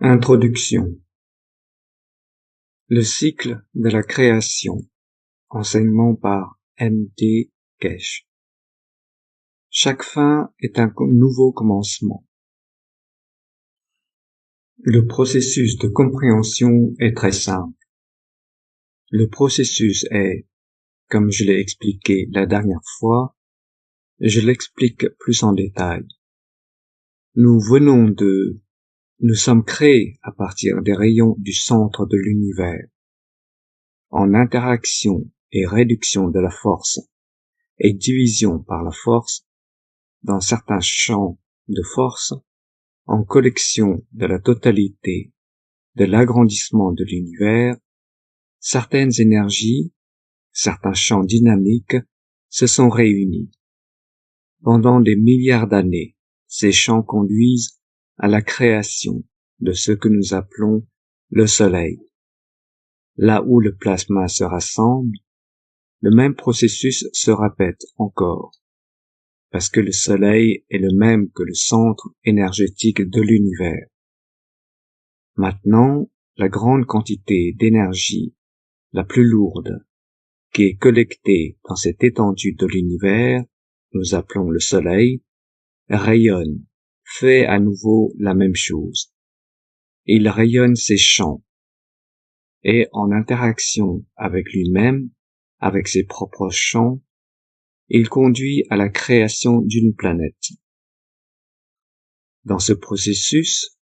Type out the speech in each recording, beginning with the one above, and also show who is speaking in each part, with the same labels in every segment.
Speaker 1: Introduction. Le cycle de la création. Enseignement par M.D. Keshe. Chaque fin est un nouveau commencement. Le processus de compréhension est très simple. Le processus est, comme je l'ai expliqué la dernière fois, je l'explique plus en détail. Nous sommes créés à partir des rayons du centre de l'univers. En interaction et réduction de la force et division par la force dans certains champs de force, en collection de la totalité de l'agrandissement de l'univers, certaines énergies, certains champs dynamiques se sont réunis. Pendant des milliards d'années, ces champs conduisent à la création de ce que nous appelons le Soleil. Là où le plasma se rassemble, le même processus se répète encore, parce que le Soleil est le même que le centre énergétique de l'univers. Maintenant, la grande quantité d'énergie, la plus lourde, qui est collectée dans cette étendue de l'univers, nous appelons le Soleil, rayonne, fait à nouveau la même chose. Il rayonne ses champs, et en interaction avec lui-même, avec ses propres champs, il conduit à la création d'une planète. Dans ce processus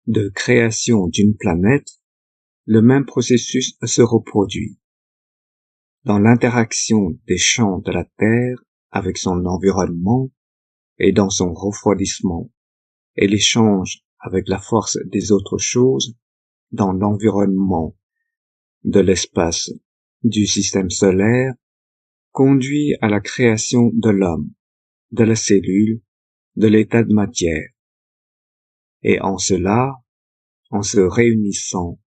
Speaker 1: de création d'une planète, le même processus se reproduit. Dans l'interaction des champs de la Terre avec son environnement et dans son refroidissement et l'échange avec la force des autres choses dans l'environnement de l'espace du système solaire, conduit à la création de l'homme, de la cellule, de l'état de matière. Et en cela, en se réunissant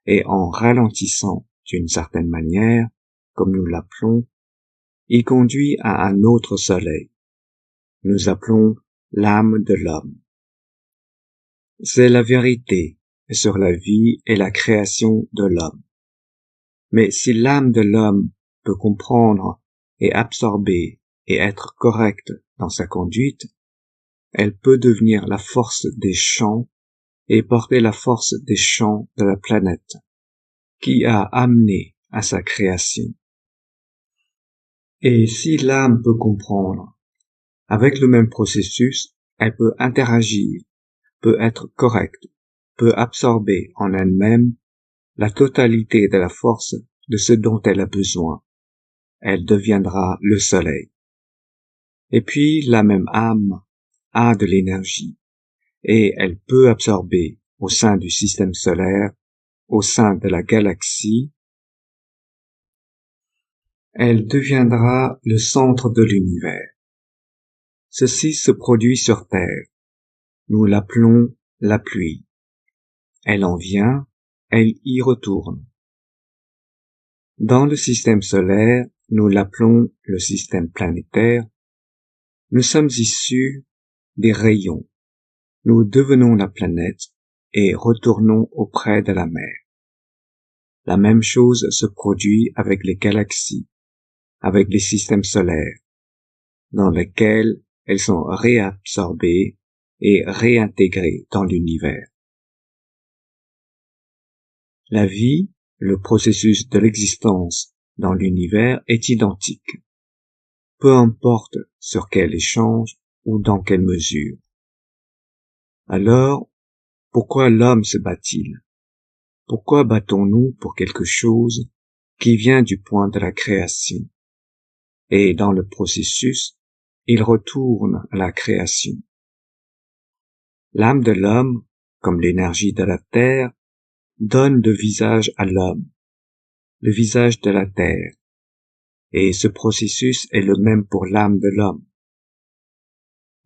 Speaker 1: et en ralentissant d'une certaine manière, comme nous l'appelons, il conduit à un autre soleil. Nous appelons l'âme de l'homme. C'est la vérité sur la vie et la création de l'homme. Mais si l'âme de l'homme peut comprendre et absorber et être correcte dans sa conduite, elle peut devenir la force des champs et porter la force des champs de la planète, qui a amené à sa création. Et si l'âme peut comprendre, avec le même processus, elle peut interagir, peut être correcte, peut absorber en elle-même la totalité de la force de ce dont elle a besoin. Elle deviendra le soleil. Et puis la même âme a de l'énergie, et elle peut absorber au sein du système solaire, au sein de la galaxie. Elle deviendra le centre de l'univers. Ceci se produit sur Terre. Nous l'appelons la pluie. Elle en vient, elle y retourne. Dans le système solaire, nous l'appelons le système planétaire. Nous sommes issus des rayons. Nous devenons la planète et retournons auprès de la mer. La même chose se produit avec les galaxies, avec les systèmes solaires, dans lesquels elles sont réabsorbées et réintégrées dans l'univers. La vie, le processus de l'existence dans l'univers est identique, peu importe sur quel échange ou dans quelle mesure. Alors, pourquoi l'homme se bat-il? Pourquoi battons-nous pour quelque chose qui vient du point de la création? Et dans le processus, il retourne à la création. L'âme de l'homme, comme l'énergie de la terre, donne le visage à l'homme, le visage de la terre. Et ce processus est le même pour l'âme de l'homme.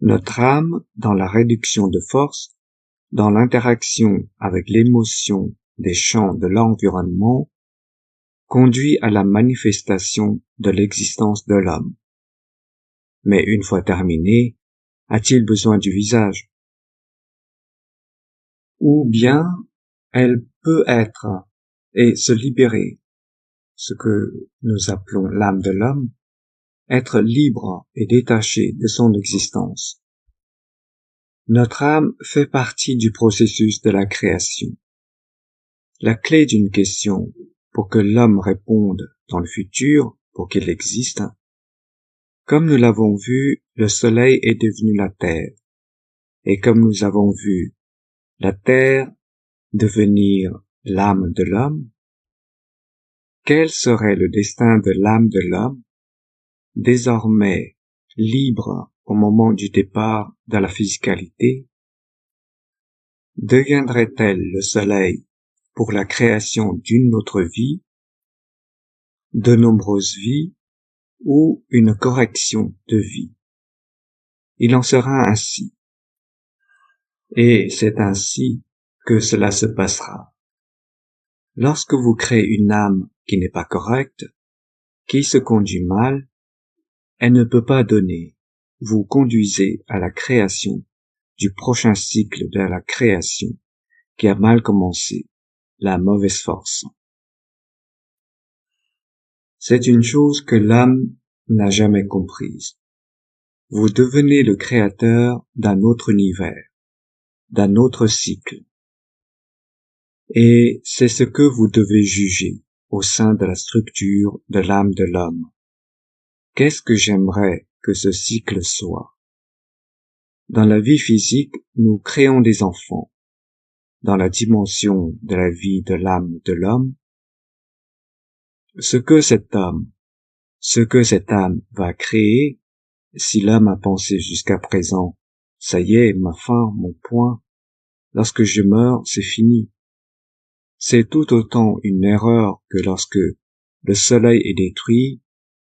Speaker 1: Notre âme, dans la réduction de force, dans l'interaction avec l'émotion des champs de l'environnement, conduit à la manifestation de l'existence de l'homme. Mais une fois terminé, a-t-il besoin du visage? ou bien elle peut être et se libérer, ce que nous appelons l'âme de l'homme, être libre et détaché de son existence. Notre âme fait partie du processus de la création. La clé d'une question pour que l'homme réponde dans le futur, pour qu'il existe, comme nous l'avons vu, le soleil est devenu la terre, et comme nous avons vu la terre devenir l'âme de l'homme, quel serait le destin de l'âme de l'homme, désormais libre au moment du départ de la physicalité? Deviendrait-elle le soleil pour la création d'une autre vie, de nombreuses vies, ou une correction de vie? Il en sera ainsi. Et c'est ainsi que cela se passera. Lorsque vous créez une âme qui n'est pas correcte, qui se conduit mal, elle ne peut pas donner. Vous conduisez à la création du prochain cycle de la création qui a mal commencé, la mauvaise force. C'est une chose que l'âme n'a jamais comprise. Vous devenez le créateur d'un autre univers, d'un autre cycle. Et c'est ce que vous devez juger au sein de la structure de l'âme de l'homme. Qu'est-ce que j'aimerais que ce cycle soit? Dans la vie physique, nous créons des enfants. Dans la dimension de la vie de l'âme de l'homme, ce que cette âme va créer, si l'homme a pensé jusqu'à présent, ça y est, ma fin, mon point, lorsque je meurs, c'est fini. C'est tout autant une erreur que lorsque le soleil est détruit,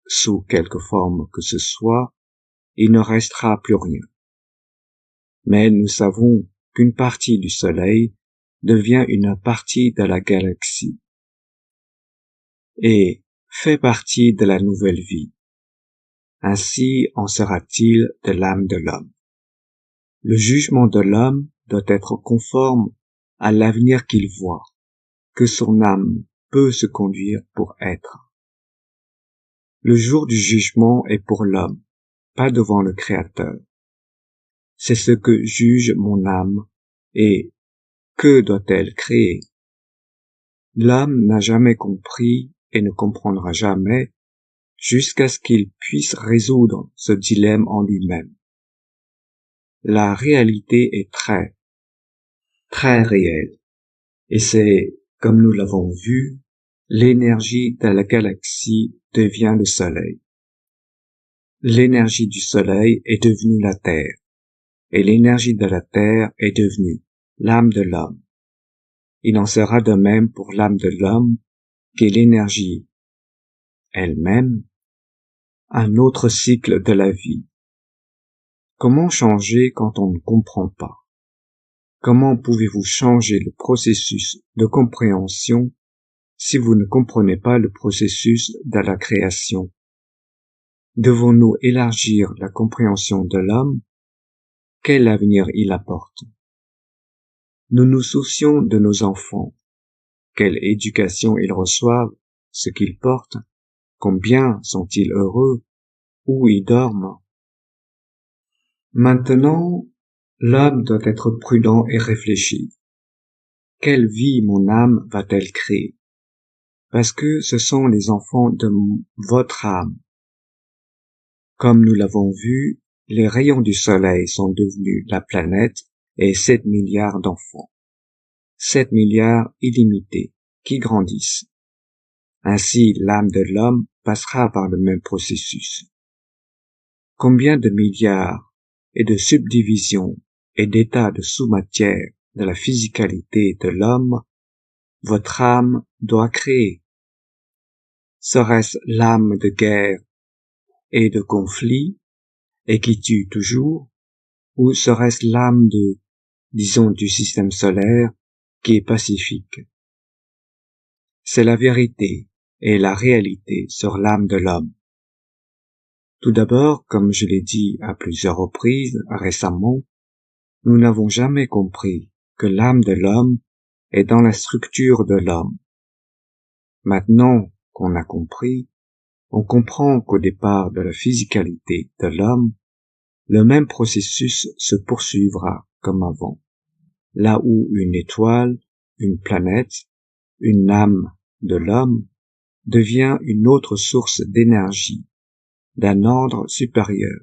Speaker 1: sous quelque forme que ce soit, il ne restera plus rien. Mais nous savons qu'une partie du soleil devient une partie de la galaxie et fait partie de la nouvelle vie. Ainsi en sera-t-il de l'âme de l'homme. Le jugement de l'homme doit être conforme à l'avenir qu'il voit, que son âme peut se conduire pour être. Le jour du jugement est pour l'homme, pas devant le Créateur. C'est ce que juge mon âme, et que doit-elle créer? L'homme n'a jamais compris et ne comprendra jamais jusqu'à ce qu'il puisse résoudre ce dilemme en lui-même. La réalité est très, très réelle, et c'est, comme nous l'avons vu, l'énergie de la galaxie devient le soleil. L'énergie du soleil est devenue la terre, et l'énergie de la terre est devenue l'âme de l'homme. Il en sera de même pour l'âme de l'homme, qui est l'énergie elle-même, un autre cycle de la vie. Comment changer quand on ne comprend pas? Comment pouvez-vous changer le processus de compréhension si vous ne comprenez pas le processus de la création? Devons-nous élargir la compréhension de l'homme? Quel avenir il apporte? Nous nous soucions de nos enfants. Quelle éducation ils reçoivent, ce qu'ils portent, combien sont-ils heureux, où ils dorment. Maintenant, l'homme doit être prudent et réfléchi. Quelle vie mon âme va-t-elle créer? Parce que ce sont les enfants de votre âme. Comme nous l'avons vu, les rayons du soleil sont devenus la planète et 7 milliards d'enfants. 7 milliards illimités, qui grandissent. Ainsi, l'âme de l'homme passera par le même processus. Combien de milliards et de subdivisions et d'états de sous-matière de la physicalité de l'homme votre âme doit créer? Serait-ce l'âme de guerre et de conflit et qui tue toujours, ou serait-ce l'âme de, disons, du système solaire qui est pacifique? C'est la vérité et la réalité sur l'âme de l'homme. Tout d'abord, comme je l'ai dit à plusieurs reprises récemment, nous n'avons jamais compris que l'âme de l'homme est dans la structure de l'homme. Maintenant qu'on a compris, on comprend qu'au départ de la physicalité de l'homme, le même processus se poursuivra comme avant, là où une étoile, une planète, une âme de l'homme devient une autre source d'énergie d'un ordre supérieur,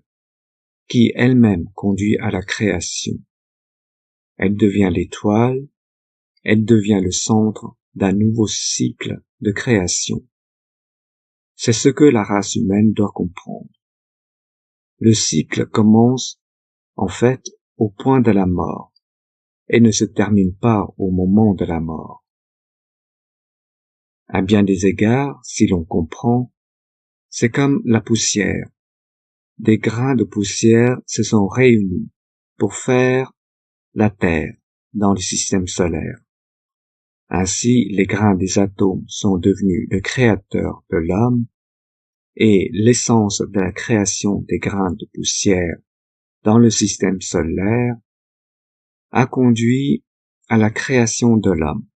Speaker 1: qui elle-même conduit à la création. Elle devient l'étoile, elle devient le centre d'un nouveau cycle de création. C'est ce que la race humaine doit comprendre. Le cycle commence, en fait, au point de la mort, et ne se termine pas au moment de la mort. À bien des égards, si l'on comprend, c'est comme la poussière. Des grains de poussière se sont réunis pour faire la Terre dans le système solaire. Ainsi, les grains des atomes sont devenus le créateur de l'homme, et l'essence de la création des grains de poussière dans le système solaire a conduit à la création de l'homme.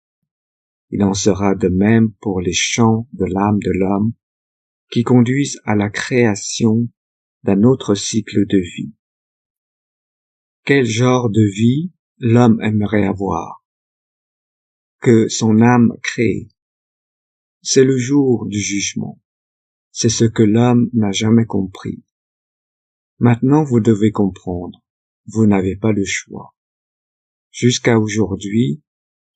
Speaker 1: Il en sera de même pour les champs de l'âme de l'homme qui conduisent à la création d'un autre cycle de vie. Quel genre de vie l'homme aimerait avoir? Que son âme crée. C'est le jour du jugement. C'est ce que l'homme n'a jamais compris. Maintenant vous devez comprendre. Vous n'avez pas le choix. Jusqu'à aujourd'hui,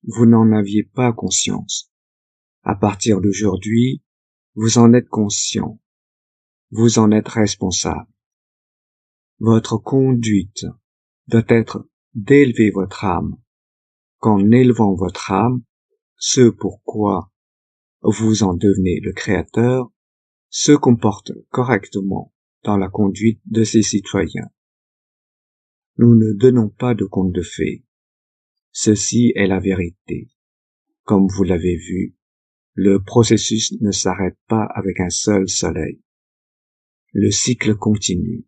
Speaker 1: vous n'en aviez pas conscience. À partir d'aujourd'hui, vous en êtes conscient. Vous en êtes responsable. Votre conduite doit être d'élever votre âme. Qu'en élevant votre âme, ce pourquoi vous en devenez le créateur, se comporte correctement dans la conduite de ses citoyens. Nous ne donnons pas de conte de fées. Ceci est la vérité. Comme vous l'avez vu, le processus ne s'arrête pas avec un seul soleil. Le cycle continue.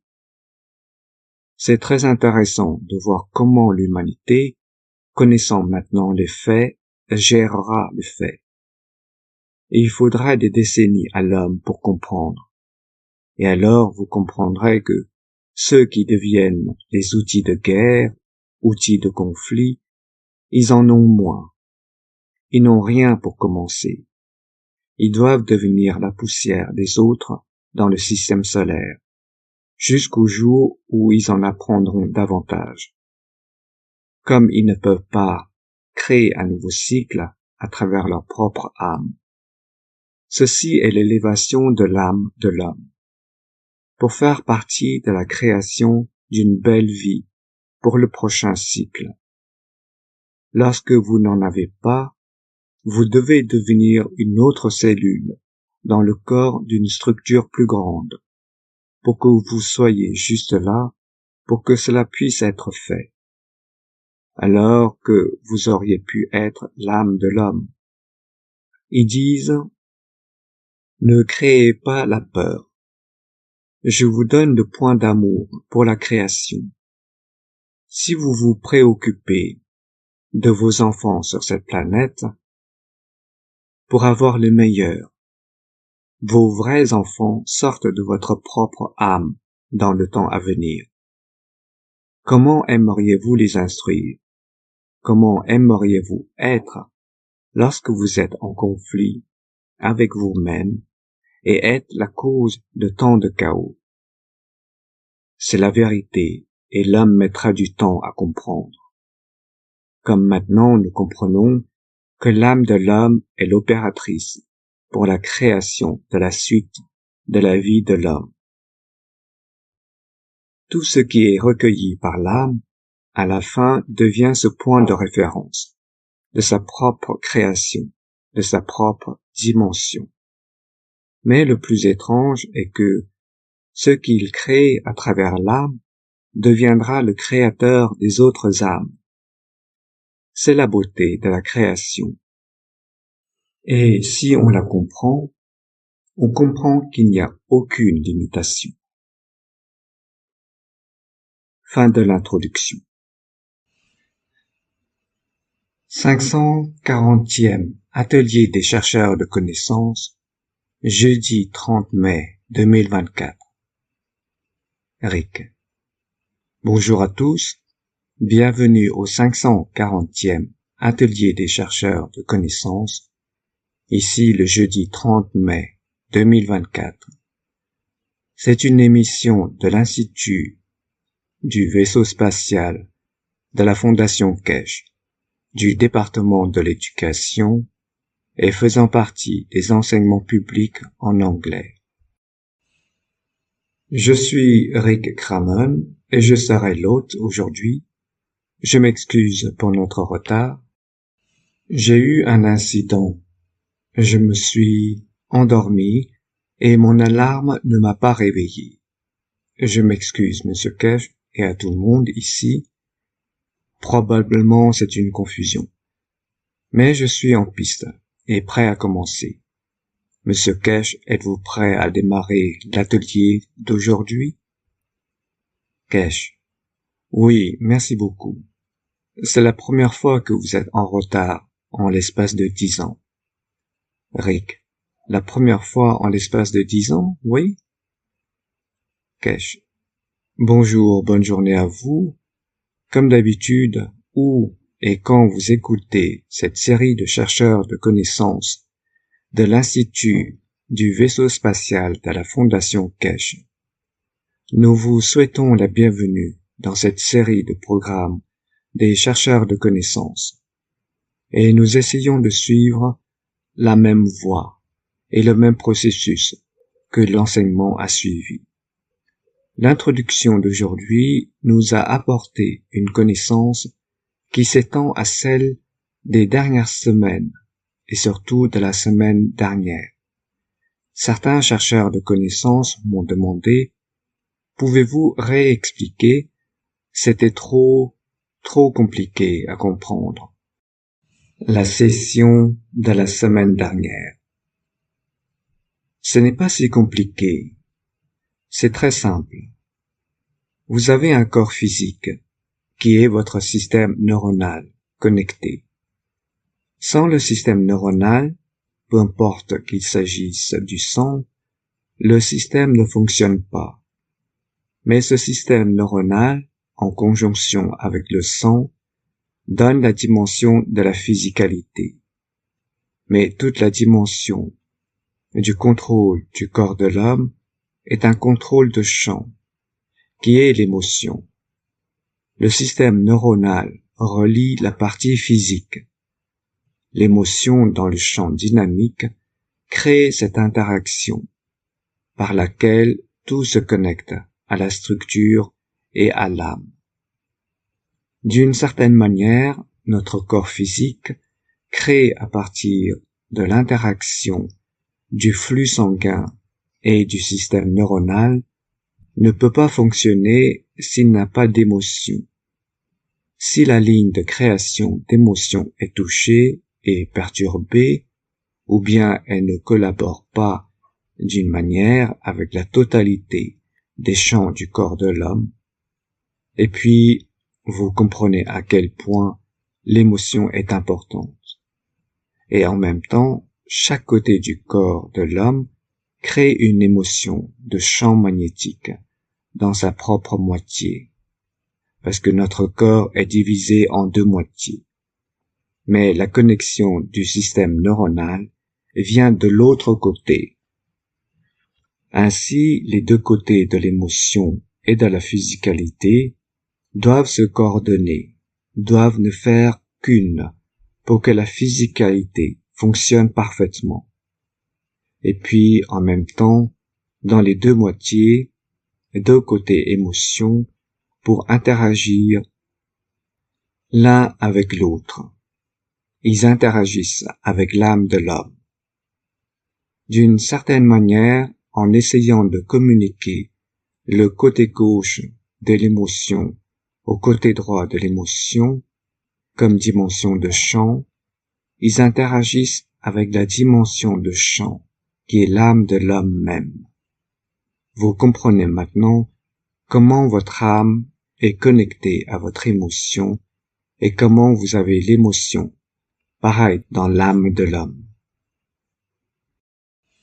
Speaker 1: C'est très intéressant de voir comment l'humanité, connaissant maintenant les faits, gérera les faits. Et il faudra des décennies à l'homme pour comprendre. Et alors vous comprendrez que ceux qui deviennent les outils de guerre, outils de conflit, ils en ont moins. Ils n'ont rien pour commencer. Ils doivent devenir la poussière des autres dans le système solaire, jusqu'au jour où ils en apprendront davantage. Comme ils ne peuvent pas créer un nouveau cycle à travers leur propre âme. Ceci est l'élévation de l'âme de l'homme, pour faire partie de la création d'une belle vie pour le prochain cycle. Lorsque vous n'en avez pas, vous devez devenir une autre cellule dans le corps d'une structure plus grande, pour que vous soyez juste là, pour que cela puisse être fait. Alors que vous auriez pu être l'âme de l'homme. Ils disent, ne créez pas la peur. Je vous donne le point d'amour pour la création. Si vous vous préoccupez de vos enfants sur cette planète, pour avoir le meilleur, vos vrais enfants sortent de votre propre âme dans le temps à venir. Comment aimeriez-vous les instruire? Comment aimeriez-vous être lorsque vous êtes en conflit avec vous-même et êtes la cause de tant de chaos? C'est la vérité et l'homme mettra du temps à comprendre. Comme maintenant nous comprenons que l'âme de l'homme est l'opératrice pour la création de la suite de la vie de l'homme. Tout ce qui est recueilli par l'âme, à la fin, devient ce point de référence de sa propre création, de sa propre dimension. Mais le plus étrange est que ce qu'il crée à travers l'âme deviendra le créateur des autres âmes. C'est la beauté de la création. Et si on la comprend, on comprend qu'il n'y a aucune limitation. Fin de l'introduction. 540e Atelier des chercheurs de connaissances, jeudi 30 mai 2024. Rick. Bonjour à tous, bienvenue au 540e Atelier des chercheurs de connaissances, ici le jeudi 30 mai 2024. C'est une émission de l'Institut du vaisseau spatial de la Fondation Keshe, du département de l'éducation et faisant partie des enseignements publics en anglais. Je suis Rick Cramon et je serai l'hôte aujourd'hui. Je m'excuse pour notre retard. J'ai eu un incident. Je me suis endormi et mon alarme ne m'a pas réveillé. Je m'excuse, Monsieur Keshe, et à tout le monde ici. Probablement c'est une confusion. Mais je suis en piste et prêt à commencer. Monsieur Keshe, êtes-vous prêt à démarrer l'atelier d'aujourd'hui? Keshe. Oui, merci beaucoup. C'est la première fois que vous êtes en retard en l'espace de 10 ans. Rick. La première fois en l'espace de 10 ans, oui? Keshe. Bonjour, bonne journée à vous. Comme d'habitude, où et quand vous écoutez cette série de chercheurs de connaissances de l'Institut du vaisseau spatial de la Fondation Keshe, nous vous souhaitons la bienvenue dans cette série de programmes des chercheurs de connaissances et nous essayons de suivre la même voie et le même processus que l'enseignement a suivi. L'introduction d'aujourd'hui nous a apporté une connaissance qui s'étend à celle des dernières semaines et surtout de la semaine dernière. Certains chercheurs de connaissances m'ont demandé « Pouvez-vous réexpliquer ? C'était trop compliqué à comprendre. » La session de la semaine dernière. Ce n'est pas si compliqué. C'est très simple. Vous avez un corps physique qui est votre système neuronal connecté. Sans le système neuronal, peu importe qu'il s'agisse du sang, le système ne fonctionne pas. Mais ce système neuronal, en conjonction avec le sang, donne la dimension de la physicalité. Mais toute la dimension du contrôle du corps de l'homme est un contrôle de champ, qui est l'émotion. Le système neuronal relie la partie physique. L'émotion dans le champ dynamique crée cette interaction par laquelle tout se connecte à la structure et à l'âme. D'une certaine manière, notre corps physique, créé à partir de l'interaction du flux sanguin et du système neuronal, ne peut pas fonctionner s'il n'a pas d'émotion. Si la ligne de création d'émotion est touchée et perturbée, ou bien elle ne collabore pas d'une manière avec la totalité des champs du corps de l'homme, et puis vous comprenez à quel point l'émotion est importante. Et en même temps, chaque côté du corps de l'homme crée une émotion de champ magnétique dans sa propre moitié, parce que notre corps est divisé en deux moitiés. Mais la connexion du système neuronal vient de l'autre côté. Ainsi, les deux côtés de l'émotion et de la physicalité doivent se coordonner, doivent ne faire qu'une pour que la physicalité fonctionne parfaitement. Et puis, en même temps, dans les deux moitiés, deux côtés émotion pour interagir l'un avec l'autre. Ils interagissent avec l'âme de l'homme. D'une certaine manière, en essayant de communiquer le côté gauche de l'émotion au côté droit de l'émotion, comme dimension de champ, ils interagissent avec la dimension de champ, qui est l'âme de l'homme même. Vous comprenez maintenant comment votre âme est connectée à votre émotion et comment vous avez l'émotion pareil dans l'âme de l'homme.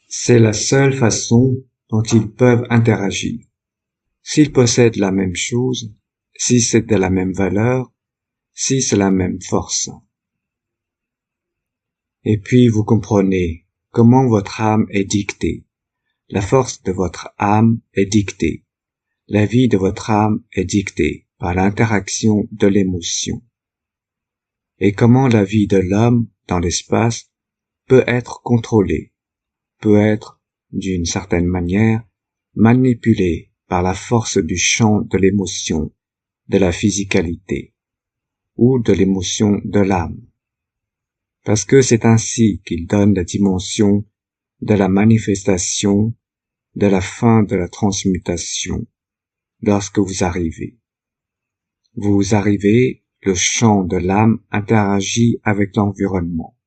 Speaker 1: C'est la seule façon dont ils peuvent interagir. S'ils possèdent la même chose, si c'est de la même valeur, si c'est la même force. Et puis vous comprenez comment votre âme est dictée. La force de votre âme est dictée. La vie de votre âme est dictée par l'interaction de l'émotion. Et comment la vie de l'homme dans l'espace peut être contrôlée, peut être, d'une certaine manière, manipulée par la force du champ de l'émotion, de la physicalité, ou de l'émotion de l'âme. Parce que c'est ainsi qu'il donne la dimension de la manifestation, de la fin de la transmutation, lorsque vous arrivez. Vous arrivez, le champ de l'âme interagit avec l'environnement,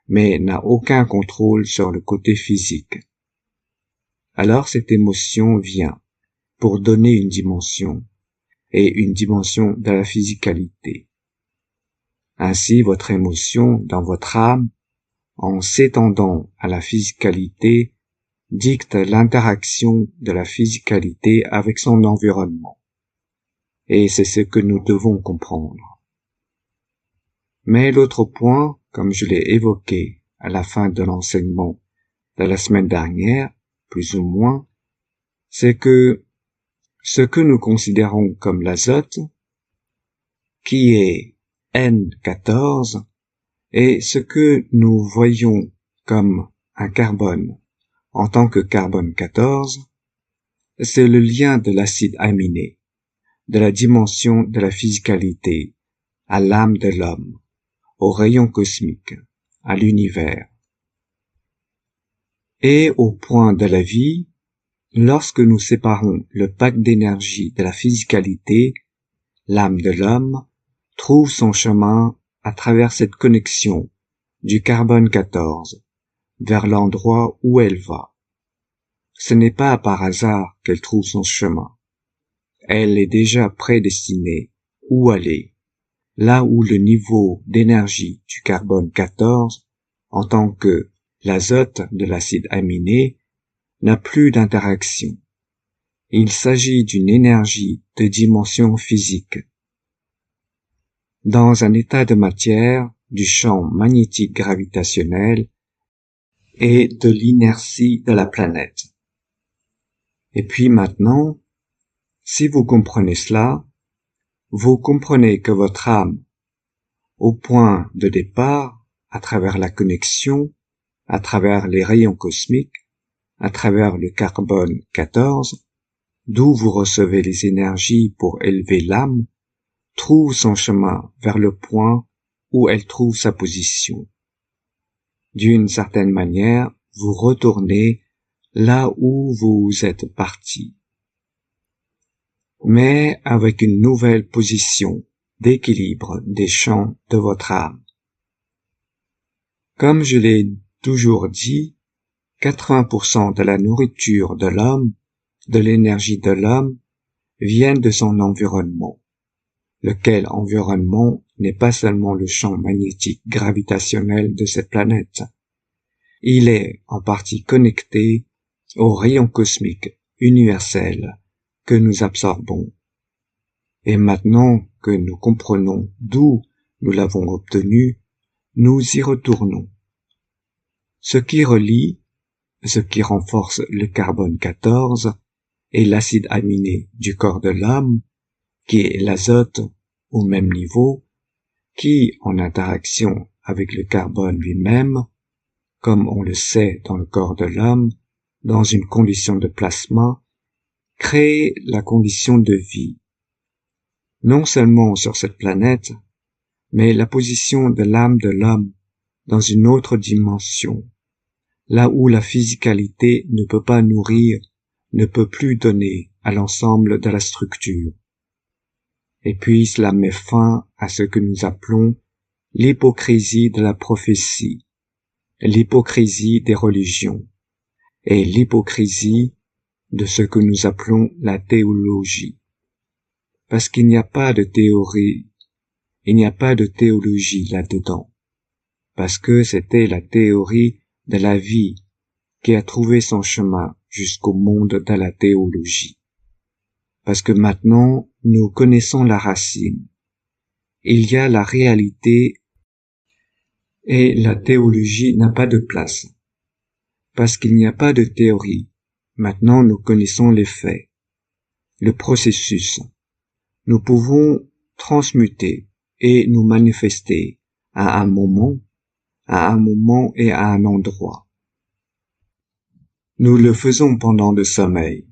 Speaker 1: mais n'a aucun contrôle sur le côté physique. Alors cette émotion vient pour donner une dimension, et une dimension de la physicalité. Ainsi votre émotion dans votre âme, en s'étendant à la physicalité, dicte l'interaction de la physicalité avec son environnement. Et c'est ce que nous devons comprendre. Mais l'autre point, comme je l'ai évoqué à la fin de l'enseignement de la semaine dernière, plus ou moins, c'est que ce que nous considérons comme l'azote, qui est N14, et ce que nous voyons comme un carbone en tant que carbone 14, c'est le lien de l'acide aminé, de la dimension de la physicalité, à l'âme de l'homme, au rayon cosmique, à l'univers. Et au point de la vie, lorsque nous séparons le pack d'énergie de la physicalité, l'âme de l'homme trouve son chemin à travers cette connexion du carbone 14 vers l'endroit où elle va. Ce n'est pas par hasard qu'elle trouve son chemin. Elle est déjà prédestinée où aller, là où le niveau d'énergie du carbone 14, en tant que l'azote de l'acide aminé, n'a plus d'interaction. Il s'agit d'une énergie de dimension physique. Dans un état de matière du champ magnétique gravitationnel et de l'inertie de la planète. Et puis maintenant, si vous comprenez cela, vous comprenez que votre âme, au point de départ, à travers la connexion, à travers les rayons cosmiques, à travers le carbone 14, d'où vous recevez les énergies pour élever l'âme, trouve son chemin vers le point où elle trouve sa position. D'une certaine manière, vous retournez là où vous êtes parti, mais avec une nouvelle position d'équilibre des champs de votre âme. Comme je l'ai toujours dit, 80% de la nourriture de l'homme, de l'énergie de l'homme, viennent de son environnement, lequel environnement n'est pas seulement le champ magnétique gravitationnel de cette planète. Il est en partie connecté aux rayons cosmiques universels que nous absorbons. Et maintenant que nous comprenons d'où nous l'avons obtenu, nous y retournons. Ce qui relie, ce qui renforce le carbone 14 et l'acide aminé du corps de l'homme, qui est l'azote au même niveau, qui, en interaction avec le carbone lui-même, comme on le sait dans le corps de l'homme, dans une condition de plasma, crée la condition de vie. Non seulement sur cette planète, mais la position de l'âme de l'homme dans une autre dimension, là où la physicalité ne peut pas nourrir, ne peut plus donner à l'ensemble de la structure. Et puis cela met fin à ce que nous appelons l'hypocrisie de la prophétie, l'hypocrisie des religions, et l'hypocrisie de ce que nous appelons la théologie. Parce qu'il n'y a pas de théorie, il n'y a pas de théologie là-dedans. parce que c'était la théorie de la vie qui a trouvé son chemin jusqu'au monde de la théologie. Parce que maintenant, nous connaissons la racine. Il y a la réalité et la théologie n'a pas de place. Parce qu'il n'y a pas de théorie. Maintenant, nous connaissons les faits, le processus. Nous pouvons transmuter et nous manifester à un moment et à un endroit. Nous le faisons pendant le sommeil.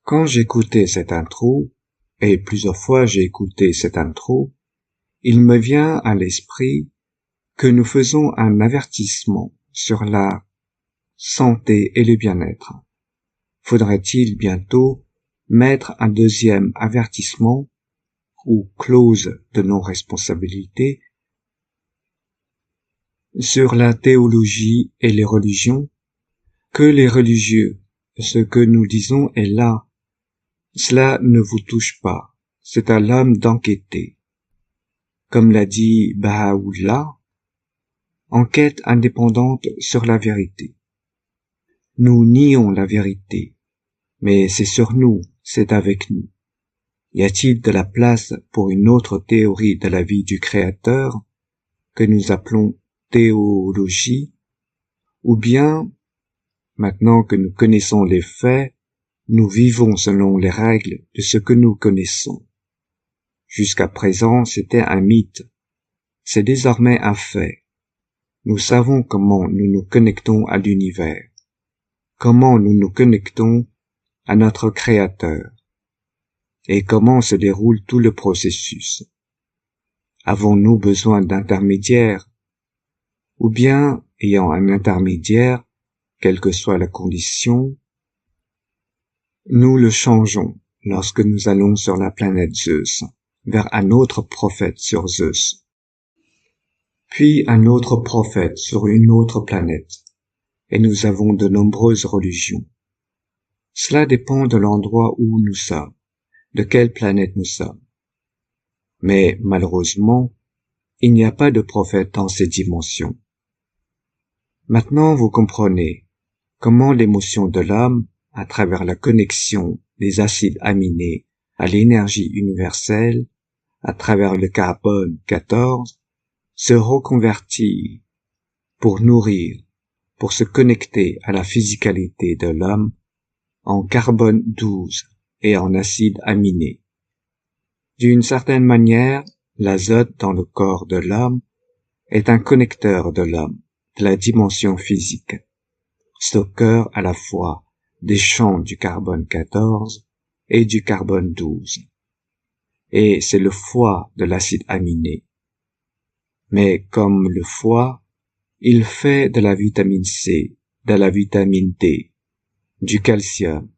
Speaker 1: Quand j'écoutais cette intro, et plusieurs fois j'ai écouté cette intro, il me vient à l'esprit que nous faisons un avertissement sur la santé et le bien-être. Faudrait-il bientôt mettre un deuxième avertissement ou clause de non-responsabilité sur la théologie et les religions, que les religieux, ce que nous disons est là, cela ne vous touche pas, c'est à l'homme d'enquêter. Comme l'a dit Baha'u'llah, enquête indépendante sur la vérité. Nous nions la vérité, mais c'est sur nous, c'est avec nous. Y a-t-il de la place pour une autre théorie de la vie du Créateur, que nous appelons théologie, ou bien, maintenant que nous connaissons les faits, nous vivons selon les règles de ce que nous connaissons. Jusqu'à présent, c'était un mythe. C'est désormais un fait. Nous savons comment nous nous connectons à l'univers, comment nous nous connectons à notre Créateur, et comment se déroule tout le processus. Avons-nous besoin d'intermédiaires? Ou bien, ayant un intermédiaire, quelle que soit la condition, nous le changeons lorsque nous allons sur la planète Zeus, vers un autre prophète sur Zeus, puis un autre prophète sur une autre planète, et nous avons de nombreuses religions. Cela dépend de l'endroit où nous sommes, de quelle planète nous sommes. Mais malheureusement, il n'y a pas de prophète dans ces dimensions. Maintenant, vous comprenez comment l'émotion de l'homme, à travers la connexion des acides aminés à l'énergie universelle, à travers le carbone 14, se reconvertit pour nourrir, pour se connecter à la physicalité de l'homme en carbone 12 et en acides aminés. D'une certaine manière, l'azote dans le corps de l'homme est un connecteur de l'homme, de la dimension physique, stockeur à la fois des champs du carbone 14 et du carbone 12. Et c'est le foie de l'acide aminé. Mais comme le foie, il fait de la vitamine C, de la vitamine D, du calcium,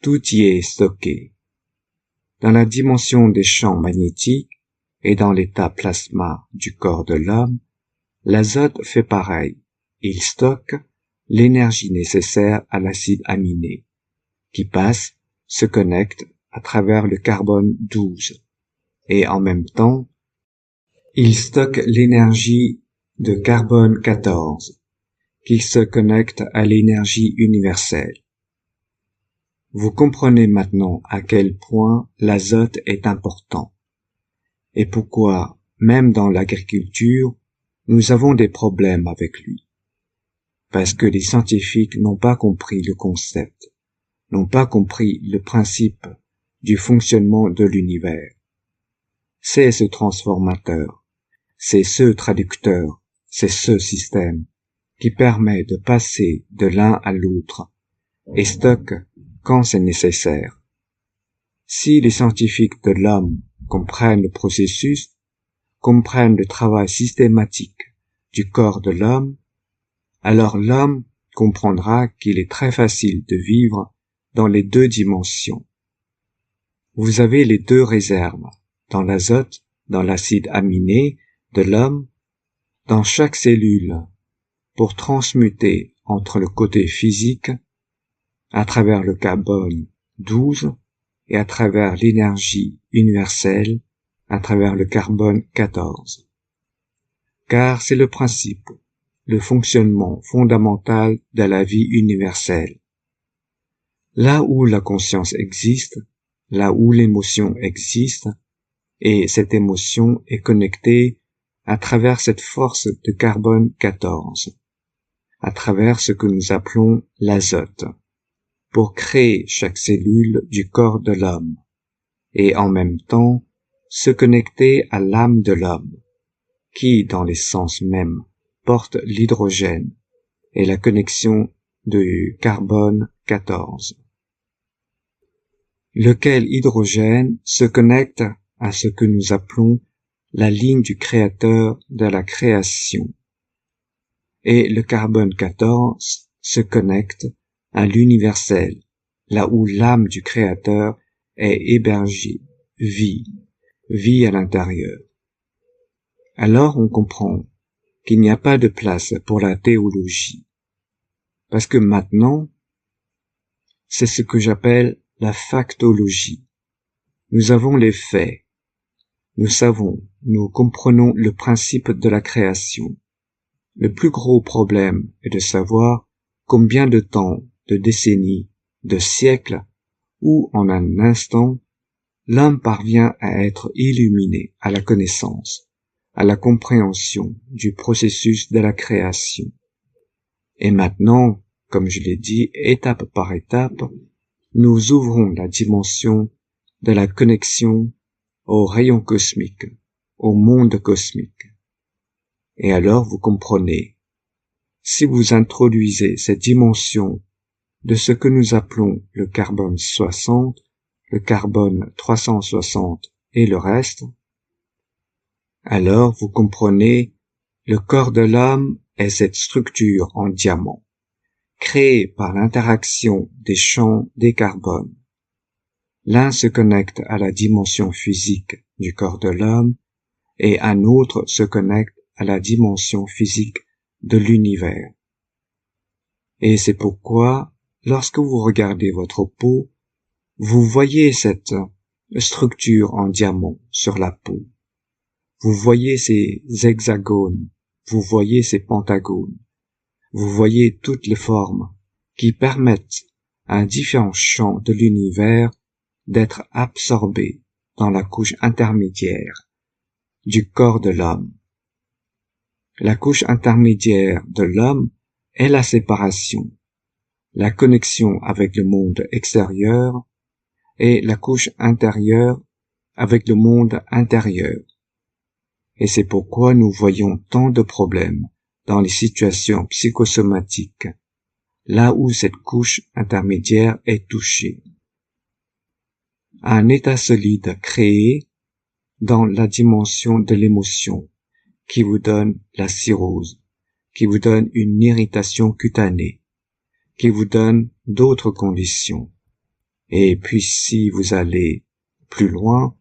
Speaker 1: tout y est stocké. Dans la dimension des champs magnétiques et dans l'état plasma du corps de l'homme, l'azote fait pareil. Il stocke l'énergie nécessaire à l'acide aminé, qui passe, se connecte à travers le carbone 12, et en même temps, il stocke l'énergie de carbone 14, qui se connecte à l'énergie universelle. Vous comprenez maintenant à quel point l'azote est important, et pourquoi, même dans l'agriculture, nous avons des problèmes avec lui. Parce que les scientifiques n'ont pas compris le concept, n'ont pas compris le principe du fonctionnement de l'univers. C'est ce transformateur, c'est ce traducteur, c'est ce système qui permet de passer de l'un à l'autre et stocke quand c'est nécessaire. Si les scientifiques de l'homme comprennent le processus, comprennent le travail systématique du corps de l'homme, alors l'homme comprendra qu'il est très facile de vivre dans les deux dimensions. Vous avez les deux réserves, dans l'azote, dans l'acide aminé de l'homme, dans chaque cellule, pour transmuter entre le côté physique, à travers le carbone 12 et à travers l'énergie universelle, à travers le carbone 14. car c'est le principe, le fonctionnement fondamental de la vie universelle. Là où la conscience existe, là où l'émotion existe, et cette émotion est connectée à travers cette force de carbone 14, à travers ce que nous appelons l'azote, pour créer chaque cellule du corps de l'homme, et en même temps se connecter à l'âme de l'homme, qui, dans l'essence même, porte l'hydrogène et la connexion du carbone 14, lequel hydrogène se connecte à ce que nous appelons la ligne du créateur de la création. Et le carbone 14 se connecte à l'universel, là où l'âme du créateur est hébergée, vit à l'intérieur. Alors on comprend qu'il n'y a pas de place pour la théologie, parce que maintenant, c'est ce que j'appelle la factologie. Nous avons les faits, nous savons, nous comprenons le principe de la création. Le plus gros problème est de savoir combien de temps, de décennies, de siècles, ou en un instant, l'homme parvient à être illuminé à la connaissance, à la compréhension du processus de la création. Et maintenant, comme je l'ai dit, étape par étape, nous ouvrons la dimension de la connexion au rayon cosmique, au monde cosmique. Et alors vous comprenez, si vous introduisez cette dimension de ce que nous appelons le carbone 60, le carbone 360 et le reste, alors vous comprenez, le corps de l'homme est cette structure en diamant, créée par l'interaction des champs des carbones. L'un se connecte à la dimension physique du corps de l'homme et un autre se connecte à la dimension physique de l'univers. Et c'est pourquoi, lorsque vous regardez votre peau, vous voyez cette structure en diamant sur la peau. Vous voyez ces hexagones, vous voyez ces pentagones, vous voyez toutes les formes qui permettent à différents champs de l'univers d'être absorbés dans la couche intermédiaire du corps de l'homme. La couche intermédiaire de l'homme est la séparation, la connexion avec le monde extérieur et la couche intérieure avec le monde intérieur. Et c'est pourquoi nous voyons tant de problèmes dans les situations psychosomatiques, là où cette couche intermédiaire est touchée. Un état solide créé dans la dimension de l'émotion qui vous donne la cirrhose, qui vous donne une irritation cutanée, qui vous donne d'autres conditions. Et puis si vous allez plus loin,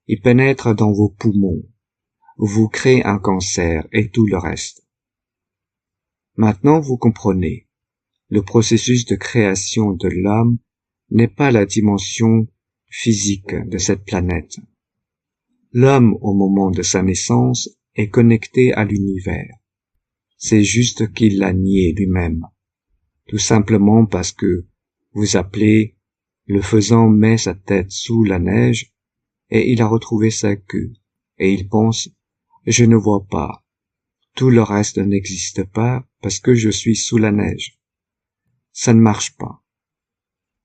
Speaker 1: il pénètre dans vos poumons, vous crée un cancer et tout le reste. Maintenant vous comprenez, le processus de création de l'homme n'est pas la dimension physique de cette planète. L'homme, au moment de sa naissance, est connecté à l'univers. C'est juste qu'il l'a nié lui-même. Tout simplement parce que, vous appelez, le faisan met sa tête sous la neige et il a retrouvé sa queue. Et il pense, je ne vois pas. Tout le reste n'existe pas parce que je suis sous la neige. Ça ne marche pas.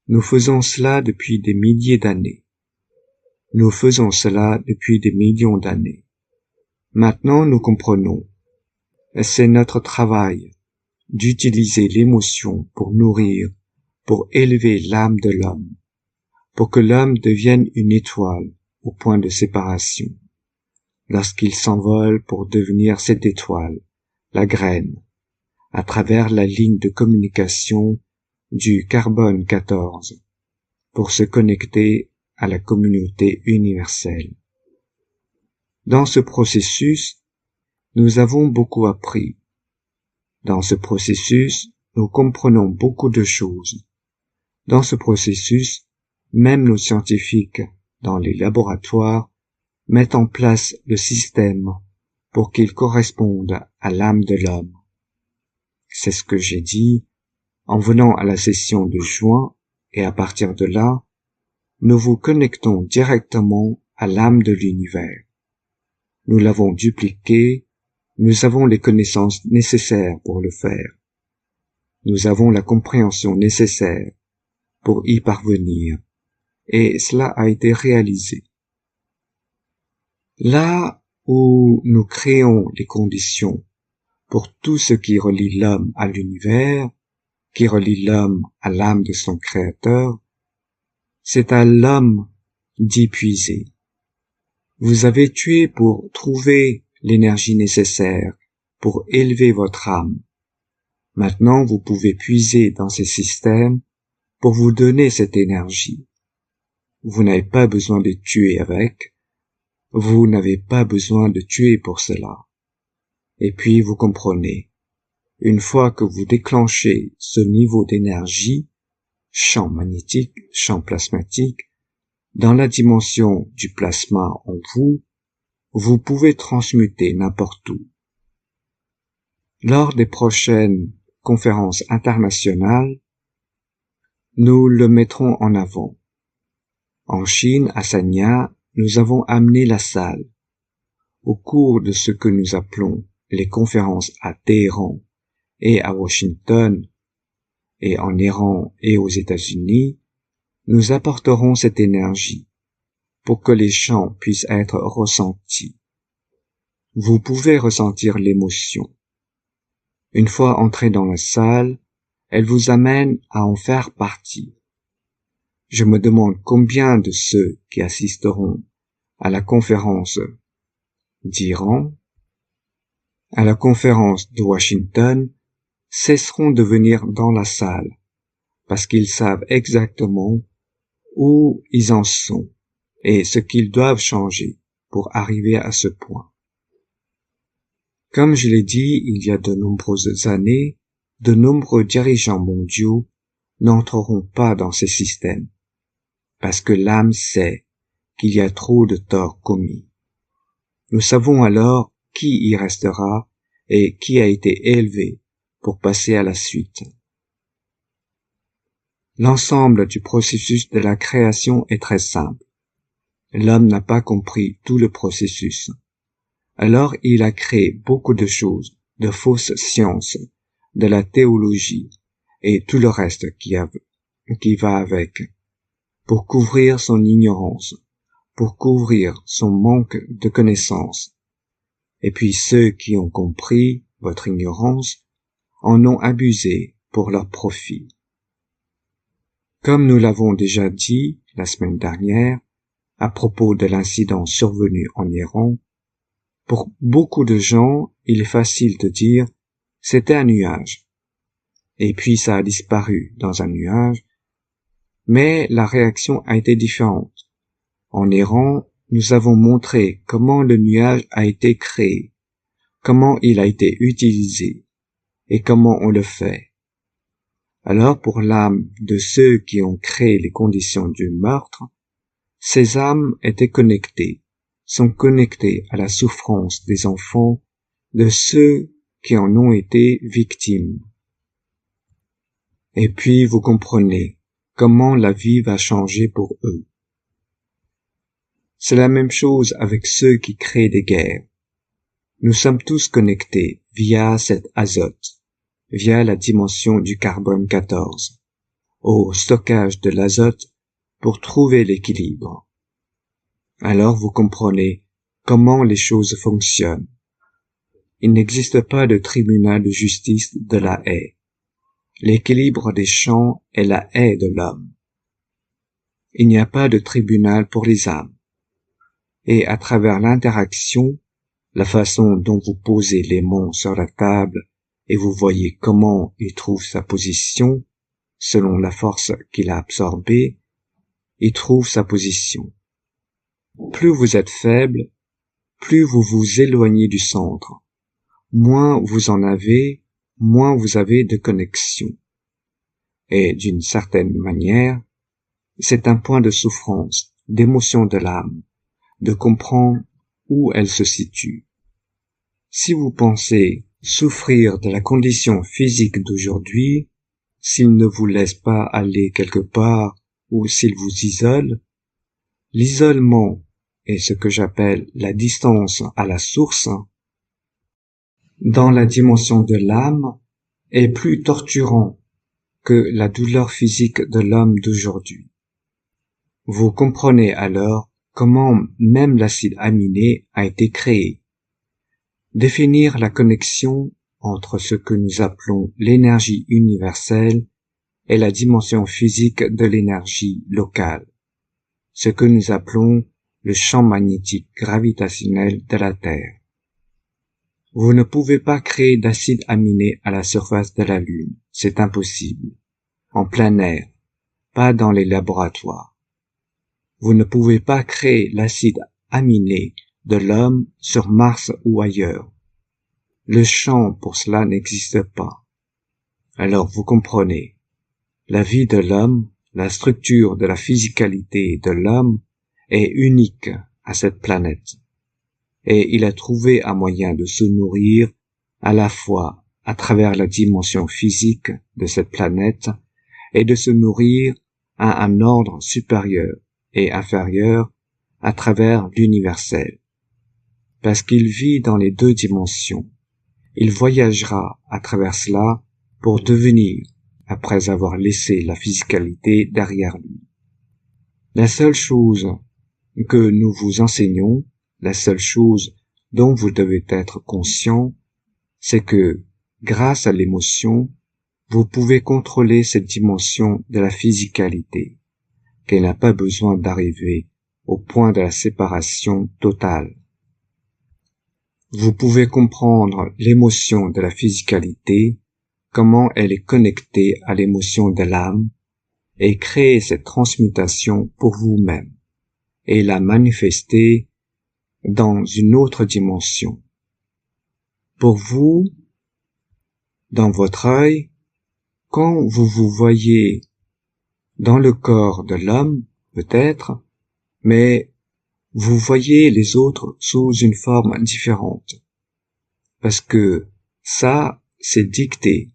Speaker 1: Nous faisons cela depuis des milliers d'années. Nous faisons cela depuis des millions d'années. Maintenant, nous comprenons. C'est notre travail d'utiliser l'émotion pour nourrir, pour élever l'âme de l'homme, pour que l'homme devienne une étoile au point de séparation. Lorsqu'il s'envole pour devenir cette étoile, la graine, à travers la ligne de communication du carbone 14, pour se connecter à la communauté universelle. Dans ce processus, nous avons beaucoup appris. Dans ce processus, nous comprenons beaucoup de choses. Dans ce processus, même nos scientifiques, dans les laboratoires, mettent en place le système pour qu'ils correspondent à l'âme de l'homme. C'est ce que j'ai dit en venant à la session de juin, et à partir de là, nous vous connectons directement à l'âme de l'univers. Nous l'avons dupliqué, nous avons les connaissances nécessaires pour le faire. Nous avons la compréhension nécessaire pour y parvenir, et cela a été réalisé. Là où nous créons les conditions pour tout ce qui relie l'homme à l'univers, qui relie l'homme à l'âme de son créateur, c'est à l'homme d'y puiser. Vous avez tué pour trouver l'énergie nécessaire pour élever votre âme. Maintenant, vous pouvez puiser dans ces systèmes pour vous donner cette énergie. Vous n'avez pas besoin de tuer avec, vous n'avez pas besoin de tuer pour cela. Et puis vous comprenez, une fois que vous déclenchez ce niveau d'énergie, champ magnétique, champ plasmatique, dans la dimension du plasma en vous, vous pouvez transmuter n'importe où. Lors des prochaines conférences internationales, nous le mettrons en avant. En Chine, à Sanya, nous avons amené la salle. Au cours de ce que nous appelons les conférences à Téhéran et à Washington, et en Iran et aux États-Unis, nous apporterons cette énergie pour que les chants puissent être ressentis. Vous pouvez ressentir l'émotion. Une fois entré dans la salle, elle vous amène à en faire partie. Je me demande combien de ceux qui assisteront à la conférence d'Iran, à la conférence de Washington, cesseront de venir dans la salle, parce qu'ils savent exactement où ils en sont et ce qu'ils doivent changer pour arriver à ce point. Comme je l'ai dit il y a de nombreuses années, de nombreux dirigeants mondiaux n'entreront pas dans ces systèmes, parce que l'âme sait qu'il y a trop de torts commis. Nous savons alors qui y restera et qui a été élevé pour passer à la suite. L'ensemble du processus de la création est très simple. L'homme n'a pas compris tout le processus. Alors il a créé beaucoup de choses, de fausses sciences, de la théologie et tout le reste qui va avec, pour couvrir son ignorance, pour couvrir son manque de connaissances. Et puis ceux qui ont compris votre ignorance en ont abusé pour leur profit. Comme nous l'avons déjà dit la semaine dernière, à propos de l'incident survenu en Iran, pour beaucoup de gens, il est facile de dire « c'était un nuage ». Et puis ça a disparu dans un nuage, mais la réaction a été différente. En Iran, nous avons montré comment le nuage a été créé, comment il a été utilisé et comment on le fait. Alors pour l'âme de ceux qui ont créé les conditions du meurtre, ces âmes étaient connectées, sont connectées à la souffrance des enfants de ceux qui en ont été victimes. Et puis vous comprenez comment la vie va changer pour eux. C'est la même chose avec ceux qui créent des guerres. Nous sommes tous connectés via cet azote, via la dimension du carbone 14, au stockage de l'azote pour trouver l'équilibre. Alors vous comprenez comment les choses fonctionnent. Il n'existe pas de tribunal de justice de la haie. L'équilibre des champs est la haie de l'homme. Il n'y a pas de tribunal pour les âmes. Et à travers l'interaction, la façon dont vous posez les mains sur la table et vous voyez comment il trouve sa position, selon la force qu'il a absorbée, il trouve sa position. Plus vous êtes faible, plus vous vous éloignez du centre. Moins vous en avez, moins vous avez de connexion. Et d'une certaine manière, c'est un point de souffrance, d'émotion de l'âme, de comprendre où elle se situe. Si vous pensez souffrir de la condition physique d'aujourd'hui, s'il ne vous laisse pas aller quelque part ou s'il vous isole, l'isolement est ce que j'appelle la distance à la source. Dans la dimension de l'âme, est plus torturant que la douleur physique de l'homme d'aujourd'hui. Vous comprenez alors comment même l'acide aminé a été créé. Définir la connexion entre ce que nous appelons l'énergie universelle et la dimension physique de l'énergie locale, ce que nous appelons le champ magnétique gravitationnel de la Terre. Vous ne pouvez pas créer d'acide aminé à la surface de la Lune, c'est impossible. En plein air, pas dans les laboratoires. Vous ne pouvez pas créer l'acide aminé de l'homme sur Mars ou ailleurs. Le champ pour cela n'existe pas. Alors vous comprenez, la vie de l'homme, la structure de la physicalité de l'homme est unique à cette planète. Et il a trouvé un moyen de se nourrir à la fois à travers la dimension physique de cette planète et de se nourrir à un ordre supérieur et inférieur à travers l'universel. Parce qu'il vit dans les deux dimensions, il voyagera à travers cela pour devenir, après avoir laissé la physicalité derrière lui. La seule chose que nous vous enseignons, la seule chose dont vous devez être conscient, c'est que, grâce à l'émotion, vous pouvez contrôler cette dimension de la physicalité, qu'elle n'a pas besoin d'arriver au point de la séparation totale. Vous pouvez comprendre l'émotion de la physicalité, comment elle est connectée à l'émotion de l'âme, et créer cette transmutation pour vous-même, et la manifester dans une autre dimension. Pour vous, dans votre œil, quand vous vous voyez dans le corps de l'homme, peut-être, mais vous voyez les autres sous une forme différente. Parce que ça, c'est dicté.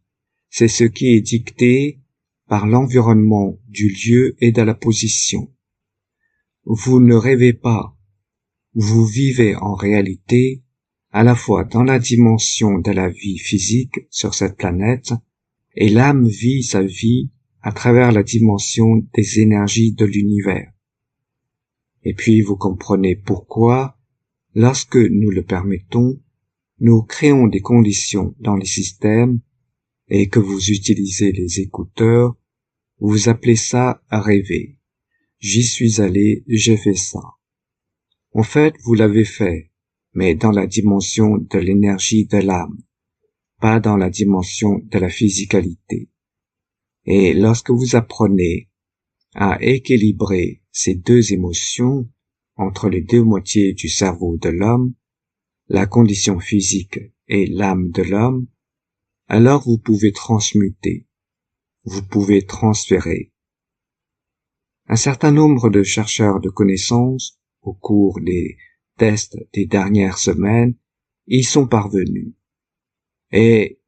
Speaker 1: C'est ce qui est dicté par l'environnement du lieu et de la position. Vous ne rêvez pas. Vous vivez en réalité à la fois dans la dimension de la vie physique sur cette planète et l'âme vit sa vie à travers la dimension des énergies de l'univers. Et puis vous comprenez pourquoi, lorsque nous le permettons, nous créons des conditions dans les systèmes et que vous utilisez les écouteurs, vous appelez ça rêver. J'y suis allé, j'ai fait ça. En fait, vous l'avez fait, mais dans la dimension de l'énergie de l'âme, pas dans la dimension de la physicalité. Et lorsque vous apprenez à équilibrer ces deux émotions entre les deux moitiés du cerveau de l'homme, la condition physique et l'âme de l'homme, alors vous pouvez transmuter, vous pouvez transférer. Un certain nombre de chercheurs de connaissances, au cours des tests des dernières semaines, y sont parvenus. Et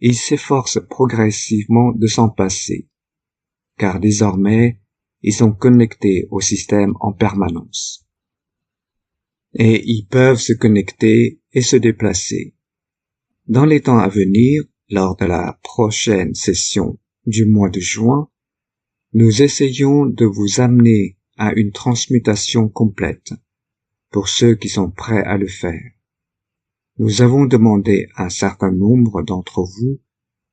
Speaker 1: ils s'efforcent progressivement de s'en passer, car désormais, ils sont connectés au système en permanence. Et ils peuvent se connecter et se déplacer. Dans les temps à venir, lors de la prochaine session du mois de juin, nous essayons de vous amener à une transmutation complète pour ceux qui sont prêts à le faire. Nous avons demandé à un certain nombre d'entre vous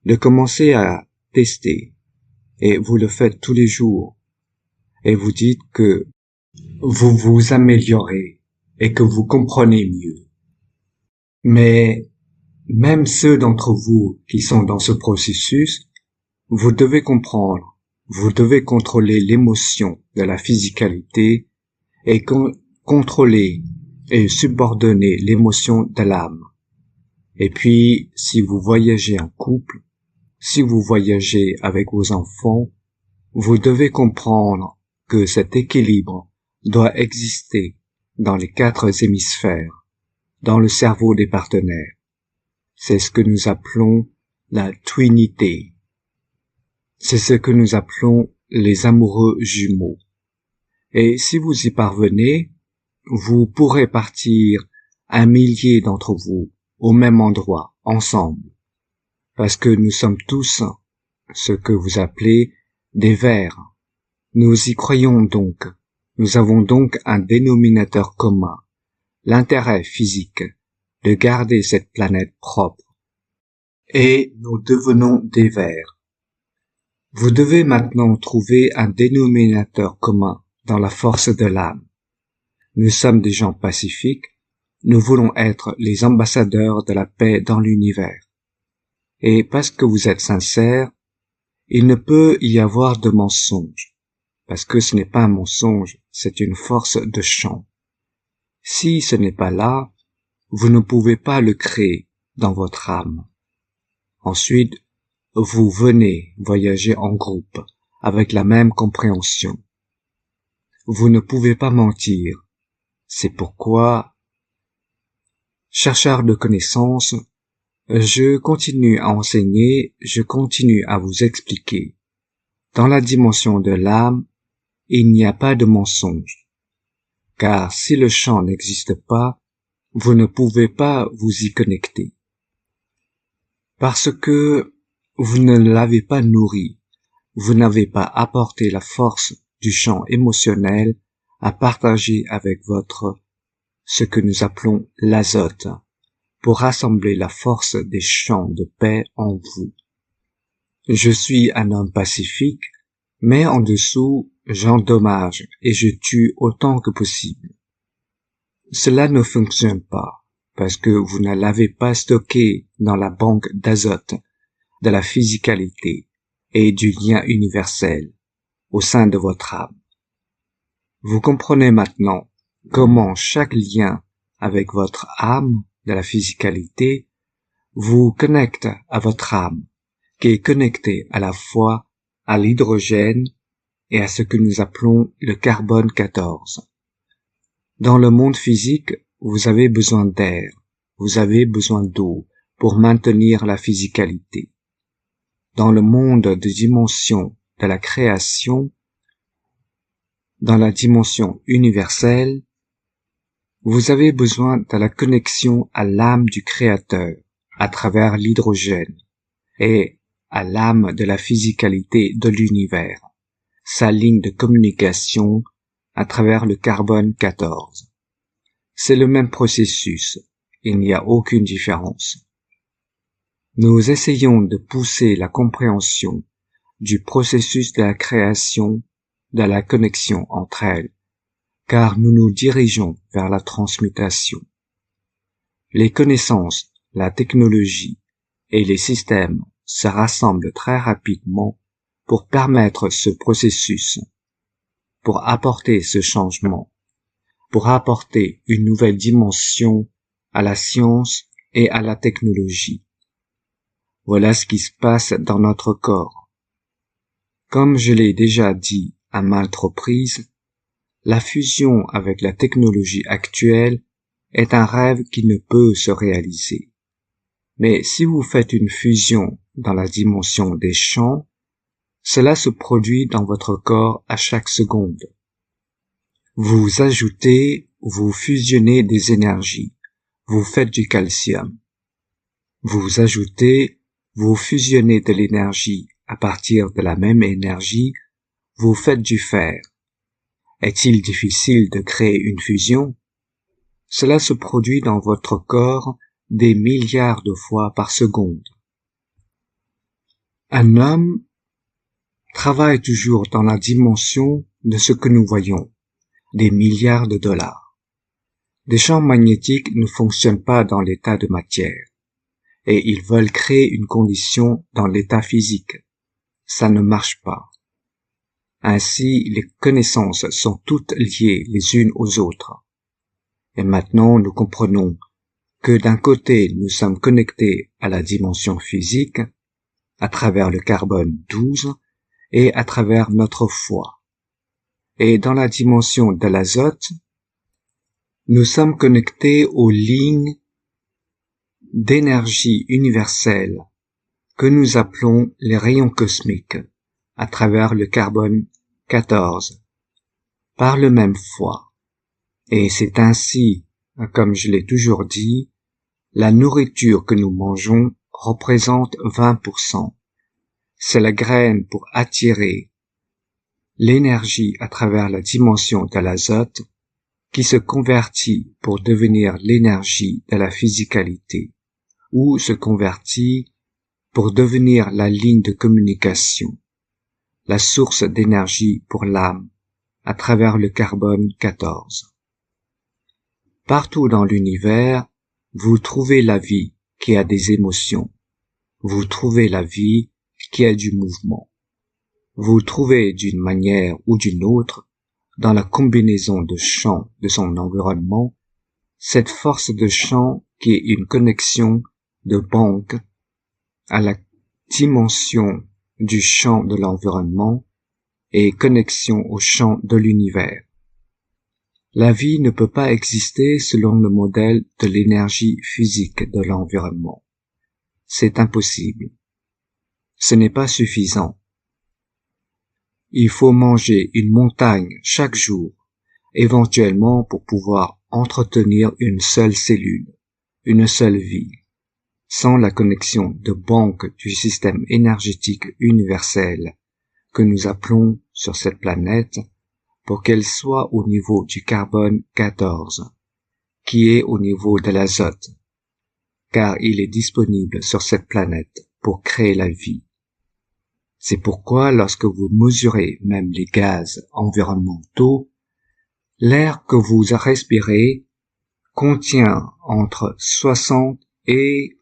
Speaker 1: de commencer à tester, et vous le faites tous les jours, et vous dites que vous vous améliorez et que vous comprenez mieux. Mais même ceux d'entre vous qui sont dans ce processus, vous devez comprendre, vous devez contrôler l'émotion de la physicalité et contrôler et subordonner l'émotion de l'âme. Et puis, si vous voyagez en couple, si vous voyagez avec vos enfants, vous devez comprendre que cet équilibre doit exister dans les 4 hémisphères, dans le cerveau des partenaires. C'est ce que nous appelons la twinité. C'est ce que nous appelons les amoureux jumeaux. Et si vous y parvenez, vous pourrez partir 1 millier d'entre vous au même endroit, ensemble. Parce que nous sommes tous ce que vous appelez des vers. Nous y croyons donc. Nous avons donc un dénominateur commun, l'intérêt physique de garder cette planète propre. Et nous devenons des vers. Vous devez maintenant trouver un dénominateur commun dans la force de l'âme. Nous sommes des gens pacifiques, nous voulons être les ambassadeurs de la paix dans l'univers. Et parce que vous êtes sincères, il ne peut y avoir de mensonge, parce que ce n'est pas un mensonge, c'est une force de chant. Si ce n'est pas là, vous ne pouvez pas le créer dans votre âme. Ensuite, vous venez voyager en groupe avec la même compréhension. Vous ne pouvez pas mentir. C'est pourquoi, chercheur de connaissances, je continue à enseigner, je continue à vous expliquer. Dans la dimension de l'âme, il n'y a pas de mensonge. Car si le champ n'existe pas, vous ne pouvez pas vous y connecter. Parce que vous ne l'avez pas nourri, vous n'avez pas apporté la force du champ émotionnel à partager avec ce que nous appelons l'azote, pour rassembler la force des champs de paix en vous. Je suis un homme pacifique, mais en dessous, j'endommage et je tue autant que possible. Cela ne fonctionne pas, parce que vous ne l'avez pas stocké dans la banque d'azote, de la physicalité et du lien universel au sein de votre âme. Vous comprenez maintenant comment chaque lien avec votre âme de la physicalité vous connecte à votre âme, qui est connectée à la fois à l'hydrogène et à ce que nous appelons le carbone 14. Dans le monde physique, vous avez besoin d'air, vous avez besoin d'eau pour maintenir la physicalité. Dans le monde de dimension de la création, dans la dimension universelle, vous avez besoin de la connexion à l'âme du Créateur à travers l'hydrogène et à l'âme de la physicalité de l'univers, sa ligne de communication à travers le carbone 14. C'est le même processus, il n'y a aucune différence. Nous essayons de pousser la compréhension du processus de la création, de la connexion entre elles, car nous nous dirigeons vers la transmutation. Les connaissances, la technologie et les systèmes se rassemblent très rapidement pour permettre ce processus, pour apporter ce changement, pour apporter une nouvelle dimension à la science et à la technologie. Voilà ce qui se passe dans notre corps. Comme je l'ai déjà dit à maintes reprises, la fusion avec la technologie actuelle est un rêve qui ne peut se réaliser. Mais si vous faites une fusion dans la dimension des champs, cela se produit dans votre corps à chaque seconde. Vous ajoutez, vous fusionnez des énergies, vous faites du calcium. Vous ajoutez, vous fusionnez de l'énergie à partir de la même énergie, vous faites du fer. Est-il difficile de créer une fusion? Cela se produit dans votre corps des milliards de fois par seconde. Un homme travaille toujours dans la dimension de ce que nous voyons, des milliards de dollars. Des champs magnétiques ne fonctionnent pas dans l'état de matière, et ils veulent créer une condition dans l'état physique. Ça ne marche pas. Ainsi, les connaissances sont toutes liées les unes aux autres. Et maintenant, nous comprenons que d'un côté, nous sommes connectés à la dimension physique, à travers le carbone 12, et à travers notre foi. Et dans la dimension de l'azote, Nous sommes connectés aux lignes d'énergie universelle que nous appelons les rayons cosmiques à travers le carbone 14 par le même foie. Et c'est ainsi, comme je l'ai toujours dit, la nourriture que nous mangeons représente 20%. C'est la graine pour attirer l'énergie à travers la dimension de l'azote qui se convertit pour devenir l'énergie de la physicalité ou se convertit pour devenir la ligne de communication, la source d'énergie pour l'âme à travers le carbone 14. Partout dans l'univers, vous trouvez la vie qui a des émotions. Vous trouvez la vie qui a du mouvement. Vous trouvez d'une manière ou d'une autre, dans la combinaison de champs de son environnement, cette force de champ qui est une connexion de banque à la dimension du champ de l'environnement et connexion au champ de l'univers. La vie ne peut pas exister selon le modèle de l'énergie physique de l'environnement. C'est impossible. Ce n'est pas suffisant. Il faut manger une montagne chaque jour, éventuellement pour pouvoir entretenir une seule cellule, une seule vie, sans la connexion de banque du système énergétique universel que nous appelons sur cette planète pour qu'elle soit au niveau du carbone 14, qui est au niveau de l'azote, car il est disponible sur cette planète pour créer la vie. C'est pourquoi lorsque vous mesurez même les gaz environnementaux, l'air que vous respirez contient entre 60 et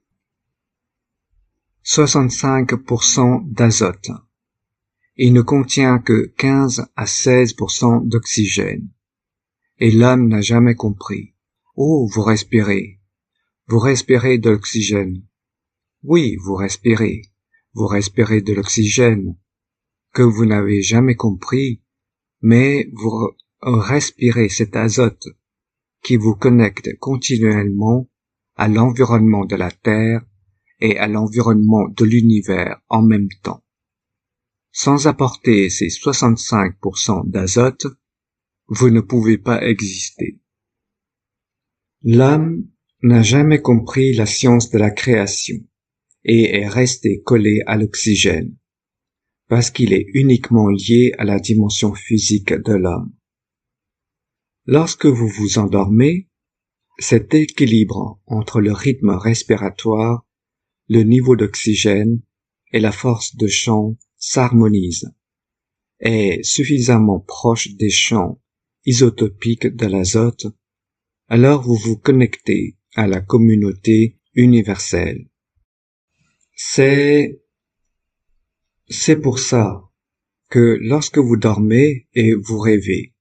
Speaker 1: 65% d'azote. Il ne contient que 15 à 16% d'oxygène. Et l'homme n'a jamais compris. Oh, vous respirez de l'oxygène. Oui, vous respirez de l'oxygène que vous n'avez jamais compris, mais vous respirez cet azote qui vous connecte continuellement à l'environnement de la Terre et à l'environnement de l'univers en même temps. Sans apporter ces 65% d'azote, vous ne pouvez pas exister. L'homme n'a jamais compris la science de la création et est resté collé à l'oxygène, parce qu'il est uniquement lié à la dimension physique de l'homme. Lorsque vous vous endormez, cet équilibre entre le rythme respiratoire, le niveau d'oxygène et la force de champ s'harmonise, est suffisamment proche des champs isotopiques de l'azote, alors vous vous connectez à la communauté universelle. C'est pour ça que lorsque vous dormez et vous rêvez,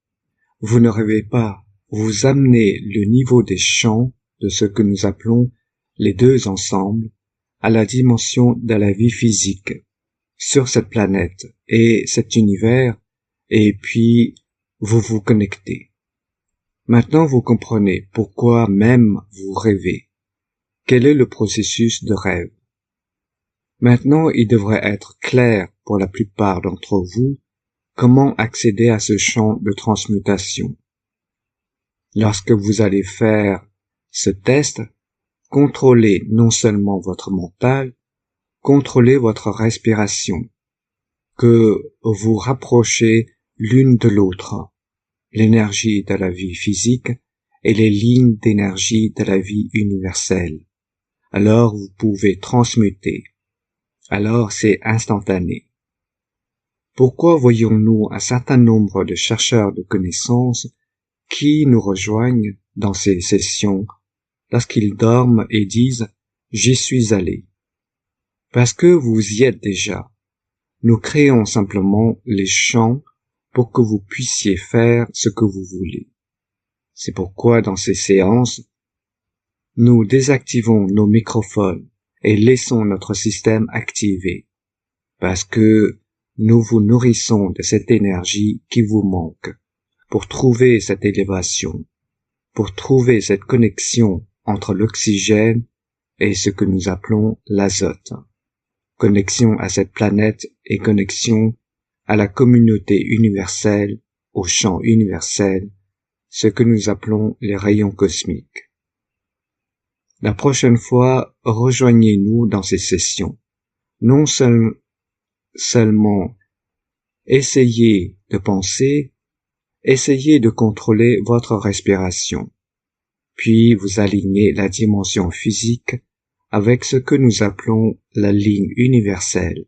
Speaker 1: vous ne rêvez pas, vous amenez le niveau des champs de ce que nous appelons les deux ensembles à la dimension de la vie physique sur cette planète et cet univers, et puis vous vous connectez. Maintenant vous comprenez pourquoi même vous rêvez. Quel est le processus de rêve? Maintenant il devrait être clair pour la plupart d'entre vous comment accéder à ce champ de transmutation. Lorsque vous allez faire ce test, contrôlez non seulement votre mental, contrôlez votre respiration, que vous rapprochez l'une de l'autre, l'énergie de la vie physique et les lignes d'énergie de la vie universelle. Alors vous pouvez transmuter. Alors c'est instantané. Pourquoi voyons-nous un certain nombre de chercheurs de connaissances qui nous rejoignent dans ces sessions lorsqu'ils dorment et disent « J'y suis allé ». Parce que vous y êtes déjà. Nous créons simplement les champs pour que vous puissiez faire ce que vous voulez. C'est pourquoi dans ces séances, nous désactivons nos microphones et laissons notre système activé, parce que nous vous nourrissons de cette énergie qui vous manque pour trouver cette élévation, pour trouver cette connexion entre l'oxygène et ce que nous appelons l'azote. Connexion à cette planète et connexion à la communauté universelle, au champ universel, ce que nous appelons les rayons cosmiques. La prochaine fois, rejoignez-nous dans ces sessions. Non seulement essayez de penser, essayez de contrôler votre respiration, puis vous alignez la dimension physique avec ce que nous appelons la ligne universelle,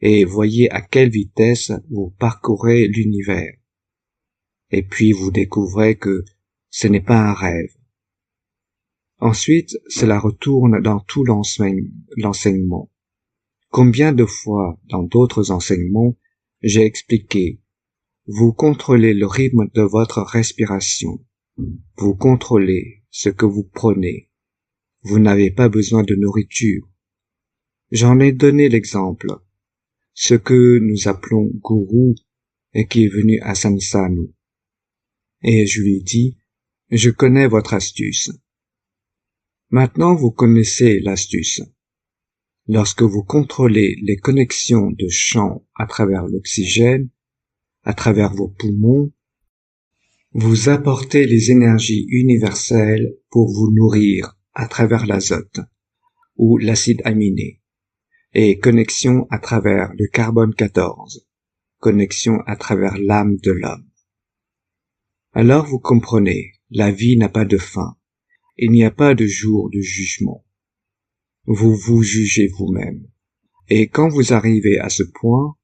Speaker 1: et voyez à quelle vitesse vous parcourez l'univers. Et puis vous découvrez que ce n'est pas un rêve. Ensuite, cela retourne dans tout l'enseignement. Combien de fois, dans d'autres enseignements, j'ai expliqué, vous contrôlez le rythme de votre respiration, vous contrôlez ce que vous prenez, vous n'avez pas besoin de nourriture. J'en ai donné l'exemple, ce que nous appelons gourou et qui est venu à Samsanu. Et je lui dis, je connais votre astuce. Maintenant vous connaissez l'astuce. Lorsque vous contrôlez les connexions de champs à travers l'oxygène, à travers vos poumons, vous apportez les énergies universelles pour vous nourrir à travers l'azote ou l'acide aminé, et connexion à travers le carbone 14, connexion à travers l'âme de l'homme. Alors vous comprenez, la vie n'a pas de fin, il n'y a pas de jour de jugement. Vous vous jugez vous-même. Et quand vous arrivez à ce point,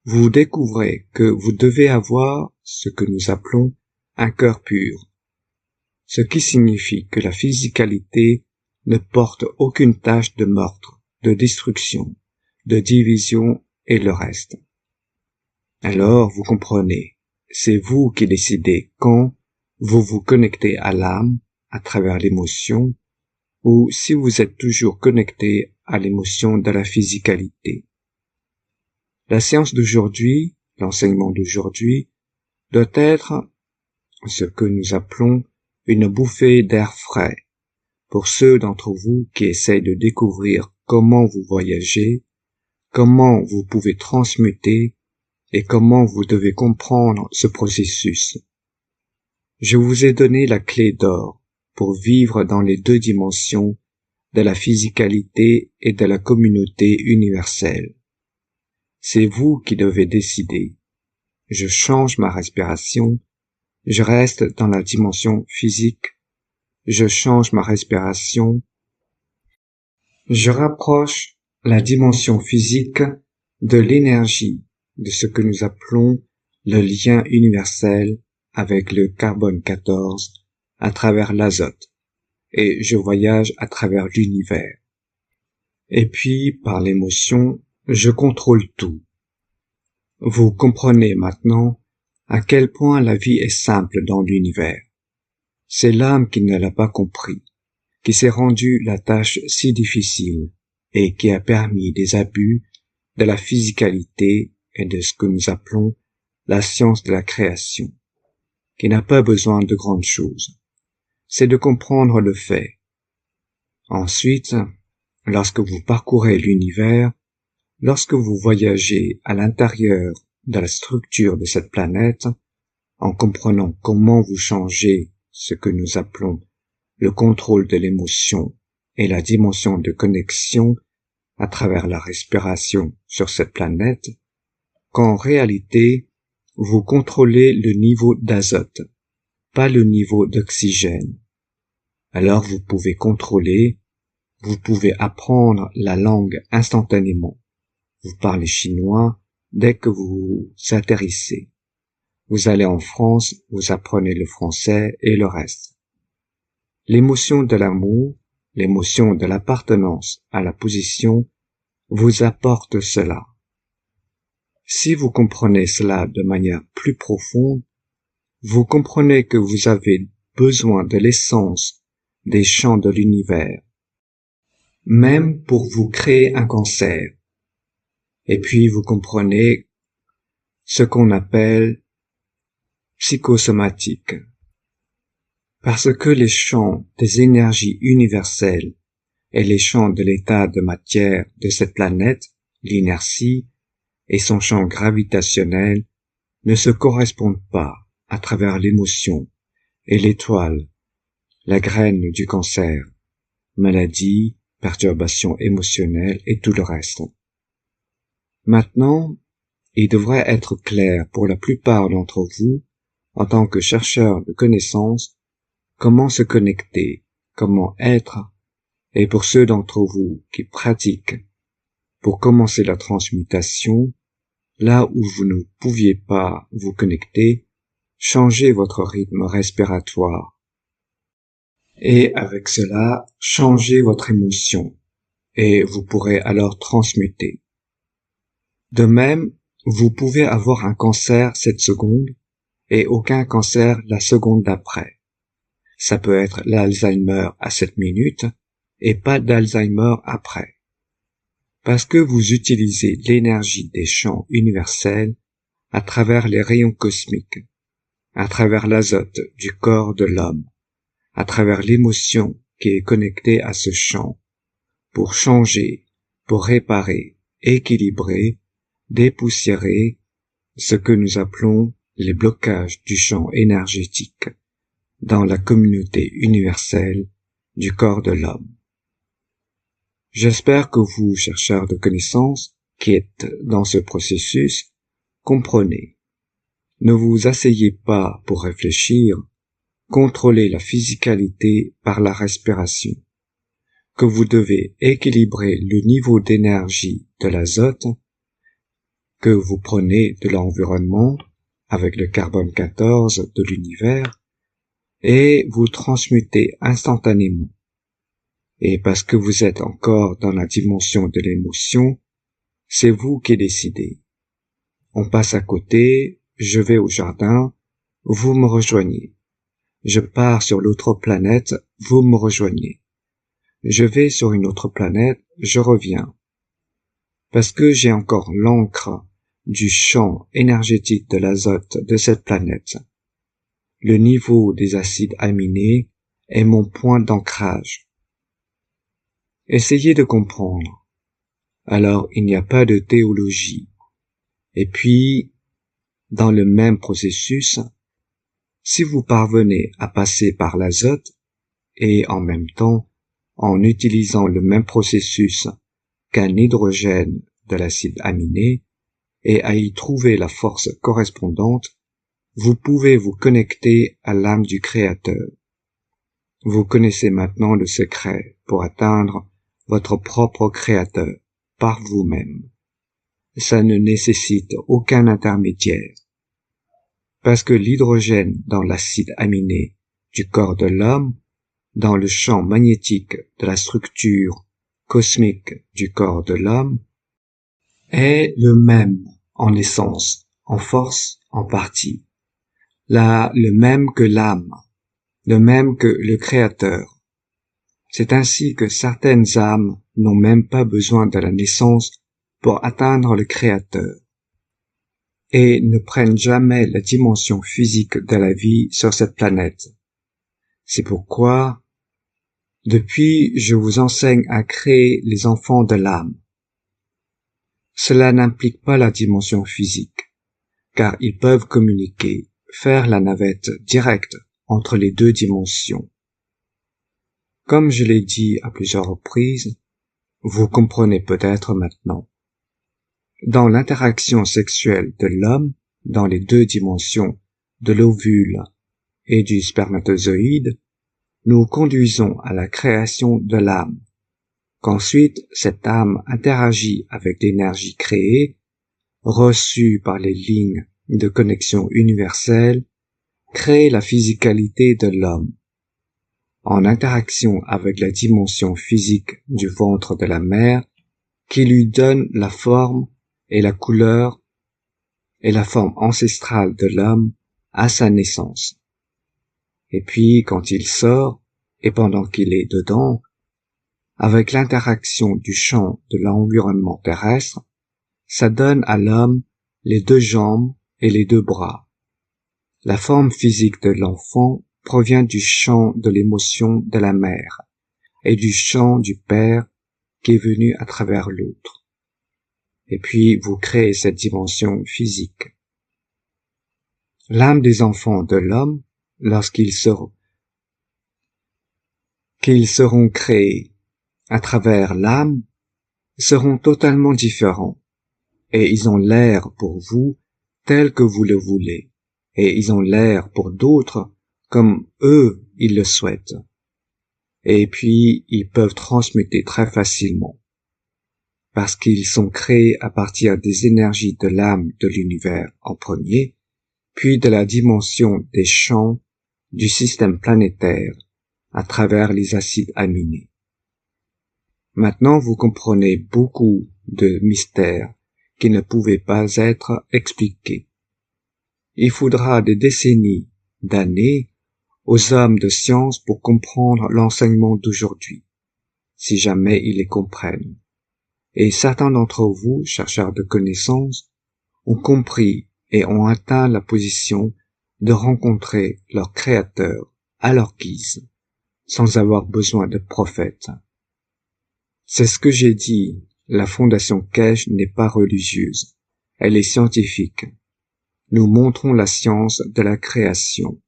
Speaker 1: vous découvrez que vous devez avoir ce que nous appelons un cœur pur, ce qui signifie que la physicalité ne porte aucune tache de meurtre, de destruction, de division et le reste. Alors vous comprenez, c'est vous qui décidez quand vous vous connectez à l'âme à travers l'émotion, ou si vous êtes toujours connecté à l'émotion de la physicalité. La séance d'aujourd'hui, l'enseignement d'aujourd'hui, doit être ce que nous appelons une bouffée d'air frais pour ceux d'entre vous qui essayent de découvrir comment vous voyagez, comment vous pouvez transmuter et comment vous devez comprendre ce processus. Je vous ai donné la clé d'or pour vivre dans les deux dimensions de la physicalité et de la communauté universelle. C'est vous qui devez décider. Je change ma respiration, je reste dans la dimension physique, je change ma respiration, je rapproche la dimension physique de l'énergie, de ce que nous appelons le lien universel avec le carbone 14 à travers l'azote, et je voyage à travers l'univers. Et puis, par l'émotion, je contrôle tout. Vous comprenez maintenant à quel point la vie est simple dans l'univers. C'est l'âme qui ne l'a pas compris, qui s'est rendu la tâche si difficile et qui a permis des abus de la physicalité et de ce que nous appelons la science de la création, qui n'a pas besoin de grandes choses. C'est de comprendre le fait. Ensuite, lorsque vous parcourez l'univers, lorsque vous voyagez à l'intérieur de la structure de cette planète, en comprenant comment vous changez ce que nous appelons le contrôle de l'émotion et la dimension de connexion à travers la respiration sur cette planète, qu'en réalité, vous contrôlez le niveau d'azote, pas le niveau d'oxygène. Alors vous pouvez contrôler, vous pouvez apprendre la langue instantanément. Vous parlez chinois dès que vous atterrissez. Vous allez en France, vous apprenez le français et le reste. L'émotion de l'amour, l'émotion de l'appartenance à la position vous apporte cela. Si vous comprenez cela de manière plus profonde, vous comprenez que vous avez besoin de l'essence des champs de l'univers, même pour vous créer un cancer. Et puis vous comprenez ce qu'on appelle psychosomatique. Parce que les champs des énergies universelles et les champs de l'état de matière de cette planète, l'inertie, et son champ gravitationnel ne se correspondent pas à travers l'émotion et l'étoile, la graine du cancer, maladie, perturbation émotionnelle et tout le reste. Maintenant, il devrait être clair pour la plupart d'entre vous, en tant que chercheurs de connaissances, comment se connecter, comment être, et pour ceux d'entre vous qui pratiquent, pour commencer la transmutation, là où vous ne pouviez pas vous connecter, changez votre rythme respiratoire. Et avec cela, changez votre émotion, et vous pourrez alors transmuter. De même, vous pouvez avoir un cancer cette seconde, et aucun cancer la seconde d'après. Ça peut être l'Alzheimer à 7 minutes, et pas d'Alzheimer après. Parce que vous utilisez l'énergie des champs universels à travers les rayons cosmiques, à travers l'azote du corps de l'homme, à travers l'émotion qui est connectée à ce champ, pour changer, pour réparer, équilibrer, dépoussiérer ce que nous appelons les blocages du champ énergétique dans la communauté universelle du corps de l'homme. J'espère que vous, chercheurs de connaissances, qui êtes dans ce processus, comprenez. Ne vous asseyez pas pour réfléchir, contrôlez la physicalité par la respiration, que vous devez équilibrer le niveau d'énergie de l'azote que vous prenez de l'environnement avec le carbone 14 de l'univers et vous transmutez instantanément. Et parce que vous êtes encore dans la dimension de l'émotion, c'est vous qui décidez. On passe à côté, je vais au jardin, vous me rejoignez. Je pars sur l'autre planète, vous me rejoignez. Je vais sur une autre planète, je reviens. Parce que j'ai encore l'encre du champ énergétique de l'azote de cette planète. Le niveau des acides aminés est mon point d'ancrage. Essayez de comprendre. Alors, il n'y a pas de théologie. Et puis, dans le même processus, si vous parvenez à passer par l'azote et en même temps, en utilisant le même processus qu'un hydrogène de l'acide aminé et à y trouver la force correspondante, vous pouvez vous connecter à l'âme du Créateur. Vous connaissez maintenant le secret pour atteindre votre propre Créateur par vous-même. Ça ne nécessite aucun intermédiaire. Parce que l'hydrogène dans l'acide aminé du corps de l'homme, dans le champ magnétique de la structure cosmique du corps de l'homme, est le même en essence, en force, en partie. Là, le même que l'âme, le même que le Créateur. C'est ainsi que certaines âmes n'ont même pas besoin de la naissance pour atteindre le Créateur et ne prennent jamais la dimension physique de la vie sur cette planète. C'est pourquoi, depuis, je vous enseigne à créer les enfants de l'âme. Cela n'implique pas la dimension physique, car ils peuvent communiquer, faire la navette directe entre les deux dimensions. Comme je l'ai dit à plusieurs reprises, vous comprenez peut-être maintenant. Dans l'interaction sexuelle de l'homme, dans les deux dimensions de l'ovule et du spermatozoïde, nous conduisons à la création de l'âme, qu'ensuite cette âme interagit avec l'énergie créée, reçue par les lignes de connexion universelle, crée la physicalité de l'homme. En interaction avec la dimension physique du ventre de la mère, qui lui donne la forme et la couleur et la forme ancestrale de l'homme à sa naissance. Et puis, quand il sort, et pendant qu'il est dedans, avec l'interaction du champ de l'environnement terrestre, ça donne à l'homme les deux jambes et les deux bras. La forme physique de l'enfant provient du champ de l'émotion de la mère et du champ du père qui est venu à travers l'autre. Et puis vous créez cette dimension physique. L'âme des enfants de l'homme, lorsqu'ils seront créés à travers l'âme, seront totalement différents, et ils ont l'air pour vous tel que vous le voulez, et ils ont l'air pour d'autres comme eux ils le souhaitent. Et puis ils peuvent transmuter très facilement, parce qu'ils sont créés à partir des énergies de l'âme de l'univers en premier, puis de la dimension des champs du système planétaire à travers les acides aminés. Maintenant, vous comprenez beaucoup de mystères qui ne pouvaient pas être expliqués. Il faudra des décennies d'années aux hommes de science pour comprendre l'enseignement d'aujourd'hui, si jamais ils les comprennent. Et certains d'entre vous, chercheurs de connaissances, ont compris et ont atteint la position de rencontrer leur Créateur à leur guise, sans avoir besoin de prophètes. C'est ce que j'ai dit, la Fondation Keshe n'est pas religieuse, elle est scientifique. Nous montrons la science de la création.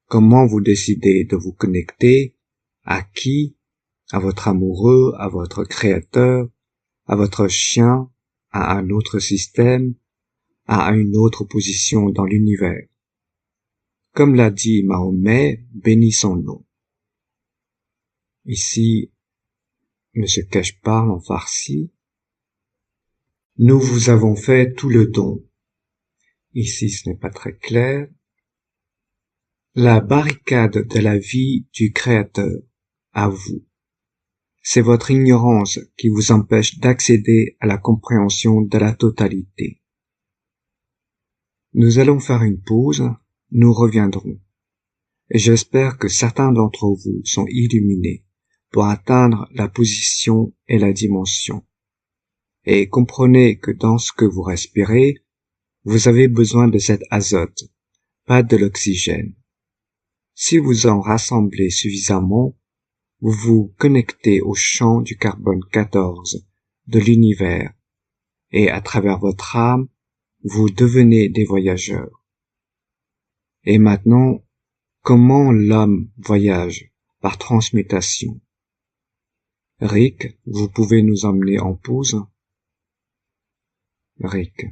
Speaker 1: Comment vous décidez de vous connecter, à qui, à votre amoureux, à votre créateur, à votre chien, à un autre système, à une autre position dans l'univers. Comme l'a dit Mahomet, bénis son nom. Ici, M. Keshe parle en farsi. Nous vous avons fait tout le don. Ici, ce n'est pas très clair. La barricade de la vie du Créateur, à vous. C'est votre ignorance qui vous empêche d'accéder à la compréhension de la totalité. Nous allons faire une pause, nous reviendrons. Et j'espère que certains d'entre vous sont illuminés pour atteindre la position et la dimension. Et comprenez que dans ce que vous respirez, vous avez besoin de cet azote, pas de l'oxygène. Si vous en rassemblez suffisamment, vous vous connectez au champ du carbone 14 de l'univers et à travers votre âme, vous devenez des voyageurs. Et maintenant, comment l'homme voyage? Par transmutation. Rick, vous pouvez nous emmener en pause? Rick.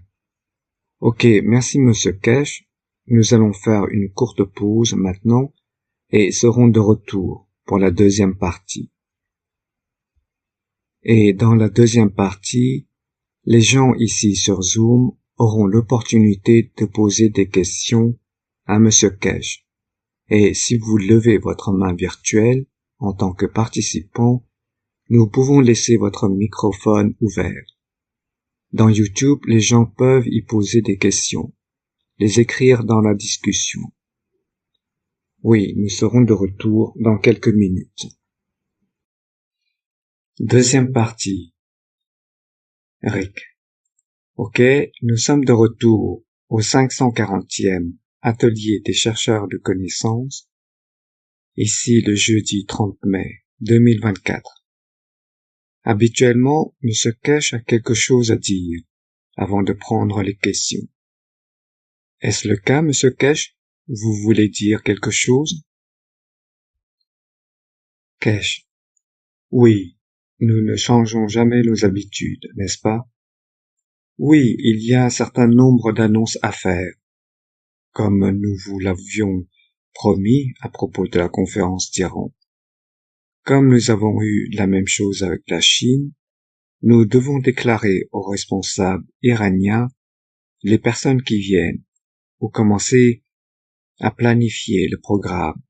Speaker 1: Ok, merci Monsieur Keshe. Nous allons faire une courte pause maintenant et serons de retour pour la deuxième partie. Et dans la deuxième partie, les gens ici sur Zoom auront l'opportunité de poser des questions à Monsieur Keshe. Et si vous levez votre main virtuelle en tant que participant, nous pouvons laisser votre microphone ouvert. Dans YouTube, les gens peuvent y poser des questions, les écrire dans la discussion. Oui, nous serons de retour dans quelques minutes. Deuxième partie. Rick. Ok, nous sommes de retour au 540e atelier des chercheurs de connaissances, ici le jeudi 30 mai 2024. Habituellement, M. Keshe a quelque chose à dire avant de prendre les questions. Est-ce le cas, M. Keshe? Vous voulez dire quelque chose? Keshe. Oui, nous ne changeons jamais nos habitudes, n'est-ce pas? Oui, il y a un certain nombre d'annonces à faire, comme nous vous l'avions promis à propos de la conférence d'Iran. Comme nous avons eu la même chose avec la Chine, nous devons déclarer aux responsables iraniens les personnes qui viennent ou commencer à planifier le programme.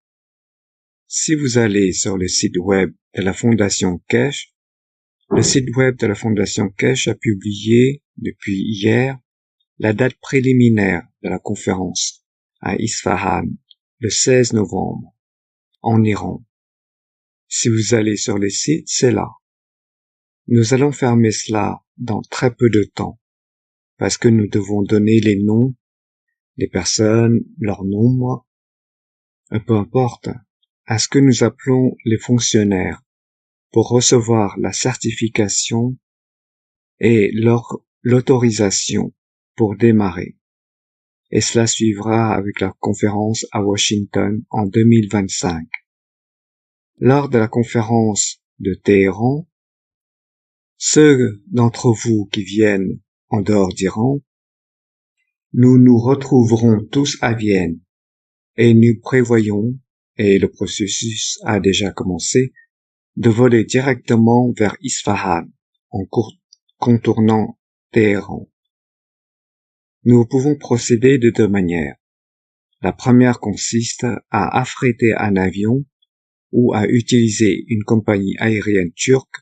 Speaker 1: Si vous allez sur le site web de la Fondation Keshe, le site web de la Fondation Keshe a publié depuis hier la date préliminaire de la conférence à Isfahan le 16 novembre en Iran. Si vous allez sur le site, c'est là. Nous allons fermer cela dans très peu de temps parce que nous devons donner les noms des personnes, leur nombre, peu importe, à ce que nous appelons les fonctionnaires pour recevoir la certification et l'autorisation pour démarrer. Et cela suivra avec la conférence à Washington en 2025. Lors de la conférence de Téhéran, ceux d'entre vous qui viennent en dehors d'Iran, nous nous retrouverons tous à Vienne et nous prévoyons, et le processus a déjà commencé, de voler directement vers Isfahan en contournant Téhéran. Nous pouvons procéder de deux manières. La première consiste à affréter un avion ou à utiliser une compagnie aérienne turque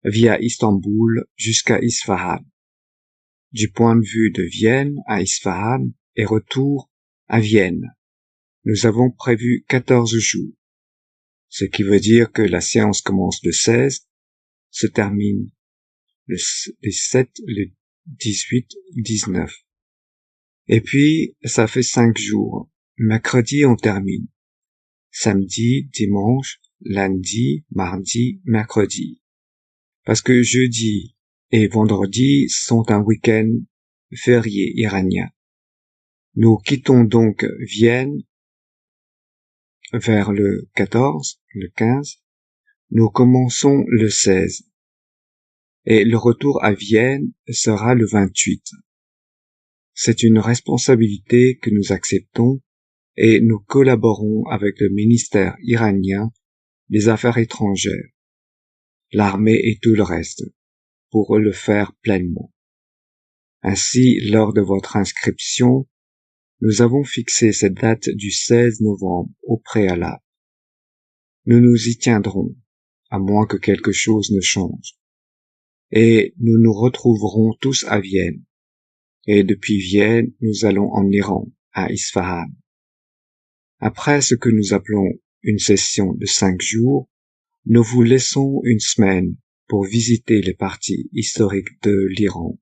Speaker 1: via Istanbul jusqu'à Isfahan. Du point de vue de Vienne à Isfahan et retour à Vienne, nous avons prévu 14 jours, ce qui veut dire que la séance commence le 16, se termine le 7, le 18, 19. Et puis, ça fait 5 jours. Mercredi, on termine. Samedi, dimanche, lundi, mardi, mercredi. Parce que jeudi et vendredi sont un week-end férié iranien. Nous quittons donc Vienne vers le 14, le 15. Nous commençons le 16. Et le retour à Vienne sera le 28. C'est une responsabilité que nous acceptons et nous collaborons avec le ministère iranien des Affaires étrangères, l'armée et tout le reste, pour le faire pleinement. Ainsi, lors de votre inscription, nous avons fixé cette date du 16 novembre au préalable. Nous nous y tiendrons, à moins que quelque chose ne change. Et nous nous retrouverons tous à Vienne. Et depuis Vienne, nous allons en Iran, à Isfahan. Après ce que nous appelons une session de 5 jours, nous vous laissons une semaine pour visiter les parties historiques de l'Iran.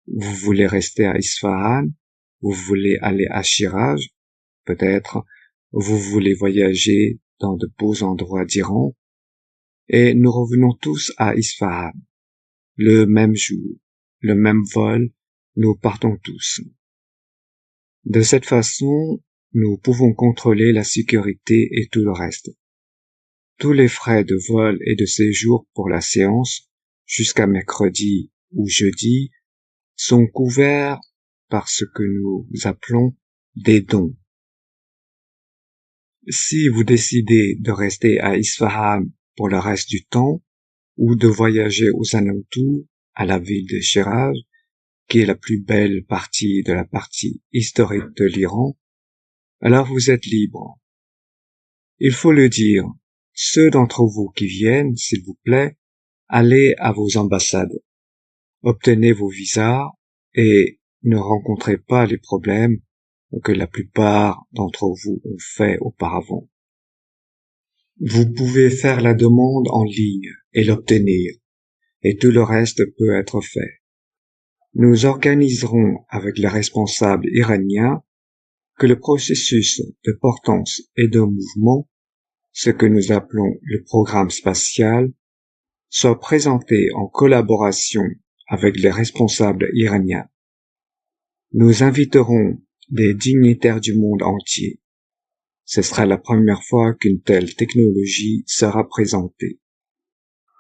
Speaker 1: Vous voulez rester à Isfahan? Vous voulez aller à Shiraz? Peut-être. Vous voulez voyager dans de beaux endroits d'Iran? Et nous revenons tous à Isfahan. Le même jour, le même vol, nous partons tous. De cette façon, nous pouvons contrôler la sécurité et tout le reste. Tous les frais de vol et de séjour pour la séance, jusqu'à mercredi ou jeudi, sont couverts par ce que nous appelons des dons. Si vous décidez de rester à Isfahan pour le reste du temps, ou de voyager aux alentours, à la ville de Shiraz, qui est la plus belle partie de la partie historique de l'Iran, alors vous êtes libre. Il faut le dire, ceux d'entre vous qui viennent, s'il vous plaît, allez à vos ambassades, obtenez vos visas et ne rencontrez pas les problèmes que la plupart d'entre vous ont fait auparavant. Vous pouvez faire la demande en ligne et l'obtenir, et tout le reste peut être fait. Nous organiserons avec les responsables iraniens que le processus de portance et de mouvement, ce que nous appelons le programme spatial, soit présenté en collaboration avec les responsables iraniens. Nous inviterons des dignitaires du monde entier. Ce sera la première fois qu'une telle technologie sera présentée.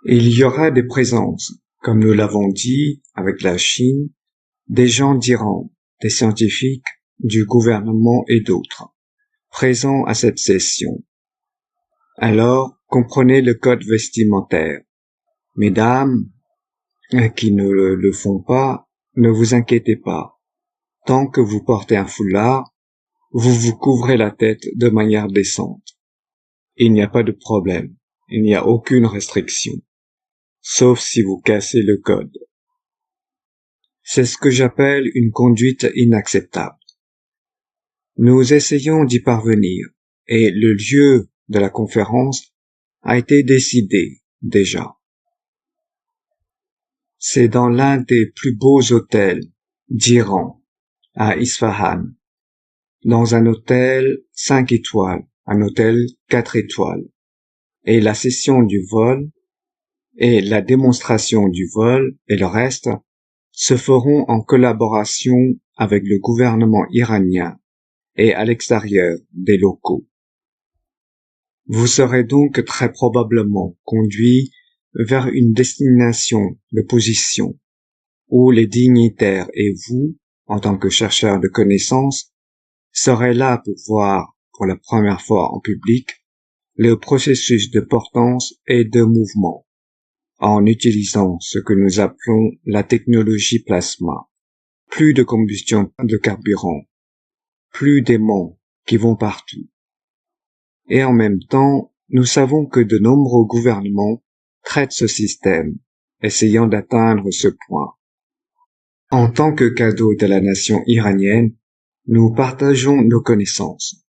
Speaker 1: Il y aura des présences, comme nous l'avons dit, avec la Chine, des gens d'Iran, des scientifiques, du gouvernement et d'autres, présents à cette session. Alors, comprenez le code vestimentaire. Mesdames, qui ne le font pas, ne vous inquiétez pas. Tant que vous portez un foulard, vous vous couvrez la tête de manière décente. Il n'y a pas de problème. Il n'y a aucune restriction. Sauf si vous cassez le code. C'est ce que j'appelle une conduite inacceptable. Nous essayons d'y parvenir, et le lieu de la conférence a été décidé déjà. C'est dans l'un des plus beaux hôtels d'Iran, à Isfahan, dans un hôtel 5 étoiles un hôtel 4 étoiles. Et la session du vol et la démonstration du vol et le reste se feront en collaboration avec le gouvernement iranien et à l'extérieur des locaux. Vous serez donc très probablement conduit vers une destination de position où les dignitaires et vous, en tant que chercheurs de connaissances, serez là pour voir pour la première fois en public le processus de portance et de mouvement en utilisant ce que nous appelons la technologie plasma. Plus de combustion de carburant, plus d'aimants qui vont partout. Et en même temps, nous savons que de nombreux gouvernements traitent ce système, essayant d'atteindre ce point. En tant que cadeau de la nation iranienne, nous partageons nos connaissances.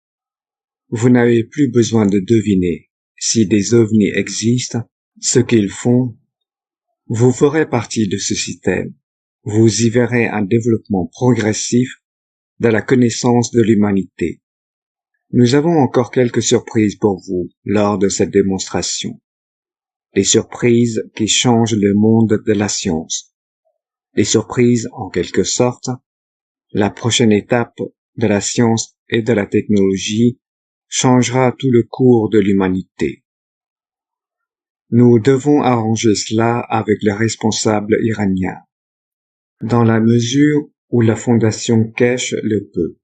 Speaker 1: Vous n'avez plus besoin de deviner si des ovnis existent, ce qu'ils font. Vous ferez partie de ce système. Vous y verrez un développement progressif de la connaissance de l'humanité. Nous avons encore quelques surprises pour vous lors de cette démonstration. Des surprises qui changent le monde de la science. Des surprises, en quelque sorte, la prochaine étape de la science et de la technologie changera tout le cours de l'humanité. Nous devons arranger cela avec les responsables iraniens, dans la mesure où la fondation Kesh le peut.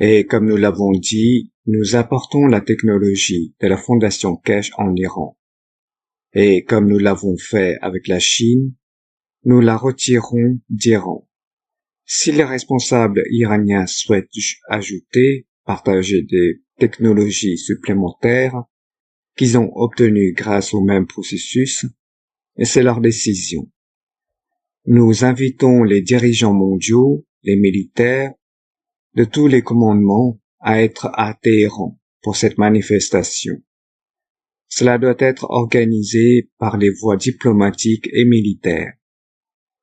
Speaker 1: Et comme nous l'avons dit, nous apportons la technologie de la fondation Kesh en Iran. Et comme nous l'avons fait avec la Chine, nous la retirerons d'Iran. Si les responsables iraniens souhaitent ajouter, partager des technologies supplémentaires qu'ils ont obtenues grâce au même processus, c'est leur décision. Nous invitons les dirigeants mondiaux, les militaires, de tous les commandements à être à Téhéran pour cette manifestation. Cela doit être organisé par les voies diplomatiques et militaires.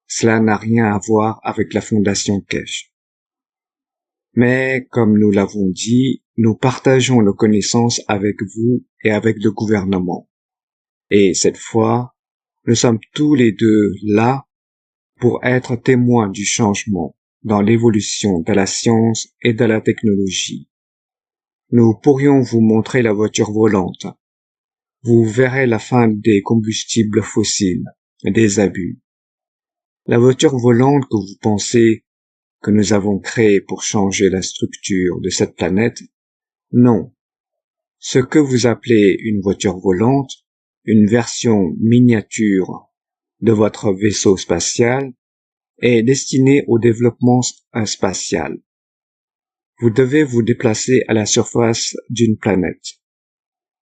Speaker 1: Cela n'a rien à voir avec la fondation Kesh. Mais, comme nous l'avons dit, nous partageons nos connaissances avec vous et avec le gouvernement. Et cette fois, nous sommes tous les deux là pour être témoins du changement dans l'évolution de la science et de la technologie. Nous pourrions vous montrer la voiture volante. Vous verrez la fin des combustibles fossiles et des abus. La voiture volante que vous pensez que nous avons créée pour changer la structure de cette planète, non. Ce que vous appelez une voiture volante, une version miniature de votre vaisseau spatial, est destiné au développement spatial. Vous devez vous déplacer à la surface d'une planète.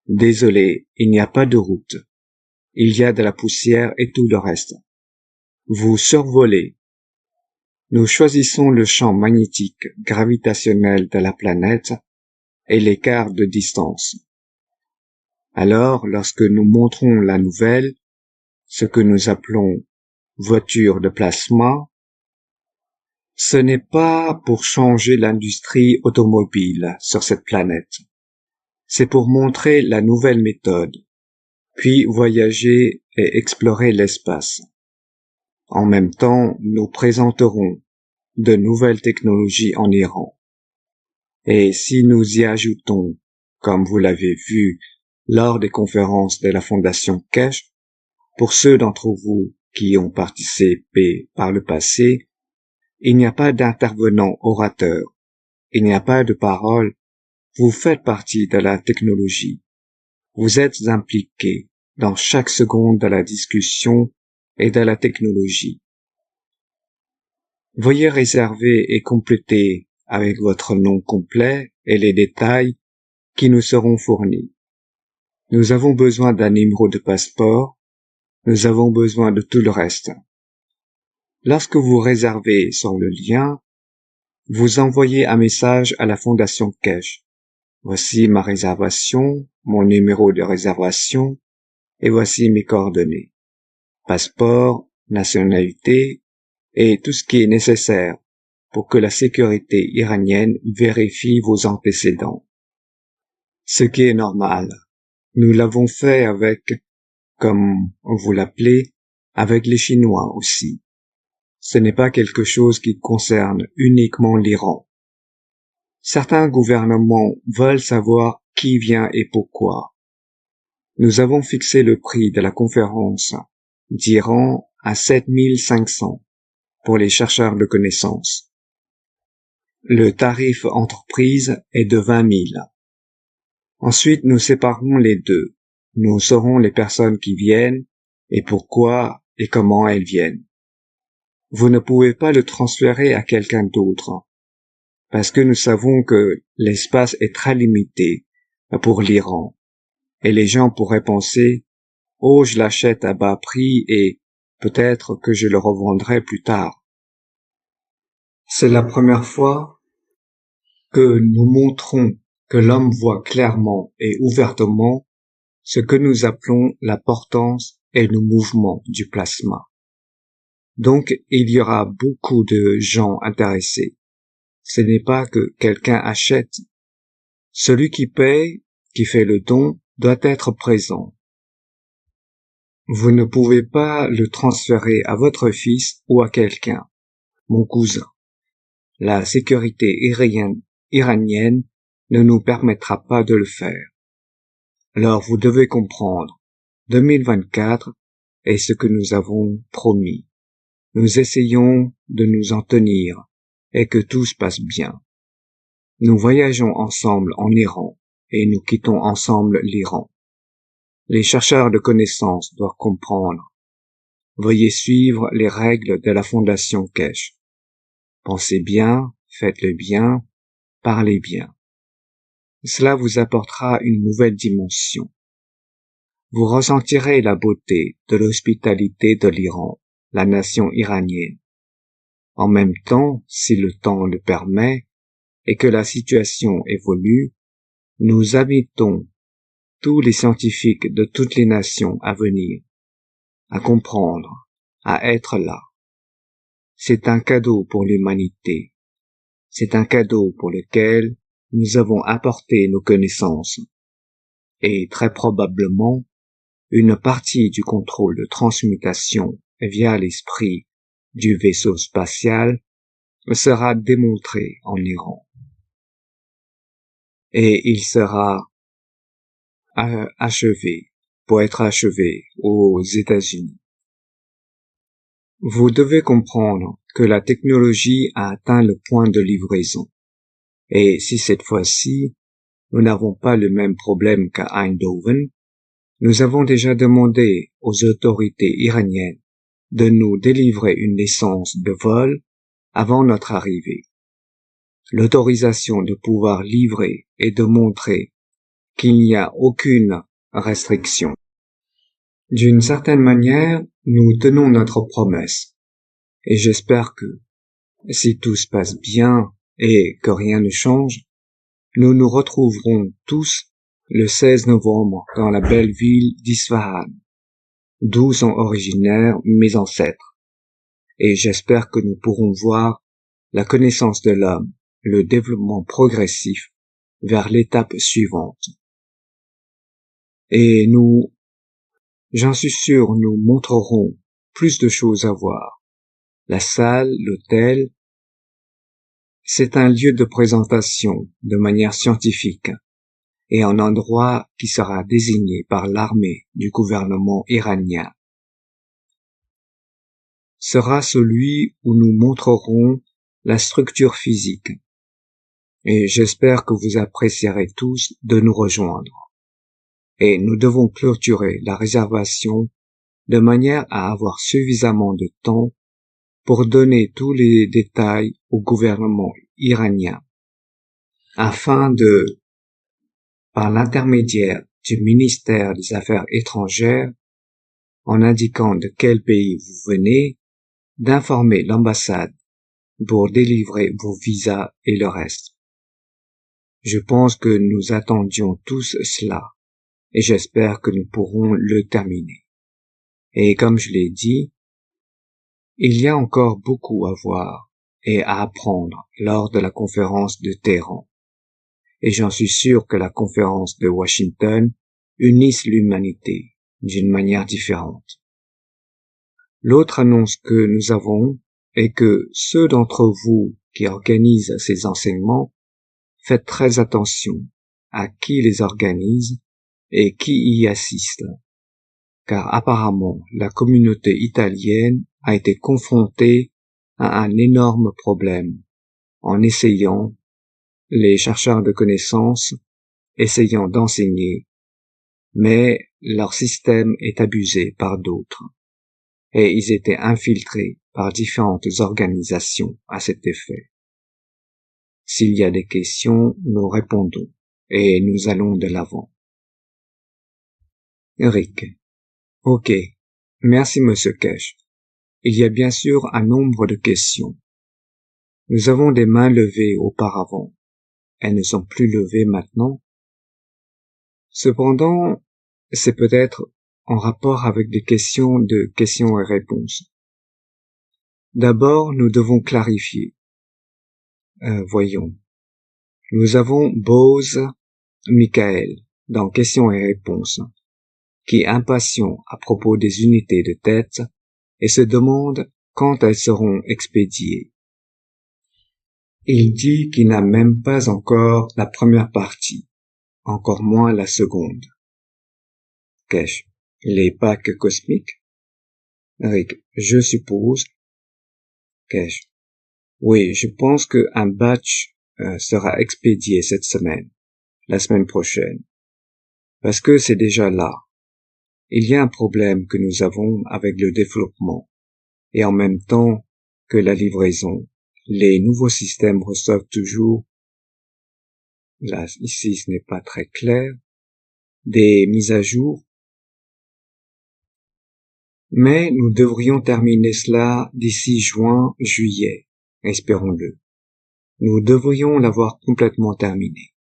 Speaker 1: Désolé, il n'y a pas de route. Il y a de la poussière et tout le reste. Vous survolez. Nous choisissons le champ magnétique gravitationnel de la planète et l'écart de distance. Alors, lorsque nous montrons la nouvelle, ce que nous appelons voiture de plasma, ce n'est pas pour changer l'industrie automobile sur cette planète. C'est pour montrer la nouvelle méthode, puis voyager et explorer l'espace. En même temps, nous présenterons de nouvelles technologies en Iran. Et si nous y ajoutons, comme vous l'avez vu lors des conférences de la Fondation Kesh, pour ceux d'entre vous qui ont participé par le passé, il n'y a pas d'intervenant orateur, il n'y a pas de parole, vous faites partie de la technologie. Vous êtes impliqués dans chaque seconde de la discussion et de la technologie. Veuillez réserver et compléter avec votre nom complet et les détails qui nous seront fournis. Nous avons besoin d'un numéro de passeport, nous avons besoin de tout le reste. Lorsque vous réservez sur le lien, vous envoyez un message à la Fondation Kesh. Voici ma réservation, mon numéro de réservation, et voici mes coordonnées. Passeport, nationalité, et tout ce qui est nécessaire pour que la sécurité iranienne vérifie vos antécédents. ce qui est normal. Nous l'avons fait avec, comme vous l'appelez, avec les Chinois aussi. Ce n'est pas quelque chose qui concerne uniquement l'Iran. Certains gouvernements veulent savoir qui vient et pourquoi. Nous avons fixé le prix de la conférence d'Iran à 7 500 pour les chercheurs de connaissances. Le tarif entreprise est de 20 000. Ensuite, nous séparons les deux. Nous saurons les personnes qui viennent et pourquoi et comment elles viennent. Vous ne pouvez pas le transférer à quelqu'un d'autre parce que nous savons que l'espace est très limité pour l'Iran et les gens pourraient penser « Oh, je l'achète à bas prix et peut-être que je le revendrai plus tard ». C'est la première fois que nous montrons que l'homme voit clairement et ouvertement ce que nous appelons la portance et le mouvement du plasma. Donc, il y aura beaucoup de gens intéressés. Ce n'est pas que quelqu'un achète. Celui qui paye, qui fait le don, doit être présent. Vous ne pouvez pas le transférer à votre fils ou à quelqu'un, mon cousin. La sécurité iranienne ne nous permettra pas de le faire. Alors vous devez comprendre, 2024 est ce que nous avons promis. Nous essayons de nous en tenir et que tout se passe bien. Nous voyageons ensemble en Iran et nous quittons ensemble l'Iran. Les chercheurs de connaissances doivent comprendre. Veuillez suivre les règles de la Fondation Kesh. Pensez bien, faites-le bien, parlez bien. Cela vous apportera une nouvelle dimension. Vous ressentirez la beauté de l'hospitalité de l'Iran, la nation iranienne. En même temps, si le temps le permet et que la situation évolue, nous invitons tous les scientifiques de toutes les nations à venir, à comprendre, à être là. C'est un cadeau pour l'humanité. C'est un cadeau pour lequel nous avons apporté nos connaissances. Et très probablement, une partie du contrôle de transmutation via l'esprit du vaisseau spatial sera démontré en Iran. Et il sera achevé, pour être achevé aux États-Unis. Vous devez comprendre que la technologie a atteint le point de livraison. Et si cette fois-ci, nous n'avons pas le même problème qu'à Eindhoven, nous avons déjà demandé aux autorités iraniennes de nous délivrer une licence de vol avant notre arrivée. L'autorisation de pouvoir livrer et de montrer qu'il n'y a aucune restriction. D'une certaine manière, nous tenons notre promesse. Et j'espère que, si tout se passe bien et que rien ne change, nous nous retrouverons tous le 16 novembre dans la belle ville d'Isfahan, d'où sont originaires mes ancêtres. Et j'espère que nous pourrons voir la connaissance de l'homme, le développement progressif vers l'étape suivante. Et nous, j'en suis sûr, nous montrerons plus de choses à voir. La salle, l'hôtel, c'est un lieu de présentation de manière scientifique et un endroit qui sera désigné par l'armée du gouvernement iranien. Sera celui où nous montrerons la structure physique. Et j'espère que vous apprécierez tous de nous rejoindre. Et nous devons clôturer la réservation de manière à avoir suffisamment de temps pour donner tous les détails au gouvernement iranien, afin de, par l'intermédiaire du ministère des Affaires étrangères, en indiquant de quel pays vous venez, d'informer l'ambassade pour délivrer vos visas et le reste. Je pense que nous attendions tous cela, et j'espère que nous pourrons le terminer. Et comme je l'ai dit, il y a encore beaucoup à voir et à apprendre lors de la conférence de Téhéran. et j'en suis sûr que la conférence de Washington unisse l'humanité d'une manière différente. L'autre annonce que nous avons est que ceux d'entre vous qui organisent ces enseignements, faites très attention à qui les organise et qui y assiste, car apparemment la communauté italienne a été confrontée à un énorme problème en essayant, les chercheurs de connaissances essayant d'enseigner, mais leur système est abusé par d'autres, et ils étaient infiltrés par différentes organisations à cet effet. S'il y a des questions, nous répondons, et nous allons de l'avant. Eric. Ok. Merci, Monsieur Cash. Il y a bien sûr un nombre de questions. Nous avons des mains levées auparavant. Elles ne sont plus levées maintenant. Cependant, c'est peut-être en rapport avec des questions de questions et réponses. D'abord, nous devons clarifier. Voyons. Nous avons Bose Michael dans questions et réponses, qui est impatient à propos des unités de tête et se demande quand elles seront expédiées. Il dit qu'il n'a même pas encore la première partie, encore moins la seconde. Cash. Les packs cosmiques? Rick. Je suppose. Cash. Oui, je pense qu'un batch sera expédié cette semaine, la semaine prochaine, parce que c'est déjà là. Il y a un problème que nous avons avec le développement, et en même temps que la livraison. Les nouveaux systèmes reçoivent toujours, là, ici ce n'est pas très clair, des mises à jour, mais nous devrions terminer cela d'ici juin, juillet, espérons-le. Nous devrions l'avoir complètement terminé.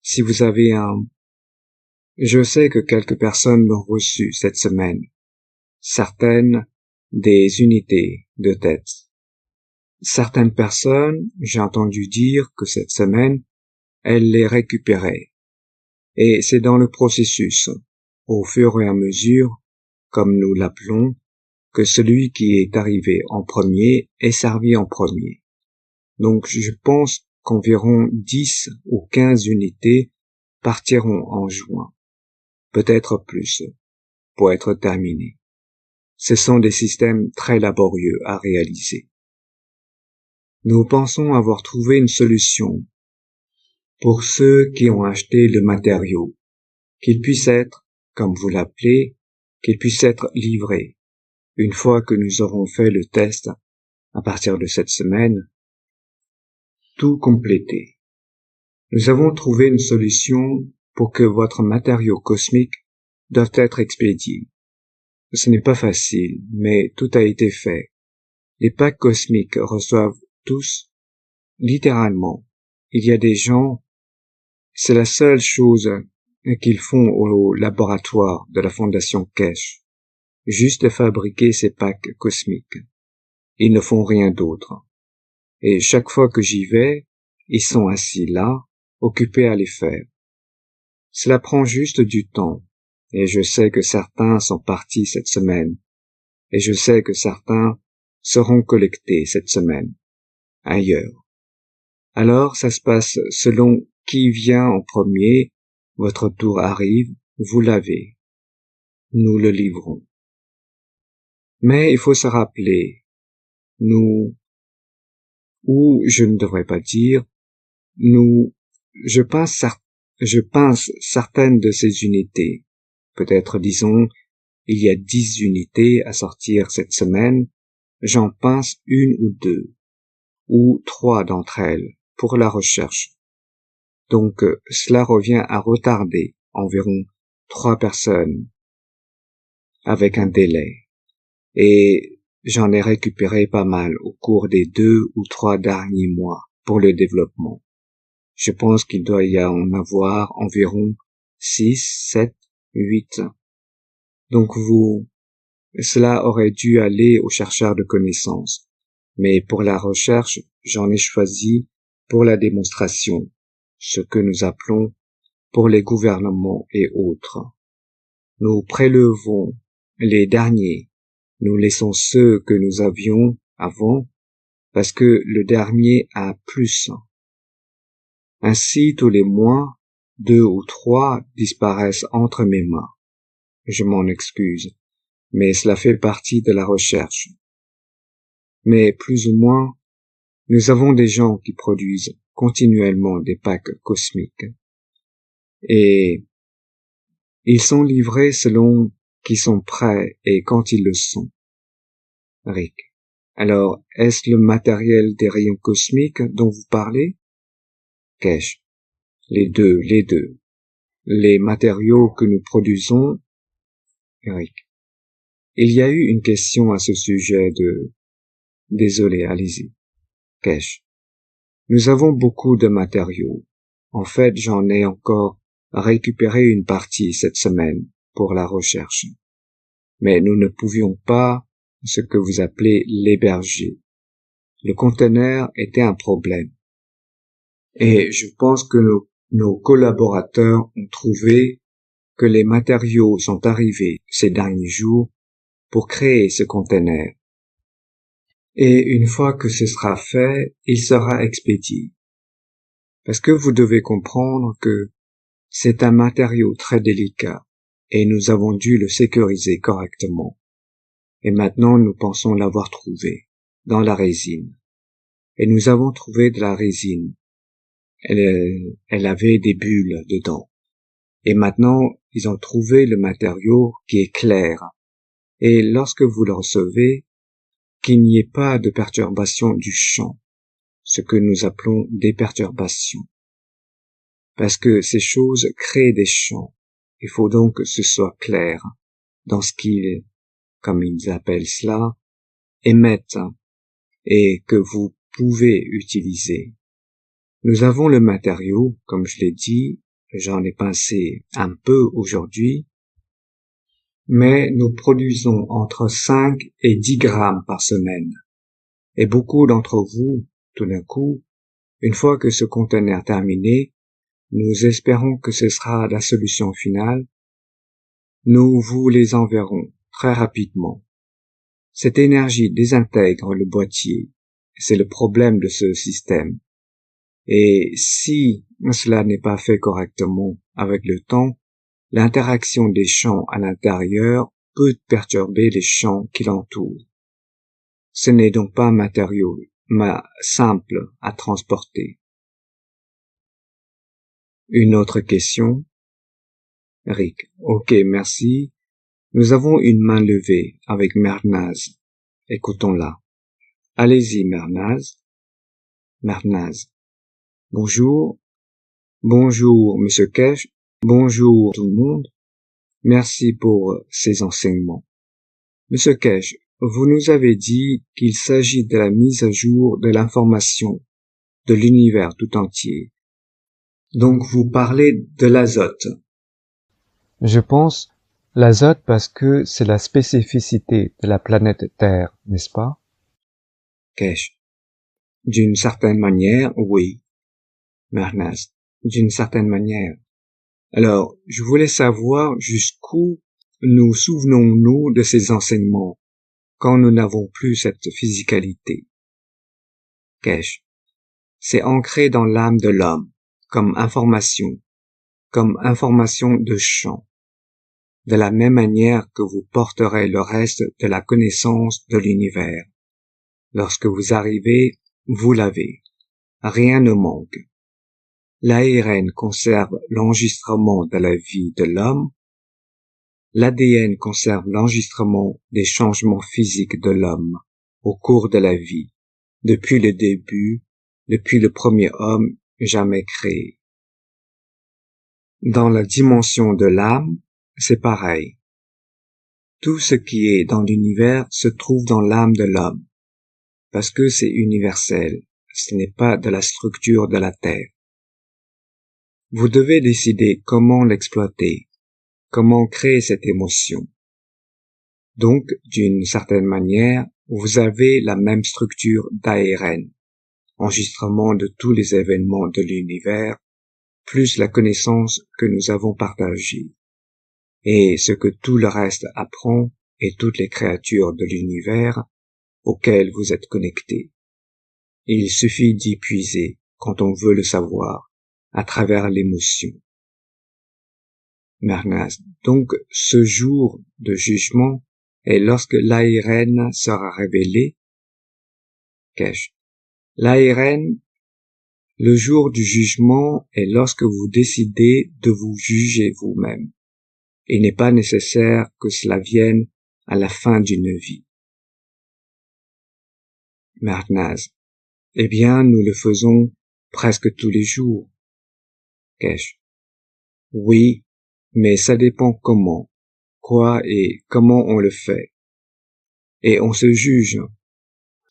Speaker 1: Si vous avez je sais que quelques personnes l'ont reçu cette semaine, certaines des unités de tête. Certaines personnes, j'ai entendu dire que cette semaine, elles les récupéraient. Et c'est dans le processus, au fur et à mesure, comme nous l'appelons, que celui qui est arrivé en premier est servi en premier. Donc je pense qu'environ 10 ou 15 unités partiront en juin, peut-être plus, pour être terminées. Ce sont des systèmes très laborieux à réaliser. Nous pensons avoir trouvé une solution pour ceux qui ont acheté le matériau, qu'il puisse être, comme vous l'appelez, qu'il puisse être livré. Une fois que nous aurons fait le test, à partir de cette semaine, tout complété. Nous avons trouvé une solution pour que votre matériau cosmique doive être expédié. Ce n'est pas facile, mais tout a été fait. Les packs cosmiques reçoivent tous, littéralement. Il y a des gens, c'est la seule chose qu'ils font au laboratoire de la Fondation Kesh, juste fabriquer ces packs cosmiques. Ils ne font rien d'autre. Et chaque fois que j'y vais, ils sont assis là, occupés à les faire. Cela prend juste du temps, et je sais que certains sont partis cette semaine, et je sais que certains seront collectés cette semaine, ailleurs. Alors, ça se passe selon qui vient en premier, votre tour arrive, vous l'avez. Nous le livrons. Mais il faut se rappeler, je ne devrais pas dire, je pense certaines de ces unités, peut-être disons, il y a 10 unités à sortir cette semaine, j'en pense 1 ou 2, ou 3 d'entre elles, pour la recherche. Donc, cela revient à retarder environ 3 personnes, avec un délai. Et j'en ai récupéré pas mal au cours des 2 ou 3 derniers mois pour le développement. Je pense qu'il doit y en avoir environ 6, 7, 8. Donc cela aurait dû aller aux chercheurs de connaissances. Mais pour la recherche, j'en ai choisi pour la démonstration ce que nous appelons pour les gouvernements et autres. Nous prélevons les derniers, nous laissons ceux que nous avions avant, parce que le dernier a plus. Ainsi, tous les mois, 2 ou 3 disparaissent entre mes mains. Je m'en excuse, mais cela fait partie de la recherche. Mais plus ou moins, nous avons des gens qui produisent continuellement des packs cosmiques. Et ils sont livrés selon qui sont prêts et quand ils le sont. Rick. Alors, est-ce le matériel des rayons cosmiques dont vous parlez? Kesh. Les deux. Les matériaux que nous produisons. Rick. Il y a eu une question à ce sujet de... Désolé, allez-y. Kesh. Nous avons beaucoup de matériaux. En fait, j'en ai encore récupéré une partie cette semaine pour la recherche. Mais nous ne pouvions pas ce que vous appelez l'héberger. Le conteneur était un problème. Et je pense que nos collaborateurs ont trouvé que les matériaux sont arrivés ces derniers jours pour créer ce conteneur. Et une fois que ce sera fait, il sera expédié. Parce que vous devez comprendre que c'est un matériau très délicat et nous avons dû le sécuriser correctement. Et maintenant, nous pensons l'avoir trouvé dans la résine. Et nous avons trouvé de la résine. Elle avait des bulles dedans. Et maintenant, ils ont trouvé le matériau qui est clair. Et lorsque vous le recevez, qu'il n'y ait pas de perturbation du champ, ce que nous appelons des perturbations. Parce que ces choses créent des champs. Il faut donc que ce soit clair dans ce qu'ils, comme ils appellent cela, émettent et que vous pouvez utiliser. Nous avons le matériau, comme je l'ai dit, j'en ai pincé un peu aujourd'hui, mais nous produisons entre 5 et 10 grammes par semaine. Et beaucoup d'entre vous, tout d'un coup, une fois que ce conteneur est terminé, nous espérons que ce sera la solution finale, nous vous les enverrons très rapidement. Cette énergie désintègre le boîtier, c'est le problème de ce système. Et si cela n'est pas fait correctement avec le temps, l'interaction des champs à l'intérieur peut perturber les champs qui l'entourent. Ce n'est donc pas un matériau simple à transporter. Une autre question? Rick. Ok, merci. Nous avons une main levée avec Mernaz. Écoutons-la. Allez-y, Mernaz. Mernaz. Bonjour. Bonjour, Monsieur Kesh. Bonjour, tout le monde. Merci pour ces enseignements. Monsieur Kesh, vous nous avez dit qu'il s'agit de la mise à jour de l'information de l'univers tout entier. Donc vous parlez de l'azote.
Speaker 2: Je pense l'azote parce que c'est la spécificité de la planète Terre, n'est-ce pas?
Speaker 1: Kesh. D'une certaine manière, oui. Mernaz. D'une certaine manière. Alors, je voulais savoir jusqu'où nous souvenons-nous de ces enseignements quand nous n'avons plus cette physicalité. Kesh. C'est ancré dans l'âme de l'homme, comme information de champ. De la même manière que vous porterez le reste de la connaissance de l'univers. Lorsque vous arrivez, vous l'avez. Rien ne manque. L'ARN conserve l'enregistrement de la vie de l'homme. L'ADN conserve l'enregistrement des changements physiques de l'homme au cours de la vie, depuis le début, depuis le premier homme jamais créé. Dans la dimension de l'âme, c'est pareil. Tout ce qui est dans l'univers se trouve dans l'âme de l'homme, parce que c'est universel, ce n'est pas de la structure de la Terre. Vous devez décider comment l'exploiter, comment créer cette émotion. Donc, d'une certaine manière, vous avez la même structure d'ARN, enregistrement de tous les événements de l'univers plus la connaissance que nous avons partagée, et ce que tout le reste apprend et toutes les créatures de l'univers auxquelles vous êtes connectés. Il suffit d'y puiser quand on veut le savoir, à travers l'émotion. Marnas, donc ce jour de jugement est lorsque l'Aïren sera révélé. Kesh. L'Aïren, le jour du jugement est lorsque vous décidez de vous juger vous-même. Il n'est pas nécessaire que cela vienne à la fin d'une vie. Marnaz. Eh bien, nous le faisons presque tous les jours. Kesh. Oui, mais ça dépend comment, quoi et comment on le fait. Et on se juge.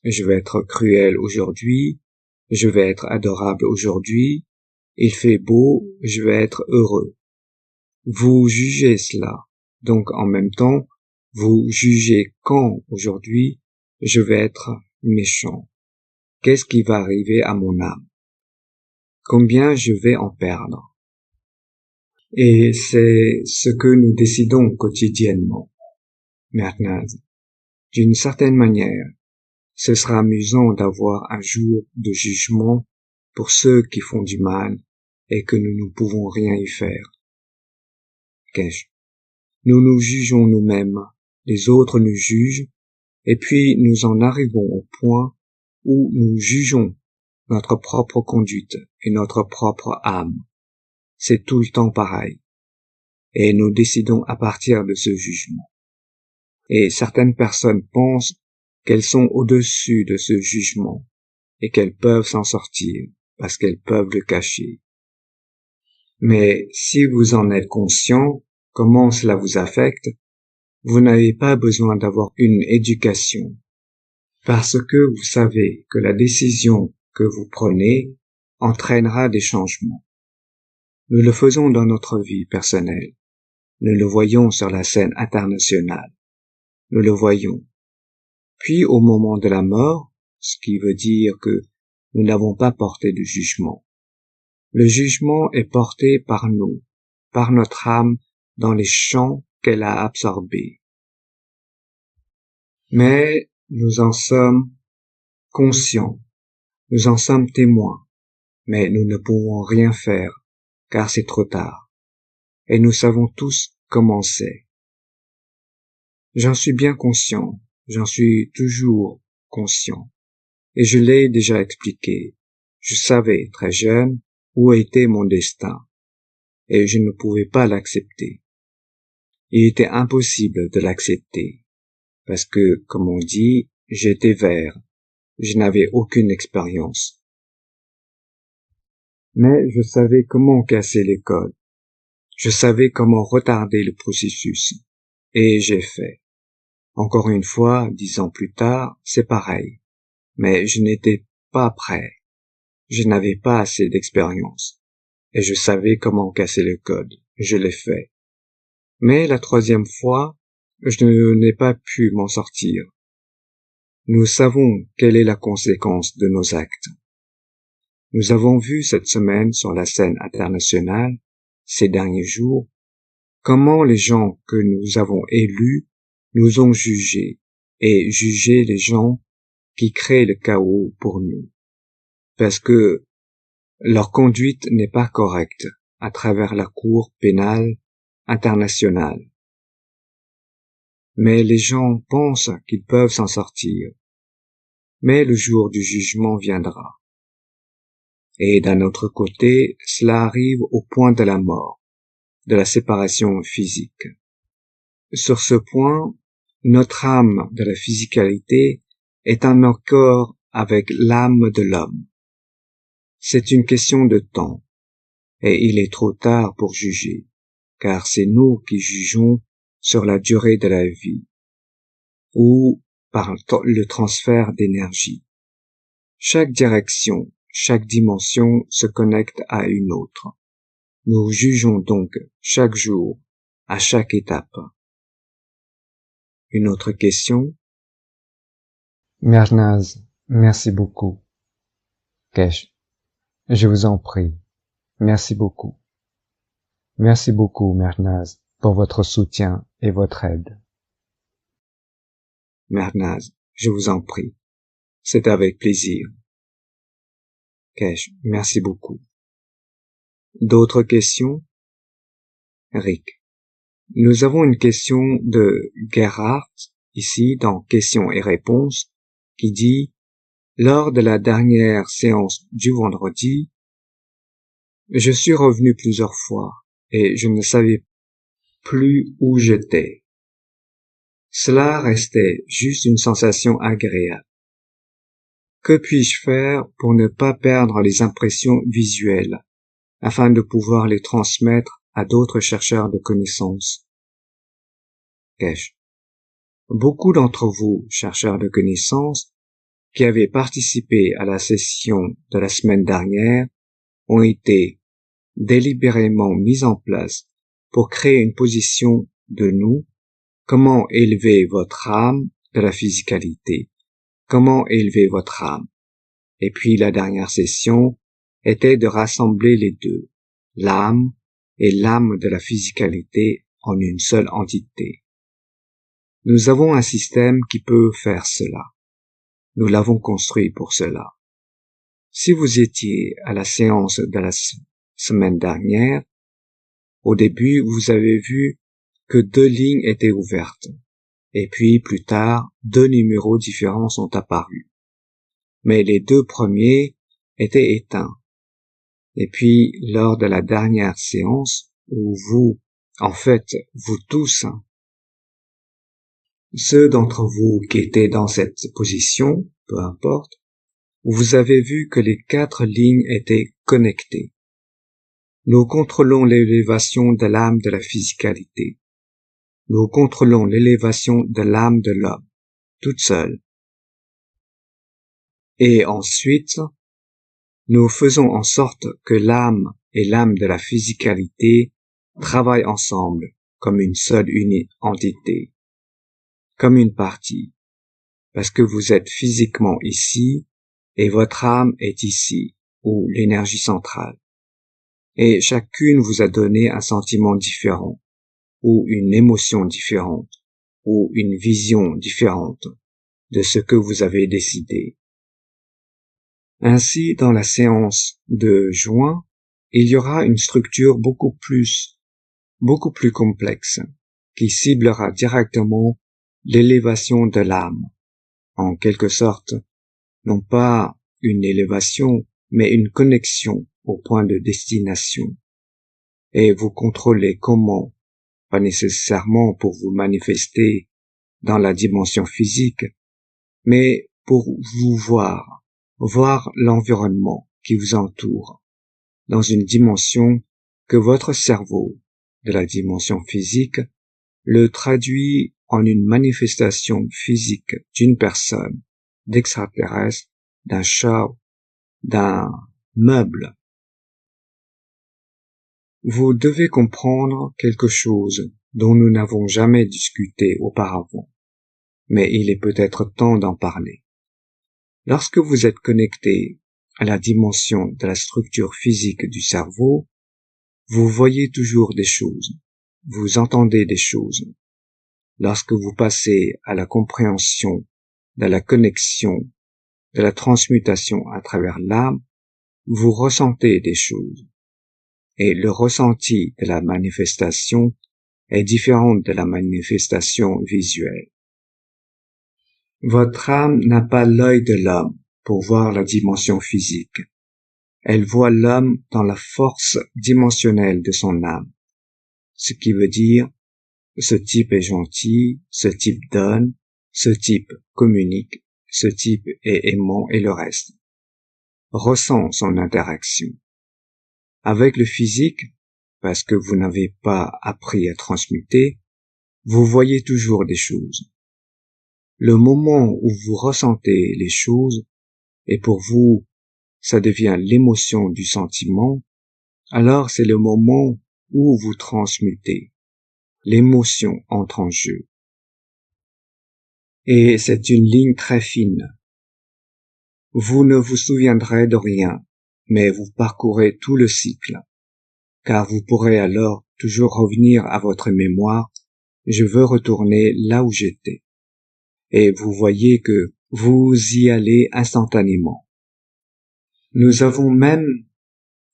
Speaker 1: Je vais être cruel aujourd'hui, je vais être adorable aujourd'hui, il fait beau, je vais être heureux. Vous jugez cela, donc en même temps, vous jugez quand aujourd'hui je vais être méchant. Qu'est-ce qui va arriver à mon âme? Combien je vais en perdre? Et c'est ce que nous décidons quotidiennement. Maintenant, d'une certaine manière, ce sera amusant d'avoir un jour de jugement pour ceux qui font du mal et que nous ne pouvons rien y faire. Kesh. Nous nous jugeons nous-mêmes, les autres nous jugent, et puis nous en arrivons au point où nous jugeons notre propre conduite et notre propre âme. C'est tout le temps pareil. Et nous décidons à partir de ce jugement. Et certaines personnes pensent qu'elles sont au-dessus de ce jugement et qu'elles peuvent s'en sortir parce qu'elles peuvent le cacher. Mais si vous en êtes conscient, comment cela vous affecte, vous n'avez pas besoin d'avoir une éducation parce que vous savez que la décision que vous prenez entraînera des changements. Nous le faisons dans notre vie personnelle. Nous le voyons sur la scène internationale. Nous le voyons. Puis au moment de la mort, ce qui veut dire que nous n'avons pas porté de jugement. Le jugement est porté par nous, par notre âme, dans les champs qu'elle a absorbés. Mais nous en sommes conscients, nous en sommes témoins, mais nous ne pouvons rien faire, car c'est trop tard. Et nous savons tous comment c'est. J'en suis bien conscient, j'en suis toujours conscient. Et je l'ai déjà expliqué. Je savais, très jeune, où était mon destin, et je ne pouvais pas l'accepter. Il était impossible de l'accepter, parce que, comme on dit, j'étais vert, je n'avais aucune expérience. Mais je savais comment casser les codes, je savais comment retarder le processus, et j'ai fait. Encore une fois, 10 ans plus tard, c'est pareil, mais je n'étais pas prêt. Je n'avais pas assez d'expérience, et je savais comment casser le code. Je l'ai fait. Mais la troisième fois, je n'ai pas pu m'en sortir. Nous savons quelle est la conséquence de nos actes. Nous avons vu cette semaine sur la scène internationale, ces derniers jours, comment les gens que nous avons élus nous ont jugés et jugé les gens qui créent le chaos pour nous. Parce que leur conduite n'est pas correcte à travers la Cour pénale internationale. Mais les gens pensent qu'ils peuvent s'en sortir. Mais le jour du jugement viendra. Et d'un autre côté, cela arrive au point de la mort, de la séparation physique. Sur ce point, notre âme de la physicalité est en accord avec l'âme de l'homme. C'est une question de temps, et il est trop tard pour juger, car c'est nous qui jugeons sur la durée de la vie, ou par le transfert d'énergie. Chaque direction, chaque dimension se connecte à une autre. Nous jugeons donc chaque jour, à chaque étape. Une autre question?
Speaker 2: Mernaz, merci beaucoup. Kesh, je vous en prie, Merci beaucoup. Merci beaucoup, Mernaz, pour votre soutien et votre aide.
Speaker 1: Mernaz, je vous en prie. C'est avec plaisir. Kesh, merci beaucoup. D'autres questions? Rick. Nous avons une question de Gerhard, ici, dans questions et réponses, qui dit: lors de la dernière séance du vendredi, je suis revenu plusieurs fois et je ne savais plus où j'étais. Cela restait juste une sensation agréable. Que puis-je faire pour ne pas perdre les impressions visuelles, afin de pouvoir les transmettre à d'autres chercheurs de connaissances? Kesh. Beaucoup d'entre vous, chercheurs de connaissances, qui avez participé à la session de la semaine dernière, ont été délibérément mis en place pour créer une position de nous, comment élever votre âme de la physicalité, comment élever votre âme. Et puis la dernière session était de rassembler les deux, l'âme et l'âme de la physicalité, en une seule entité. Nous avons un système qui peut faire cela. Nous l'avons construit pour cela. Si vous étiez à la séance de la semaine dernière, au début, vous avez vu que 2 lignes étaient ouvertes. Et puis, plus tard, 2 numéros différents sont apparus. Mais les 2 premiers étaient éteints. Et puis, lors de la dernière séance, où vous, en fait, vous tous, ceux d'entre vous qui étaient dans cette position, peu importe, vous avez vu que les 4 lignes étaient connectées. Nous contrôlons l'élévation de l'âme de la physicalité. Nous contrôlons l'élévation de l'âme de l'homme, toute seule. Et ensuite, nous faisons en sorte que l'âme et l'âme de la physicalité travaillent ensemble comme une seule entité, comme une partie, parce que vous êtes physiquement ici et votre âme est ici, ou l'énergie centrale. Et chacune vous a donné un sentiment différent, ou une émotion différente, ou une vision différente de ce que vous avez décidé. Ainsi, dans la séance de juin, il y aura une structure beaucoup plus complexe, qui ciblera directement l'élévation de l'âme, en quelque sorte, non pas une élévation, mais une connexion au point de destination. Et vous contrôlez comment, pas nécessairement pour vous manifester dans la dimension physique, mais pour vous voir l'environnement qui vous entoure, dans une dimension que votre cerveau, de la dimension physique, le traduit en une manifestation physique d'une personne, d'extraterrestre, d'un chat, d'un meuble. Vous devez comprendre quelque chose dont nous n'avons jamais discuté auparavant, mais il est peut-être temps d'en parler. Lorsque vous êtes connecté à la dimension de la structure physique du cerveau, vous voyez toujours des choses, vous entendez des choses. Lorsque vous passez à la compréhension de la connexion, de la transmutation à travers l'âme, vous ressentez des choses. Et le ressenti de la manifestation est différent de la manifestation visuelle. Votre âme n'a pas l'œil de l'homme pour voir la dimension physique. Elle voit l'homme dans la force dimensionnelle de son âme. Ce qui veut dire, ce type est gentil, ce type donne, ce type communique, ce type est aimant et le reste. Ressent son interaction. Avec le physique, parce que vous n'avez pas appris à transmuter, vous voyez toujours des choses. Le moment où vous ressentez les choses, et pour vous, ça devient l'émotion du sentiment, alors c'est le moment où vous transmutez. L'émotion entre en jeu. Et c'est une ligne très fine. Vous ne vous souviendrez de rien, mais vous parcourez tout le cycle, car vous pourrez alors toujours revenir à votre mémoire. Je veux retourner là où j'étais. Et vous voyez que vous y allez instantanément. Nous avons même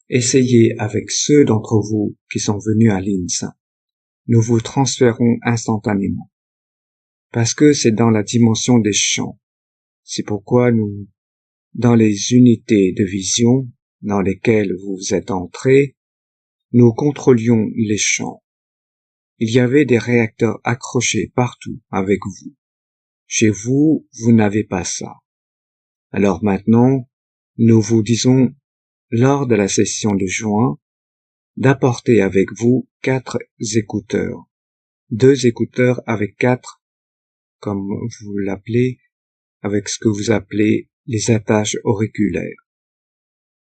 Speaker 1: essayé avec ceux d'entre vous qui sont venus à l'INSA. Nous vous transférons instantanément. Parce que c'est dans la dimension des champs. C'est pourquoi nous, dans les unités de vision dans lesquelles vous êtes entrés, nous contrôlions les champs. Il y avait des réacteurs accrochés partout avec vous. Chez vous, vous n'avez pas ça. Alors maintenant, nous vous disons, lors de la session de juin, d'apporter avec vous 4 écouteurs. 2 écouteurs avec 4, comme vous l'appelez, avec ce que vous appelez les attaches auriculaires.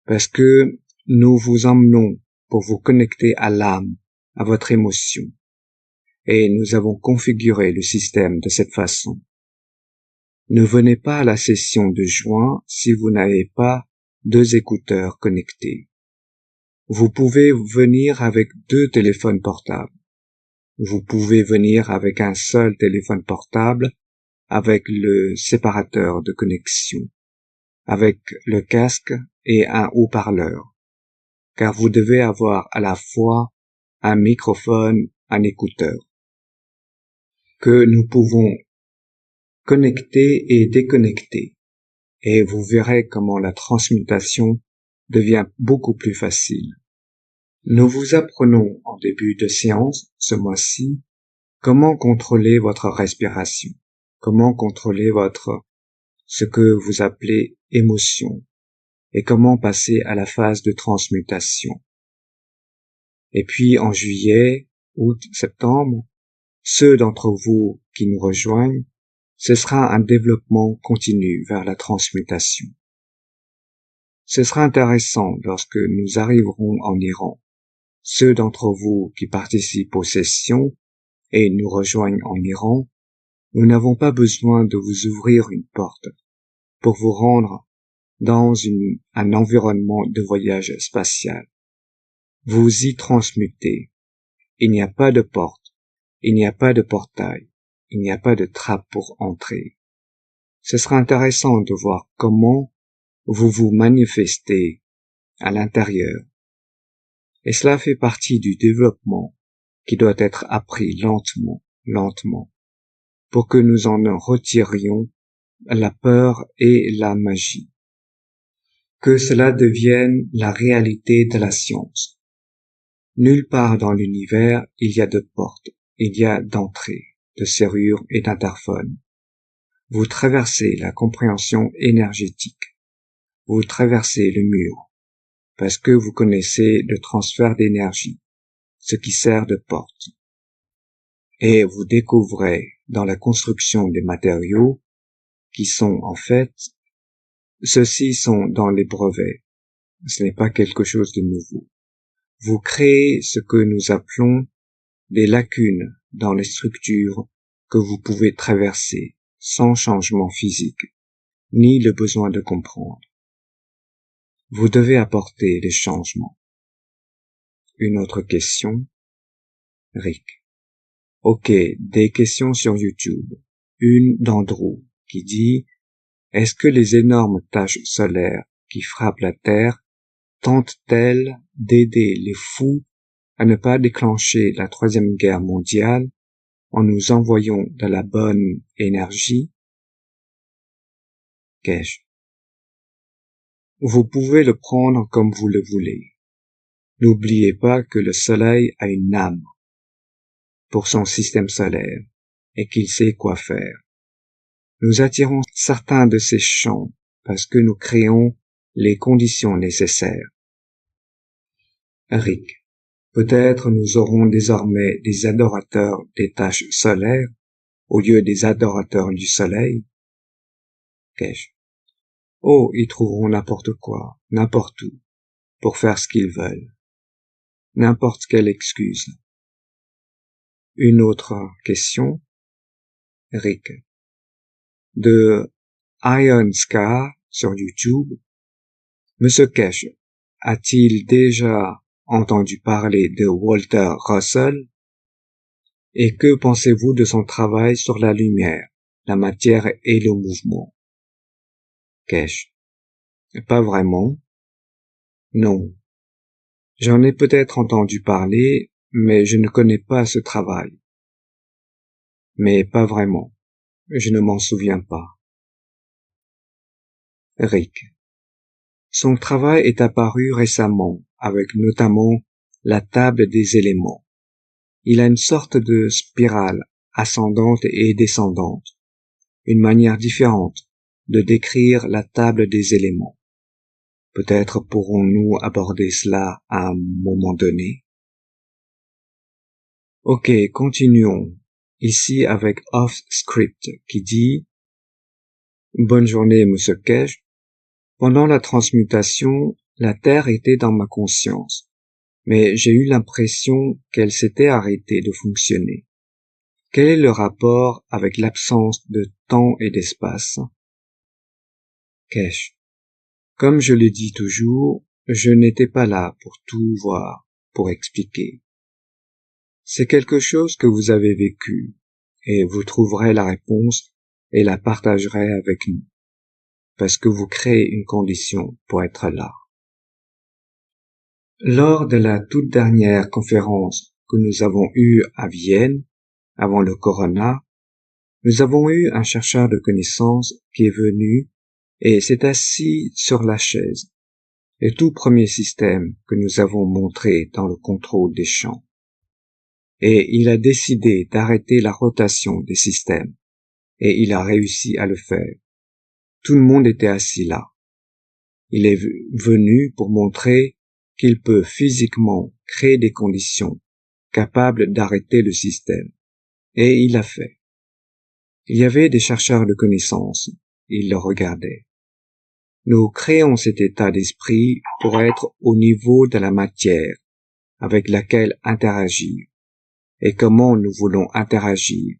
Speaker 1: Parce que nous vous emmenons pour vous connecter à l'âme, à votre émotion. Et nous avons configuré le système de cette façon. Ne venez pas à la session de juin si vous n'avez pas 2 écouteurs connectés. Vous pouvez venir avec 2 téléphones portables. Vous pouvez venir avec un seul téléphone portable, avec le séparateur de connexion, avec le casque et un haut-parleur, car vous devez avoir à la fois un microphone, un écouteur, que nous pouvons connecter et déconnecter, et vous verrez comment la transmutation devient beaucoup plus facile. Nous vous apprenons en début de séance, ce mois-ci, comment contrôler votre respiration, comment contrôler ce que vous appelez émotion, et comment passer à la phase de transmutation. Et puis en juillet, août, septembre, ceux d'entre vous qui nous rejoignent, ce sera un développement continu vers la transmutation. Ce sera intéressant lorsque nous arriverons en Iran. Ceux d'entre vous qui participent aux sessions et nous rejoignent en Iran, nous n'avons pas besoin de vous ouvrir une porte pour vous rendre dans un environnement de voyage spatial. Vous y transmutez. Il n'y a pas de porte, il n'y a pas de portail, il n'y a pas de trappe pour entrer. Ce sera intéressant de voir comment vous vous manifestez à l'intérieur. Et cela fait partie du développement qui doit être appris lentement, pour que nous en retirions la peur et la magie. Que cela devienne la réalité de la science. Nulle part dans l'univers il y a de portes, il y a d'entrées, de serrures et d'interphones. Vous traversez la compréhension énergétique. Vous traversez le mur, parce que vous connaissez le transfert d'énergie, ce qui sert de porte. Et vous découvrez dans la construction des matériaux, qui sont en fait, ceux-ci sont dans les brevets. Ce n'est pas quelque chose de nouveau. Vous créez ce que nous appelons des lacunes dans les structures que vous pouvez traverser sans changement physique, ni le besoin de comprendre. Vous devez apporter les changements. Une autre question? Rick. Ok, des questions sur YouTube. Une d'Andrew qui dit « Est-ce que les énormes taches solaires qui frappent la Terre tentent-elles d'aider les fous à ne pas déclencher la Troisième Guerre mondiale en nous envoyant de la bonne énergie? » Kesh. Vous pouvez le prendre comme vous le voulez. N'oubliez pas que le Soleil a une âme pour son système solaire et qu'il sait quoi faire. Nous attirons certains de ces champs parce que nous créons les conditions nécessaires. Rick. Peut-être nous aurons désormais des adorateurs des taches solaires au lieu des adorateurs du Soleil. Kesh. Oh, ils trouveront n'importe quoi, n'importe où, pour faire ce qu'ils veulent. N'importe quelle excuse. Une autre question. Rick. De Iron Scar sur YouTube. Monsieur Kesh a-t-il déjà entendu parler de Walter Russell? Et que pensez-vous de son travail sur la lumière, la matière et le mouvement? Kesh. Pas vraiment. Non. J'en ai peut-être entendu parler, mais je ne connais pas ce travail. Mais pas vraiment. Je ne m'en souviens pas. Rick. Son travail est apparu récemment, avec notamment la table des éléments. Il a une sorte de spirale ascendante et descendante, une manière différente de décrire la table des éléments. Peut-être pourrons-nous aborder cela à un moment donné. Ok, continuons. Ici avec Off Script qui dit « Bonne journée, Monsieur Kesh. Pendant la transmutation, la Terre était dans ma conscience, mais j'ai eu l'impression qu'elle s'était arrêtée de fonctionner. Quel est le rapport avec l'absence de temps et d'espace? » Kesh. Comme je le dis toujours, je n'étais pas là pour tout voir, pour expliquer. C'est quelque chose que vous avez vécu, et vous trouverez la réponse et la partagerez avec nous, parce que vous créez une condition pour être là. Lors de la toute dernière conférence que nous avons eue à Vienne, avant le corona, nous avons eu un chercheur de connaissances qui est venu et s'est assis sur la chaise, le tout premier système que nous avons montré dans le contrôle des champs. Et il a décidé d'arrêter la rotation des systèmes, et il a réussi à le faire. Tout le monde était assis là. Il est venu pour montrer qu'il peut physiquement créer des conditions capables d'arrêter le système. Et il l'a fait. Il y avait des chercheurs de connaissances. Ils le regardaient. Nous créons cet état d'esprit pour être au niveau de la matière avec laquelle interagir. Et comment nous voulons interagir.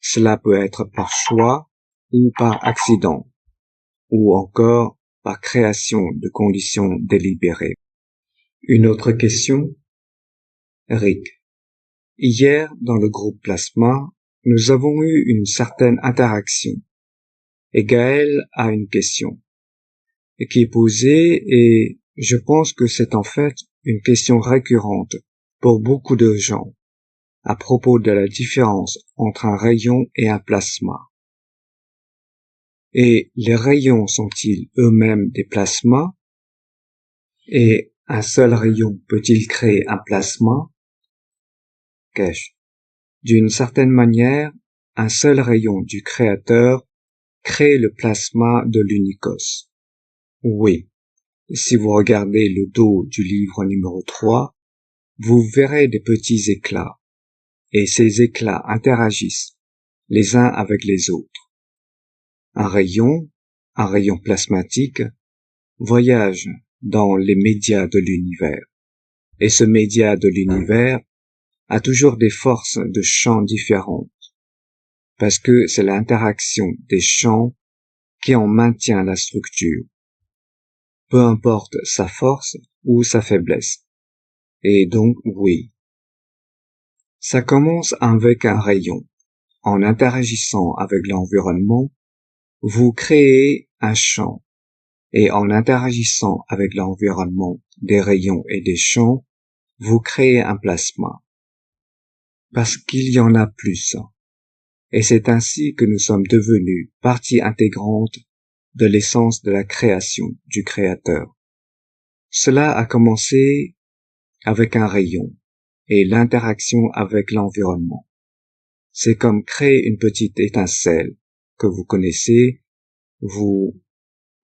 Speaker 1: Cela peut être par choix ou par accident, ou encore par création de conditions délibérées. Une autre question? Rick. Hier, dans le groupe Plasma, nous avons eu une certaine interaction. Et Gaël a une question qui est posée et je pense que c'est en fait une question récurrente pour beaucoup de gens à propos de la différence entre un rayon et un plasma. Et les rayons sont-ils eux-mêmes des plasmas? Et un seul rayon peut-il créer un plasma? Kesh. D'une certaine manière, un seul rayon du créateur crée le plasma de l'unicos. Oui, si vous regardez le dos du livre numéro 3, vous verrez des petits éclats, et ces éclats interagissent les uns avec les autres. Un rayon plasmatique, voyage dans les médias de l'univers, et ce média de l'univers a toujours des forces de champs différentes, parce que c'est l'interaction des champs qui en maintient la structure, peu importe sa force ou sa faiblesse. Et donc, oui. Ça commence avec un rayon. En interagissant avec l'environnement, vous créez un champ. Et en interagissant avec l'environnement, des rayons et des champs, vous créez un plasma. Parce qu'il y en a plus. Et c'est ainsi que nous sommes devenus partie intégrante de l'essence de la création du Créateur. Cela a commencé avec un rayon et l'interaction avec l'environnement. C'est comme créer une petite étincelle que vous connaissez,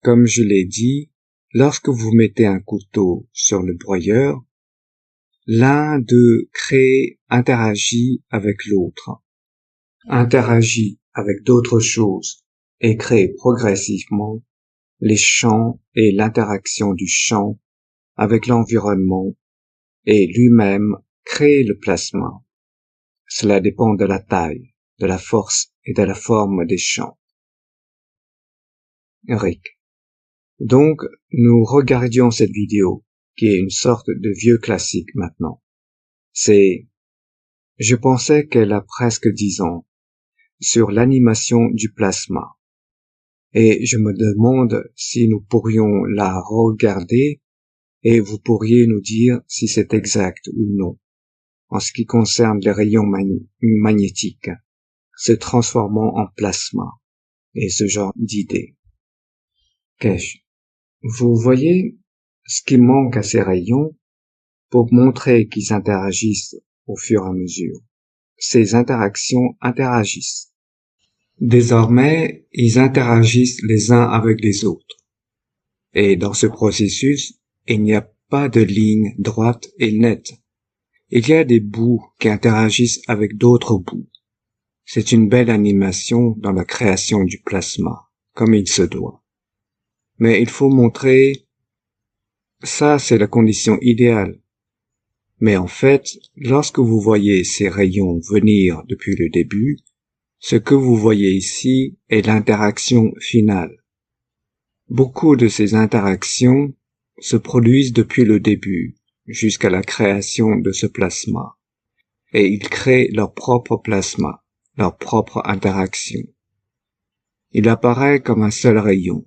Speaker 1: comme je l'ai dit, lorsque vous mettez un couteau sur le broyeur, l'un d'eux interagit avec l'autre, interagit avec d'autres choses et crée progressivement les champs et l'interaction du champ avec l'environnement et lui-même crée le plasma. Cela dépend de la taille, de la force et de la forme des champs. Rick. Donc, nous regardions cette vidéo qui est une sorte de vieux classique maintenant. Je pensais qu'elle a presque 10 ans, sur l'animation du plasma. Et je me demande si nous pourrions la regarder et vous pourriez nous dire si c'est exact ou non, en ce qui concerne les rayons magnétiques, se transformant en plasma, et ce genre d'idées. Kesh, vous voyez ce qui manque à ces rayons pour montrer qu'ils interagissent au fur et à mesure. Ces interactions interagissent. Désormais, ils interagissent les uns avec les autres. Et dans ce processus, il n'y a pas de ligne droite et nette. Il y a des bouts qui interagissent avec d'autres bouts. C'est une belle animation dans la création du plasma, comme il se doit. Mais il faut montrer, ça c'est la condition idéale. Mais en fait, lorsque vous voyez ces rayons venir depuis le début, ce que vous voyez ici est l'interaction finale. Beaucoup de ces interactions se produisent depuis le début jusqu'à la création de ce plasma. Et ils créent leur propre plasma, leur propre interaction. Il apparaît comme un seul rayon,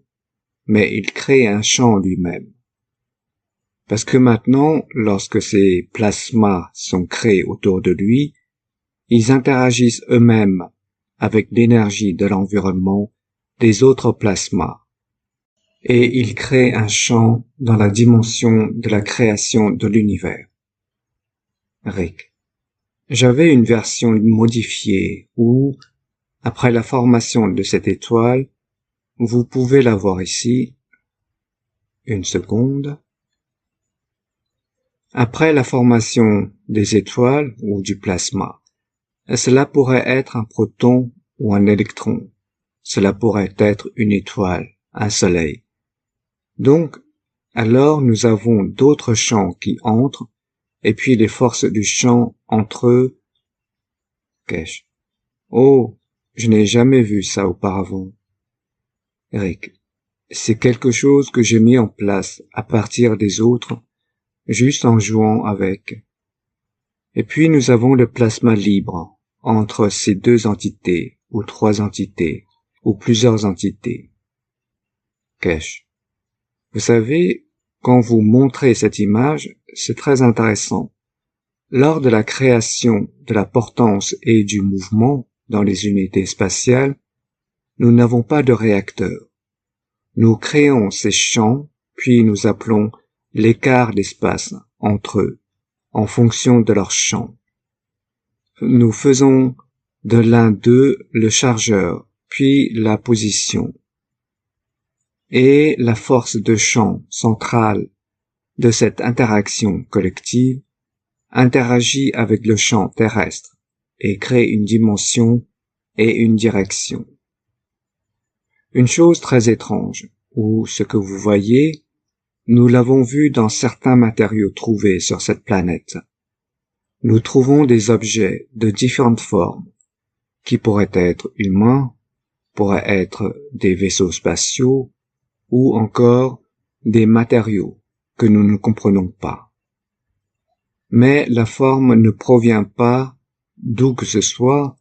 Speaker 1: mais il crée un champ lui-même. Parce que maintenant, lorsque ces plasmas sont créés autour de lui, ils interagissent eux-mêmes avec l'énergie de l'environnement des autres plasmas. Et ils créent un champ dans la dimension de la création de l'univers. Rick, j'avais une version modifiée où, après la formation de cette étoile, vous pouvez la voir ici. Une seconde. Après la formation des étoiles ou du plasma, cela pourrait être un proton ou un électron. Cela pourrait être une étoile, un soleil. Donc, alors nous avons d'autres champs qui entrent, et puis les forces du champ entre eux. Kesh. Oh, je n'ai jamais vu ça auparavant. Eric. C'est quelque chose que j'ai mis en place à partir des autres, juste en jouant avec. Et puis nous avons le plasma libre entre ces deux entités, ou trois entités, ou plusieurs entités. Kesh. Vous savez, quand vous montrez cette image, c'est très intéressant. Lors de la création de la portance et du mouvement dans les unités spatiales, nous n'avons pas de réacteur. Nous créons ces champs, puis nous appelons l'écart d'espace entre eux, en fonction de leur champ. Nous faisons de l'un d'eux le chargeur, puis la position. Et la force de champ centrale de cette interaction collective interagit avec le champ terrestre et crée une dimension et une direction. Une chose très étrange, où ce que vous voyez, nous l'avons vu dans certains matériaux trouvés sur cette planète. Nous trouvons des objets de différentes formes, qui pourraient être humains, pourraient être des vaisseaux spatiaux, ou encore des matériaux que nous ne comprenons pas. Mais la forme ne provient pas, d'où que ce soit,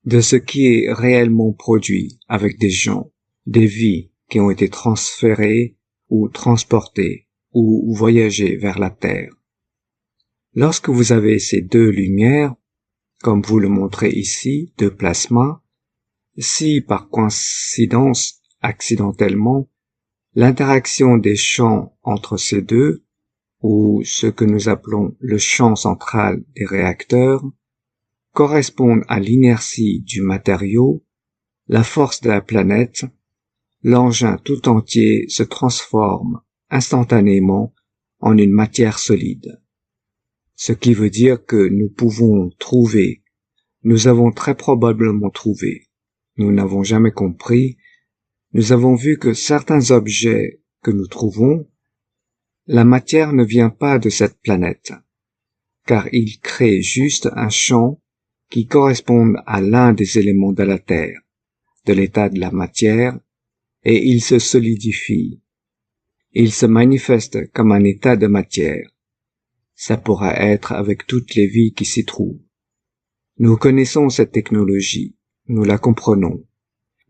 Speaker 1: de ce qui est réellement produit avec des gens, des vies qui ont été transférées ou transportées ou voyagées vers la Terre. Lorsque vous avez ces deux lumières, comme vous le montrez ici, deux plasmas, si par coïncidence, accidentellement, l'interaction des champs entre ces deux, ou ce que nous appelons le champ central des réacteurs, correspondent à l'inertie du matériau, la force de la planète, l'engin tout entier se transforme instantanément en une matière solide. Ce qui veut dire que nous pouvons trouver, nous avons très probablement trouvé, nous n'avons jamais compris, nous avons vu que certains objets que nous trouvons, la matière ne vient pas de cette planète, car ils créent juste un champ qui correspond à l'un des éléments de la Terre, de l'état de la matière, et ils se solidifient. Il se manifeste comme un état de matière. Ça pourra être avec toutes les vies qui s'y trouvent. Nous connaissons cette technologie, nous la comprenons,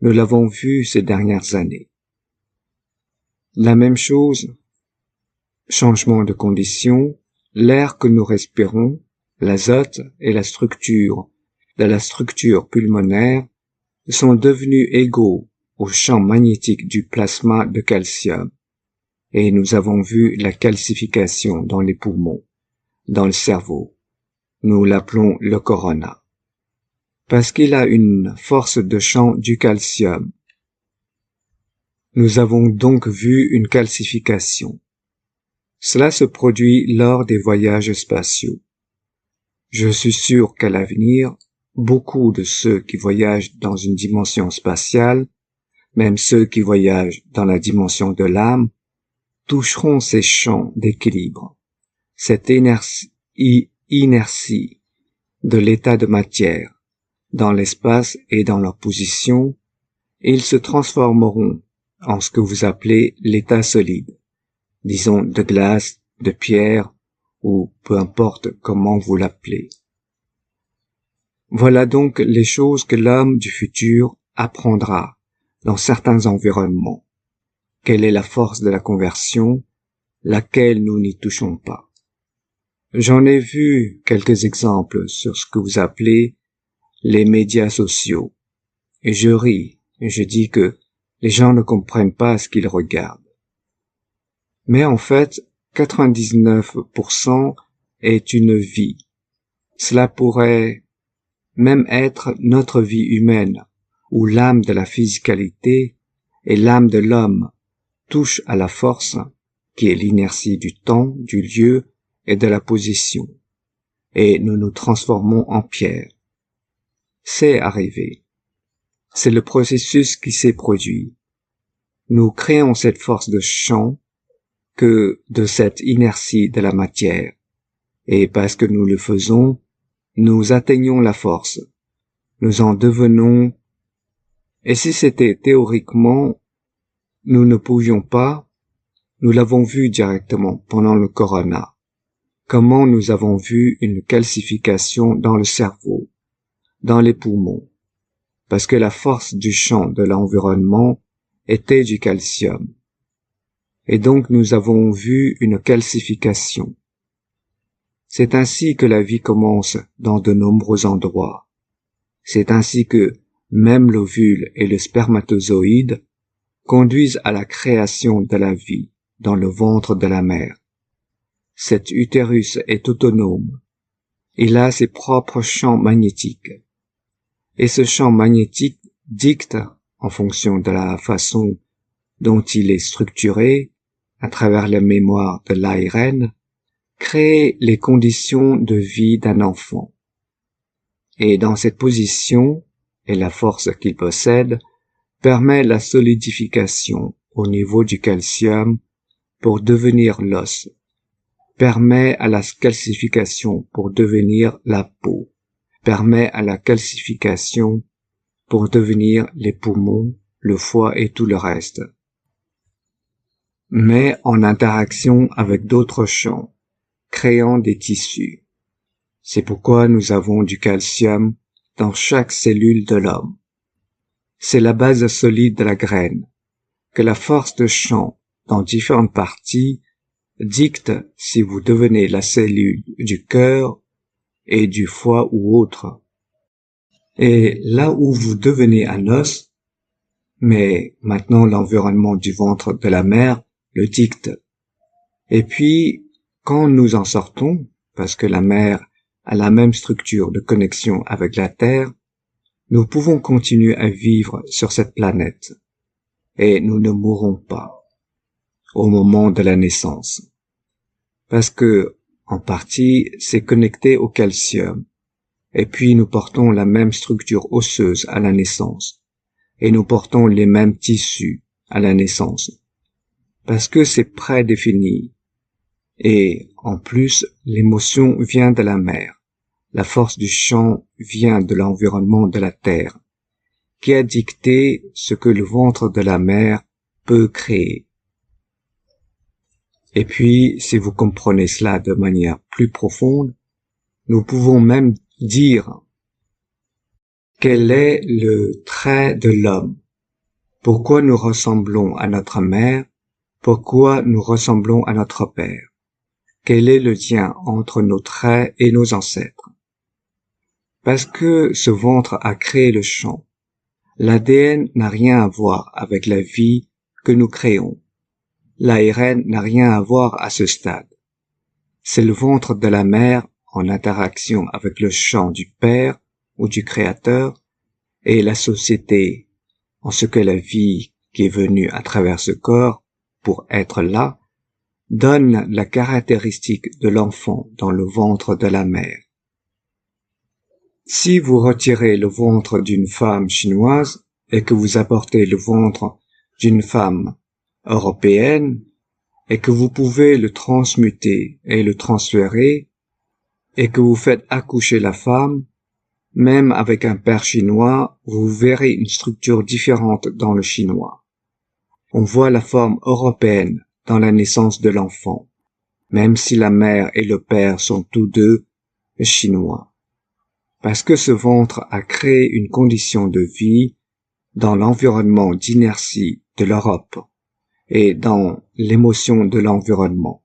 Speaker 1: nous l'avons vue ces dernières années. La même chose, changement de conditions, l'air que nous respirons, l'azote et la structure de la structure pulmonaire sont devenus égaux au champ magnétique du plasma de calcium, et nous avons vu la calcification dans les poumons, dans le cerveau. Nous l'appelons le corona. Parce qu'il a une force de champ du calcium. Nous avons donc vu une calcification. Cela se produit lors des voyages spatiaux. Je suis sûr qu'à l'avenir, beaucoup de ceux qui voyagent dans une dimension spatiale, même ceux qui voyagent dans la dimension de l'âme, toucheront ces champs d'équilibre, cette inertie de l'état de matière, dans l'espace et dans leur position, et ils se transformeront en ce que vous appelez l'état solide, disons de glace, de pierre, ou peu importe comment vous l'appelez. Voilà donc les choses que l'homme du futur apprendra dans certains environnements. Quelle est la force de la conversion, laquelle nous n'y touchons pas. J'en ai vu quelques exemples sur ce que vous appelez les médias sociaux, et je ris, et je dis que les gens ne comprennent pas ce qu'ils regardent. Mais en fait, 99% est une vie. Cela pourrait même être notre vie humaine, où l'âme de la physicalité et l'âme de l'homme touchent à la force, qui est l'inertie du temps, du lieu et de la position, et nous nous transformons en pierre. C'est arrivé. C'est le processus qui s'est produit. Nous créons cette force de champ que de cette inertie de la matière, et parce que nous le faisons, nous atteignons la force. Nous en devenons, et si c'était théoriquement, nous ne pouvions pas, nous l'avons vu directement pendant le corona. Comment nous avons vu une calcification dans le cerveau, dans les poumons, parce que la force du champ de l'environnement était du calcium. Et donc nous avons vu une calcification. C'est ainsi que la vie commence dans de nombreux endroits. C'est ainsi que même l'ovule et le spermatozoïde conduisent à la création de la vie dans le ventre de la mère. Cet utérus est autonome. Il a ses propres champs magnétiques. Et ce champ magnétique dicte, en fonction de la façon dont il est structuré, à travers la mémoire de l'ARN, crée les conditions de vie d'un enfant. Et dans cette position, et la force qu'il possède, permet la solidification au niveau du calcium pour devenir l'os, permet à la calcification pour devenir la peau, permet à la calcification pour devenir les poumons, le foie et tout le reste. Mais en interaction avec d'autres champs, créant des tissus. C'est pourquoi nous avons du calcium dans chaque cellule de l'homme. C'est la base solide de la graine, que la force de champ dans différentes parties dicte si vous devenez la cellule du cœur et du foie ou autre. Et là où vous devenez un os, mais maintenant l'environnement du ventre de la mère le dicte. Et puis, quand nous en sortons, parce que la mère a la même structure de connexion avec la Terre, nous pouvons continuer à vivre sur cette planète. Et nous ne mourrons pas au moment de la naissance. Parce que, en partie, c'est connecté au calcium. Et puis nous portons la même structure osseuse à la naissance. Et nous portons les mêmes tissus à la naissance. Parce que c'est prédéfini. Et, en plus, l'émotion vient de la mère. La force du champ vient de l'environnement de la terre, qui a dicté ce que le ventre de la mère peut créer. Et puis, si vous comprenez cela de manière plus profonde, nous pouvons même dire quel est le trait de l'homme, pourquoi nous ressemblons à notre mère, pourquoi nous ressemblons à notre père, quel est le lien entre nos traits et nos ancêtres. Parce que ce ventre a créé le champ, l'ADN n'a rien à voir avec la vie que nous créons. L'ARN n'a rien à voir à ce stade. C'est le ventre de la mère en interaction avec le champ du père ou du créateur et la société en ce que la vie qui est venue à travers ce corps pour être là donne la caractéristique de l'enfant dans le ventre de la mère. Si vous retirez le ventre d'une femme chinoise et que vous apportez le ventre d'une femme européenne et que vous pouvez le transmuter et le transférer et que vous faites accoucher la femme, même avec un père chinois, vous verrez une structure différente dans le chinois. On voit la forme européenne dans la naissance de l'enfant, même si la mère et le père sont tous deux chinois. Parce que ce ventre a créé une condition de vie dans l'environnement d'inertie de l'Europe et dans l'émotion de l'environnement.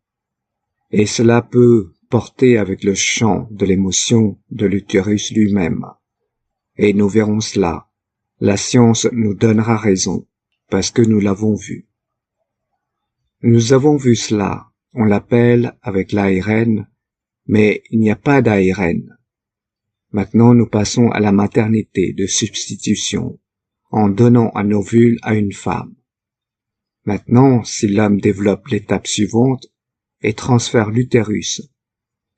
Speaker 1: Et cela peut porter avec le champ de l'émotion de l'utérus lui-même. Et nous verrons cela. La science nous donnera raison, parce que nous l'avons vu. Nous avons vu cela, on l'appelle avec l'ARN, mais il n'y a pas d'ARN. Maintenant, nous passons à la maternité de substitution, en donnant un ovule à une femme. Maintenant, si l'homme développe l'étape suivante et transfère l'utérus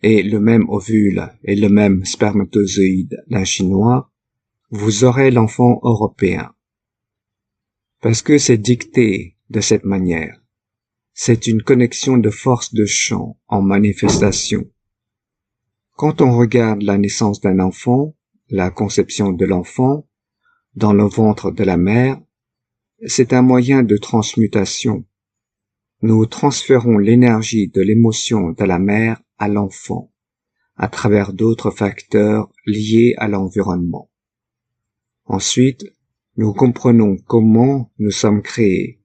Speaker 1: et le même ovule et le même spermatozoïde d'un Chinois, vous aurez l'enfant européen. Parce que c'est dicté de cette manière. C'est une connexion de force de champ en manifestation. Quand on regarde la naissance d'un enfant, la conception de l'enfant, dans le ventre de la mère, c'est un moyen de transmutation. Nous transférons l'énergie de l'émotion de la mère à l'enfant, à travers d'autres facteurs liés à l'environnement. Ensuite, nous comprenons comment nous sommes créés.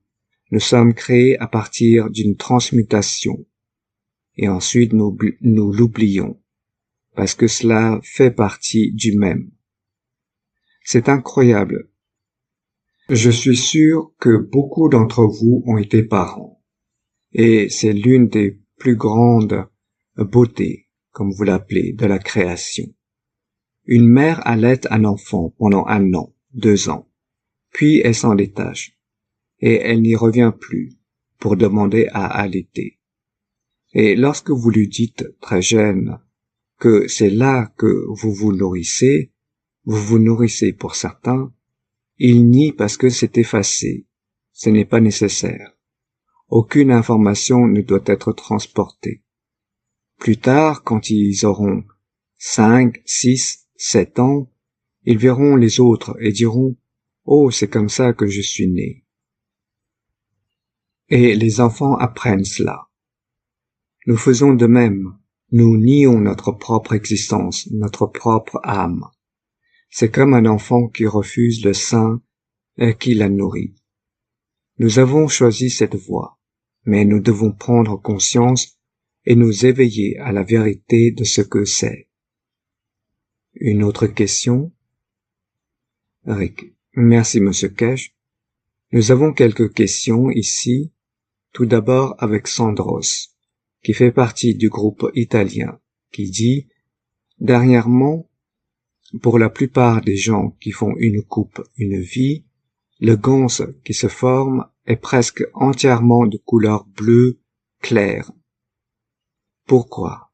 Speaker 1: Nous sommes créés à partir d'une transmutation. Et ensuite, nous l'oublions, parce que cela fait partie du même. C'est incroyable. Je suis sûr que beaucoup d'entre vous ont été parents. Et c'est l'une des plus grandes beautés, comme vous l'appelez, de la création. Une mère allaite un enfant pendant 1 an, 2 ans, puis elle s'en détache, et elle n'y revient plus pour demander à allaiter. Et lorsque vous lui dites, très jeune, que c'est là que vous vous nourrissez pour certains, il nie parce que c'est effacé, ce n'est pas nécessaire. Aucune information ne doit être transportée. Plus tard, quand ils auront 5, 6, 7 ans, ils verront les autres et diront « Oh, c'est comme ça que je suis né ». Et les enfants apprennent cela. Nous faisons de même. Nous nions notre propre existence, notre propre âme. C'est comme un enfant qui refuse le sein et qui la nourrit. Nous avons choisi cette voie, mais nous devons prendre conscience et nous éveiller à la vérité de ce que c'est. Une autre question? Rick. Merci, Monsieur Cash. Nous avons quelques questions ici. Tout d'abord avec Sandros, qui fait partie du groupe italien, qui dit « Dernièrement, pour la plupart des gens qui font une coupe, une vie, le gonce qui se forme est presque entièrement de couleur bleue claire. Pourquoi?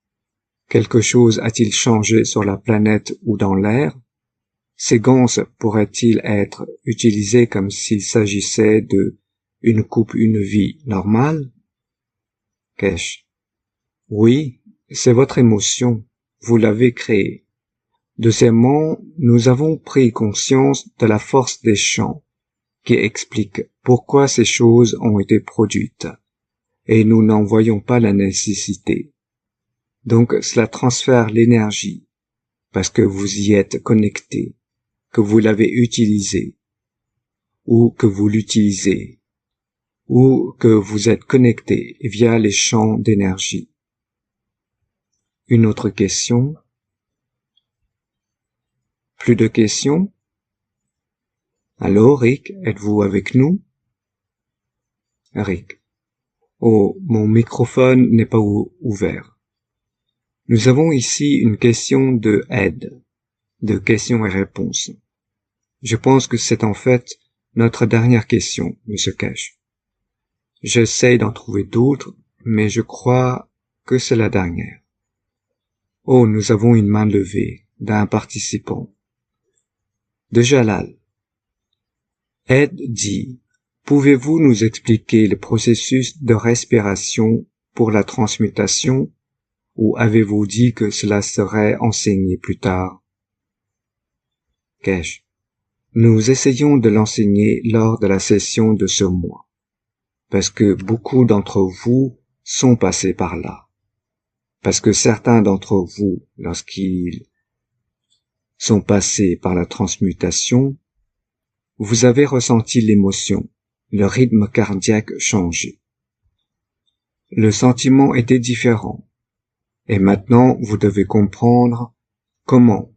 Speaker 1: Quelque chose a-t-il changé sur la planète ou dans l'air? Ces gonces pourraient-ils être utilisés comme s'il s'agissait de une coupe, une vie normale? Kesh. Oui, c'est votre émotion. Vous l'avez créée. Deuxièmement, nous avons pris conscience de la force des champs qui explique pourquoi ces choses ont été produites. et nous n'en voyons pas la nécessité. Donc cela transfère l'énergie, parce que vous y êtes connecté, que vous l'avez utilisé, ou que vous l'utilisez, ou que vous êtes connecté via les champs d'énergie. Une autre question? Plus de questions? Allô, Rick, êtes-vous avec nous? Rick. Oh, mon microphone n'est pas ouvert. Nous avons ici une question de aide, de questions et réponses. Je pense que c'est en fait notre dernière question, Monsieur Cash. J'essaie d'en trouver d'autres, mais je crois que c'est la dernière. Oh, nous avons une main levée d'un participant. De Jalal. Ed dit, pouvez-vous nous expliquer le processus de respiration pour la transmutation ou avez-vous dit que cela serait enseigné plus tard? Cash. Nous essayons de l'enseigner lors de la session de ce mois, parce que beaucoup d'entre vous sont passés par là, parce que certains d'entre vous, lorsqu'ils sont passés par la transmutation, vous avez ressenti l'émotion, le rythme cardiaque changer. Le sentiment était différent, et maintenant vous devez comprendre comment.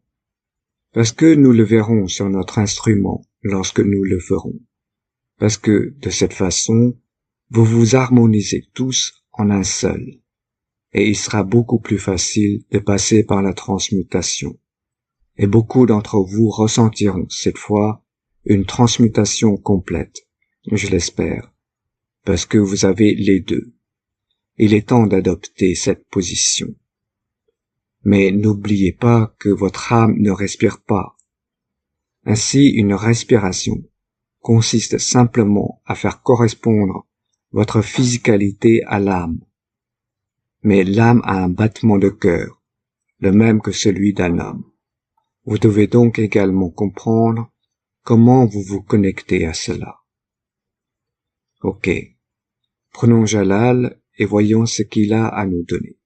Speaker 1: Parce que nous le verrons sur notre instrument lorsque nous le ferons. Parce que, de cette façon, vous vous harmonisez tous en un seul. Et il sera beaucoup plus facile de passer par la transmutation. Et beaucoup d'entre vous ressentiront cette fois une transmutation complète, je l'espère, parce que vous avez les deux. Il est temps d'adopter cette position. Mais n'oubliez pas que votre âme ne respire pas. Ainsi, une respiration consiste simplement à faire correspondre votre physicalité à l'âme. Mais l'âme a un battement de cœur, le même que celui d'un homme. Vous devez donc également comprendre comment vous vous connectez à cela. Ok. Prenons Jalal et voyons ce qu'il a à nous donner.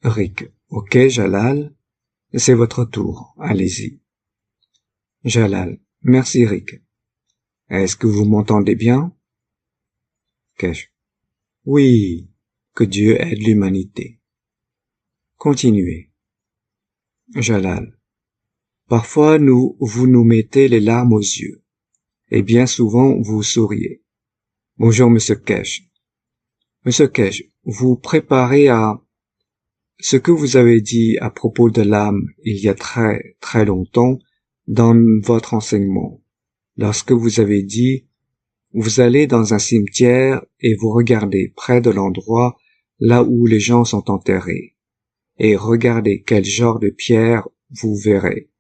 Speaker 1: Rick. Ok, Jalal, c'est votre tour, allez-y. Jalal. Merci, Rick. Est-ce que vous m'entendez bien? Cash. Oui, que Dieu aide l'humanité. Continuez. Jalal. Parfois vous nous mettez les larmes aux yeux, et bien souvent vous souriez. Bonjour, Monsieur Cash. Monsieur Cash, vous préparez à ce que vous avez dit à propos de l'âme il y a très, très longtemps dans votre enseignement, lorsque vous avez dit, vous allez dans un cimetière et vous regardez près de l'endroit là où les gens sont enterrés, et regardez quel genre de pierre vous verrez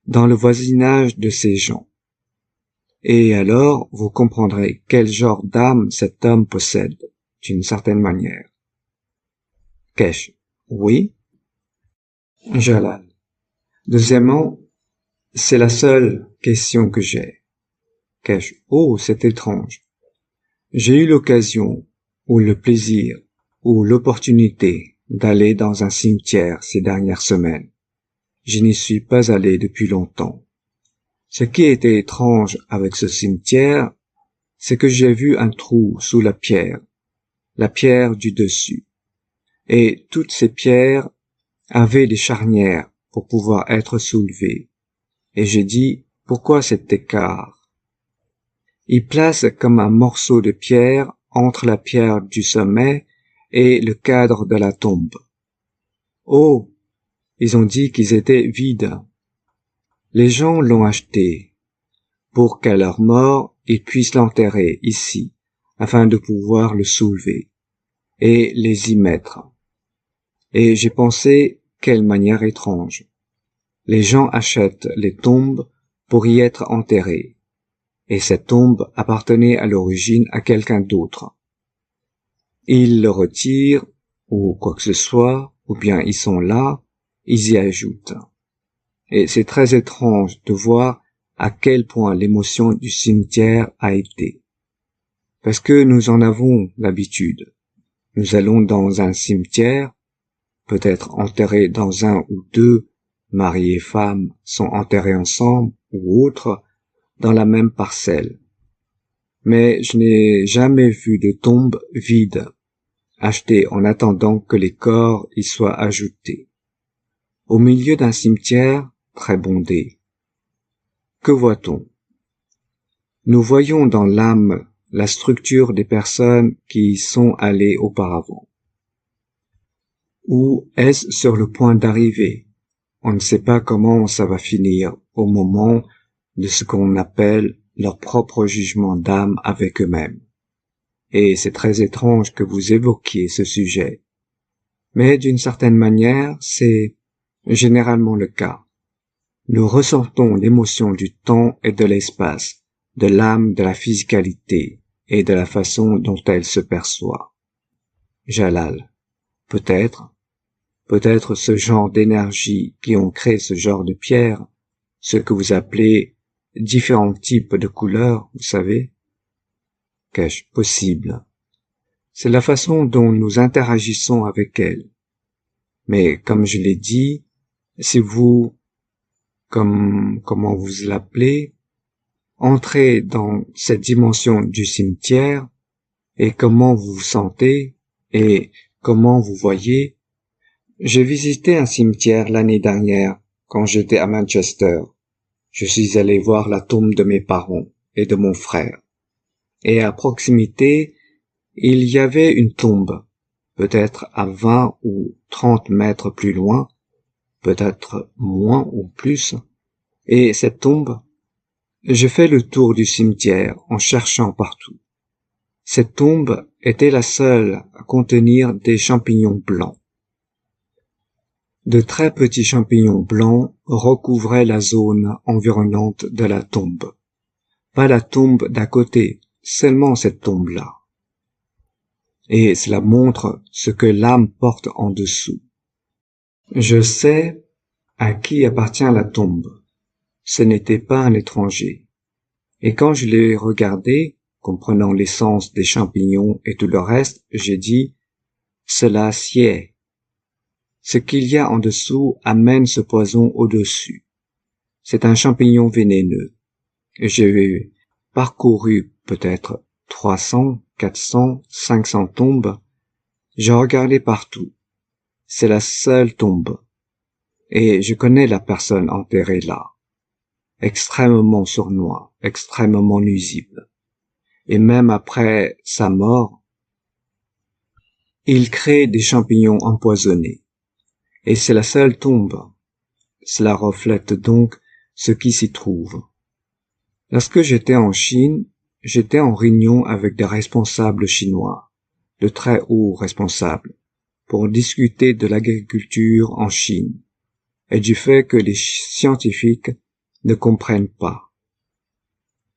Speaker 1: dans le voisinage de ces gens. Et alors, vous comprendrez quel genre d'âme cet homme possède, d'une certaine manière. Kesh. Oui. Jalal. Deuxièmement, c'est la seule question que j'ai. Kesh. Oh, c'est étrange. J'ai eu l'occasion, ou le plaisir, ou l'opportunité d'aller dans un cimetière ces dernières semaines. Je n'y suis pas allé depuis longtemps. Ce qui était étrange avec ce cimetière, c'est que j'ai vu un trou sous la pierre du dessus. Et toutes ces pierres avaient des charnières pour pouvoir être soulevées. Et j'ai dit, pourquoi cet écart? Il place comme un morceau de pierre entre la pierre du sommet et le cadre de la tombe. Oh, ils ont dit qu'ils étaient vides. Les gens l'ont acheté pour qu'à leur mort, ils puissent l'enterrer ici, afin de pouvoir le soulever et les y mettre. Et j'ai pensé, quelle manière étrange. Les gens achètent les tombes pour y être enterrés, et cette tombe appartenait à l'origine à quelqu'un d'autre. Ils le retirent, ou quoi que ce soit, ou bien ils sont là, ils y ajoutent. Et c'est très étrange de voir à quel point l'émotion du cimetière a été. parce que nous en avons l'habitude. Nous allons dans un cimetière, peut-être enterrés dans un ou deux, mari et femme sont enterrés ensemble ou autres, dans la même parcelle. Mais je n'ai jamais vu de tombe vide, achetée en attendant que les corps y soient ajoutés. Au milieu d'un cimetière très bondé, que voit-on? Nous voyons dans l'âme la structure des personnes qui y sont allées auparavant. Ou est-ce sur le point d'arriver? On ne sait pas comment ça va finir au moment de ce qu'on appelle leur propre jugement d'âme avec eux-mêmes. Et c'est très étrange que vous évoquiez ce sujet. Mais d'une certaine manière, c'est généralement le cas. Nous ressentons l'émotion du temps et de l'espace, de l'âme, de la physicalité et de la façon dont elle se perçoit. Jalal. Peut-être ce genre d'énergie qui ont créé ce genre de pierre, ce que vous appelez différents types de couleurs, vous savez? Qu'est-ce possible? C'est la façon dont nous interagissons avec elles. Mais comme je l'ai dit, si vous, comment vous l'appelez, entrez dans cette dimension du cimetière et comment vous vous sentez et comment vous voyez. J'ai visité un cimetière l'année dernière quand j'étais à Manchester. Je suis allé voir la tombe de mes parents et de mon frère. Et à proximité, il y avait une tombe, peut-être à 20 ou 30 mètres plus loin, peut-être moins ou plus. Et cette tombe, j'ai fait le tour du cimetière en cherchant partout. Cette tombe était la seule à contenir des champignons blancs. De très petits champignons blancs recouvraient la zone environnante de la tombe. Pas la tombe d'à côté, seulement cette tombe-là. Et cela montre ce que l'âme porte en dessous. Je sais à qui appartient la tombe. Ce n'était pas un étranger. Et quand je l'ai regardé, comprenant l'essence des champignons et tout le reste, j'ai dit, cela sied. Ce qu'il y a en dessous amène ce poison au-dessus. C'est un champignon vénéneux. J'ai parcouru peut-être 300, 400, 500 tombes. J'ai regardé partout. C'est la seule tombe. Et je connais la personne enterrée là. Extrêmement sournois, extrêmement nuisible. Et même après sa mort, il crée des champignons empoisonnés. Et c'est la seule tombe. Cela reflète donc ce qui s'y trouve. Lorsque j'étais en Chine, j'étais en réunion avec des responsables chinois, de très hauts responsables, pour discuter de l'agriculture en Chine et du fait que les scientifiques ne comprennent pas.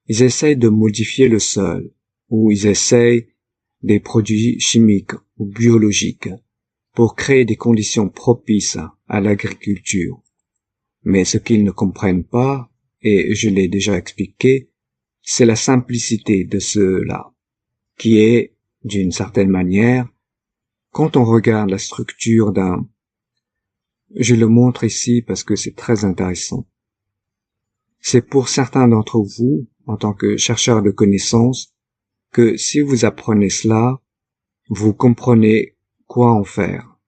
Speaker 1: Ils essayent de modifier le sol, ou ils essayent des produits chimiques ou biologiques pour créer des conditions propices à l'agriculture. Mais ce qu'ils ne comprennent pas, et je l'ai déjà expliqué, c'est la simplicité de cela, qui est, d'une certaine manière, quand on regarde la structure d'un... Je le montre ici parce que c'est très intéressant. C'est pour certains d'entre vous, en tant que chercheurs de connaissances, que si vous apprenez cela, vous comprenez quoi en faire.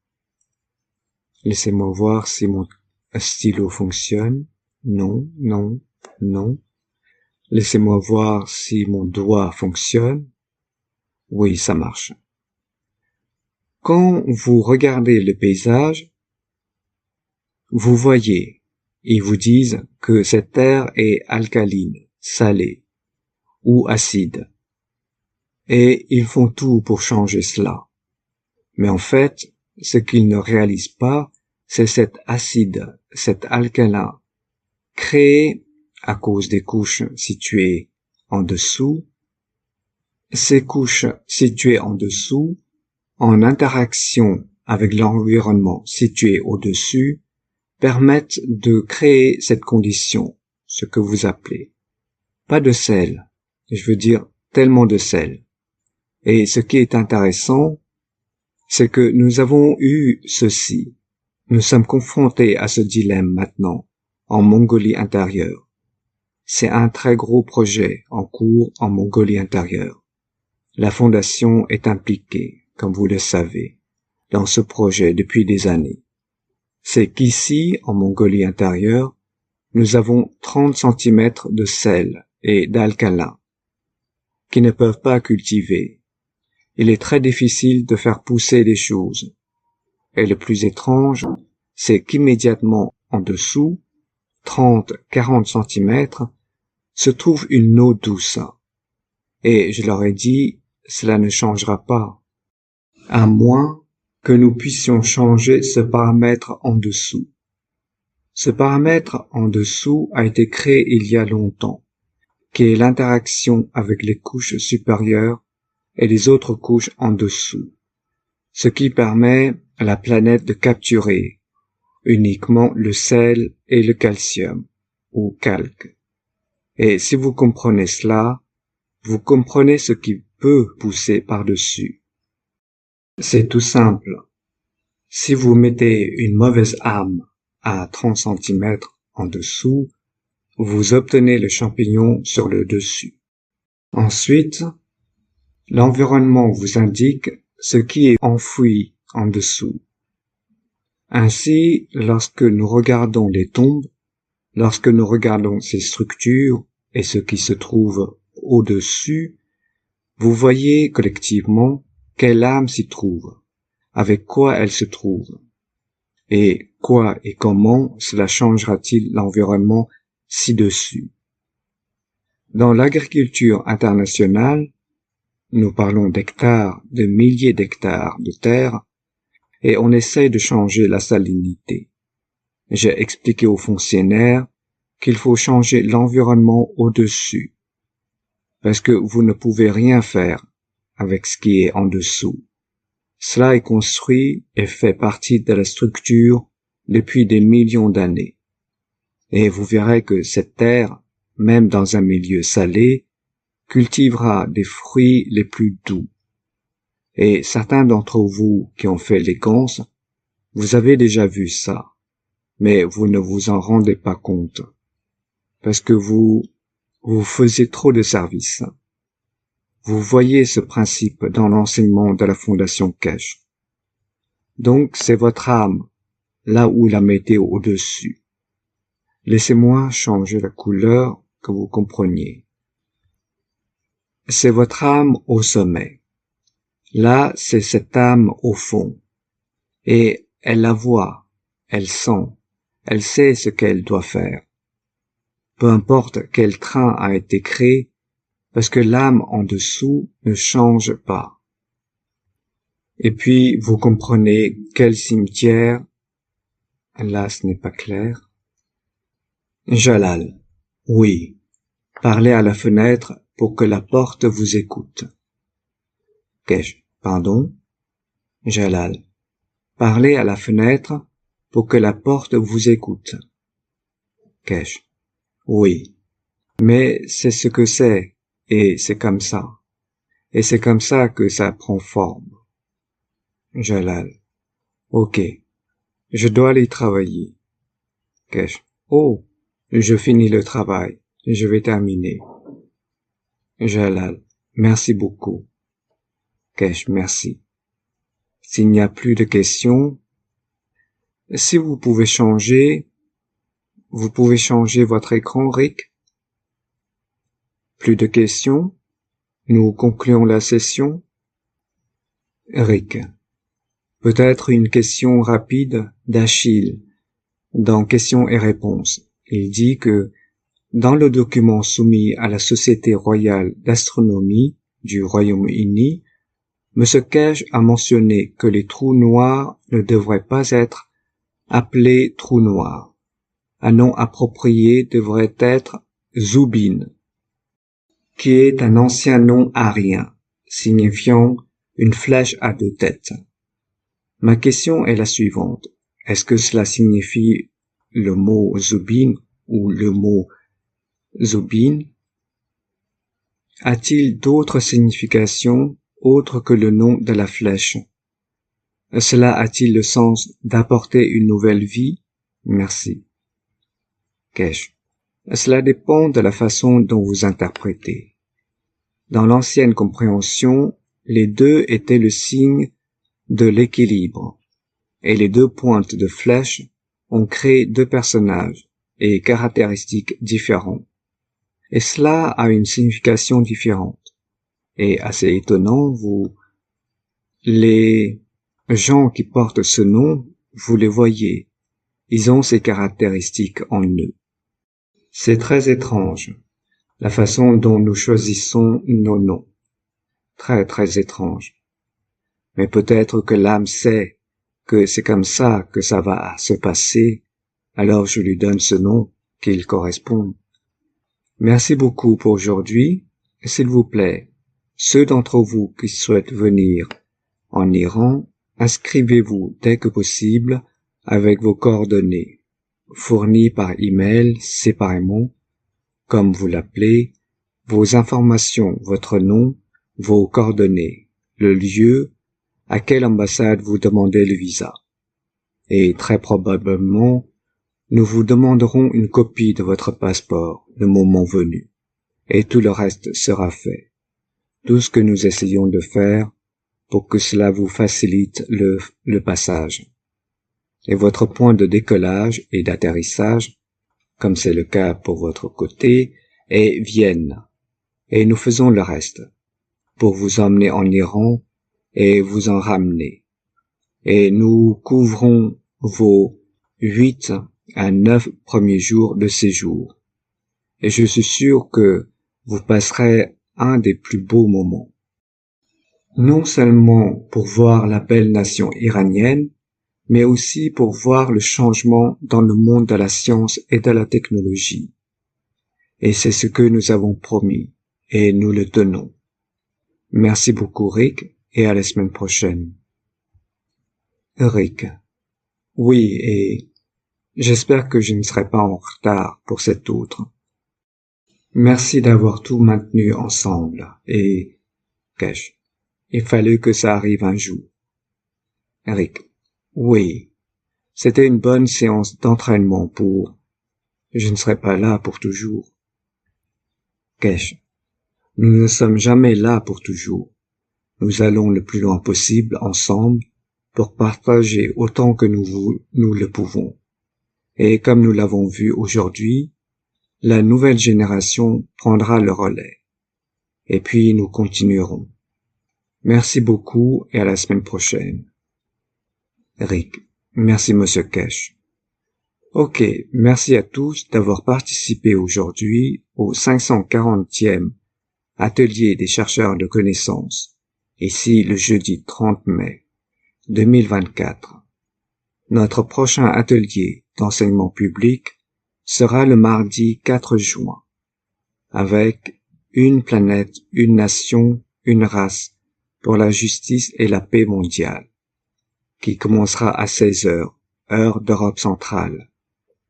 Speaker 1: Laissez-moi voir si mon stylo fonctionne. Non, non, non. Laissez-moi voir si mon doigt fonctionne. Oui, ça marche. Quand vous regardez le paysage, vous voyez, ils vous disent que cette terre est alcaline, salée ou acide. Et ils font tout pour changer cela. Mais en fait, ce qu'ils ne réalisent pas, c'est cet acide, cet alcalin, créé à cause des couches situées en dessous. Ces couches situées en dessous, en interaction avec l'environnement situé au-dessus, permettent de créer cette condition, ce que vous appelez. Pas de sel, je veux dire tellement de sel. Et ce qui est intéressant, c'est que nous avons eu ceci. Nous sommes confrontés à ce dilemme maintenant, en Mongolie intérieure. C'est un très gros projet en cours en Mongolie intérieure. La Fondation est impliquée, comme vous le savez, dans ce projet depuis des années. C'est qu'ici, en Mongolie intérieure, nous avons 30 cm de sel et d'alcalin qui ne peuvent pas cultiver. Il est très difficile de faire pousser les choses. Et le plus étrange, c'est qu'immédiatement en dessous, 30-40 cm, se trouve une eau douce. Et je leur ai dit, cela ne changera pas, à moins que nous puissions changer ce paramètre en dessous. Ce paramètre en dessous a été créé il y a longtemps, qui est l'interaction avec les couches supérieures et les autres couches en dessous, ce qui permet à la planète de capturer uniquement le sel et le calcium, ou calque. Et si vous comprenez cela, vous comprenez ce qui peut pousser par-dessus. C'est tout simple. Si vous mettez une mauvaise âme à 30 cm en dessous, vous obtenez le champignon sur le dessus. Ensuite, l'environnement vous indique ce qui est enfoui en dessous. Ainsi, lorsque nous regardons les tombes, lorsque nous regardons ces structures et ce qui se trouve au-dessus, vous voyez collectivement quelle âme s'y trouve, avec quoi elle se trouve, et quoi et comment cela changera-t-il l'environnement ci-dessus. Dans l'agriculture internationale, nous parlons d'hectares, de milliers d'hectares de terre, et on essaie de changer la salinité. J'ai expliqué aux fonctionnaires qu'il faut changer l'environnement au-dessus, parce que vous ne pouvez rien faire avec ce qui est en dessous. Cela est construit et fait partie de la structure depuis des millions d'années. Et vous verrez que cette terre, même dans un milieu salé, cultivera des fruits les plus doux. Et certains d'entre vous qui ont fait les ganses, vous avez déjà vu ça, mais vous ne vous en rendez pas compte, parce que vous faisiez trop de services. Vous voyez ce principe dans l'enseignement de la Fondation Keshe. Donc c'est votre âme, là où la mettez au-dessus. Laissez-moi changer la couleur que vous compreniez. C'est votre âme au sommet. Là, c'est cette âme au fond. Et elle la voit, elle sent, elle sait ce qu'elle doit faire. Peu importe quel train a été créé, parce que l'âme en dessous ne change pas. Et puis, vous comprenez quel cimetière, là ce n'est pas clair. Jalal, oui, parlez à la fenêtre pour que la porte vous écoute. Keshe, pardon? Jalal, parlez à la fenêtre pour que la porte vous écoute. Keshe, oui, mais c'est ce que c'est, et c'est comme ça. Et c'est comme ça que ça prend forme. Jalal, ok, je dois aller travailler. Keshe, oh, je finis le travail, je vais terminer. Jalal, merci beaucoup. Keshe, merci. S'il n'y a plus de questions, si vous pouvez changer votre écran, Rick. Plus de questions? Nous concluons la session. Rick. Peut-être une question rapide d'Achille dans questions et réponses. Il dit que dans le document soumis à la Société royale d'astronomie du Royaume-Uni, M. Keshe a mentionné que les trous noirs ne devraient pas être appelés trous noirs. Un nom approprié devrait être Zubin, qui est un ancien nom arien, signifiant une flèche à deux têtes. Ma question est la suivante. Est-ce que cela signifie le mot Zubin ou le mot Zubin? A-t-il d'autres significations autre que le nom de la flèche? Cela a-t-il le sens d'apporter une nouvelle vie? Merci. Kesh. Cela dépend de la façon dont vous interprétez. Dans l'ancienne compréhension, les deux étaient le signe de l'équilibre, et les deux pointes de flèche ont créé deux personnages et caractéristiques différents. Et cela a une signification différente. Et assez étonnant, les gens qui portent ce nom, vous les voyez. Ils ont ces caractéristiques en eux. C'est très étrange, la façon dont nous choisissons nos noms. Très, très étrange. Mais peut-être que l'âme sait que c'est comme ça que ça va se passer, alors je lui donne ce nom qu'il correspond. Merci beaucoup pour aujourd'hui. S'il vous plaît, ceux d'entre vous qui souhaitent venir en Iran, inscrivez-vous dès que possible avec vos coordonnées, fournies par email séparément, comme vous l'appelez, vos informations, votre nom, vos coordonnées, le lieu, à quelle ambassade vous demandez le visa. Et très probablement, nous vous demanderons une copie de votre passeport le moment venu, et tout le reste sera fait. Tout ce que nous essayons de faire pour que cela vous facilite le passage. Et votre point de décollage et d'atterrissage, comme c'est le cas pour votre côté, est Vienne. Et nous faisons le reste, pour vous emmener en Iran et vous en ramener. Et nous couvrons vos 8 à 9 premiers jours de séjour. Et je suis sûr que vous passerez un des plus beaux moments. Non seulement pour voir la belle nation iranienne, mais aussi pour voir le changement dans le monde de la science et de la technologie. Et c'est ce que nous avons promis, et nous le tenons. Merci beaucoup Rick, et à la semaine prochaine. Rick. Oui, et j'espère que je ne serai pas en retard pour cet autre. Merci d'avoir tout maintenu ensemble, et Kesh, il fallut que ça arrive un jour. Rick. Oui, c'était une bonne séance d'entraînement pour... Je ne serai pas là pour toujours. Kesh. Nous ne sommes jamais là pour toujours. Nous allons le plus loin possible ensemble pour partager autant que nous le pouvons. Et comme nous l'avons vu aujourd'hui, la nouvelle génération prendra le relais. Et puis nous continuerons. Merci beaucoup et à la semaine prochaine. Rick. Merci Monsieur Kesh. Ok, merci à tous d'avoir participé aujourd'hui au 540e Atelier des chercheurs de connaissances, ici le jeudi 30 mai 2024. Notre prochain atelier d'enseignement public sera le mardi 4 juin, avec Une planète, une nation, une race pour la justice et la paix mondiale, qui commencera à 16 heures, heure d'Europe centrale,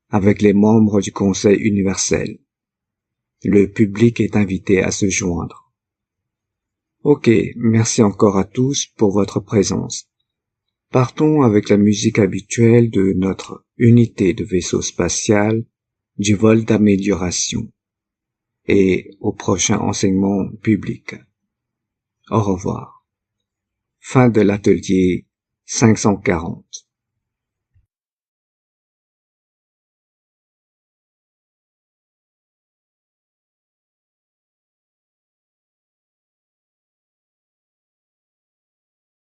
Speaker 1: avec les membres du Conseil universel. Le public est invité à se joindre. Ok, merci encore à tous pour votre présence. Partons avec la musique habituelle de notre unité de vaisseau spatial du vol d'amélioration et au prochain enseignement public. Au revoir. Fin de l'atelier 540.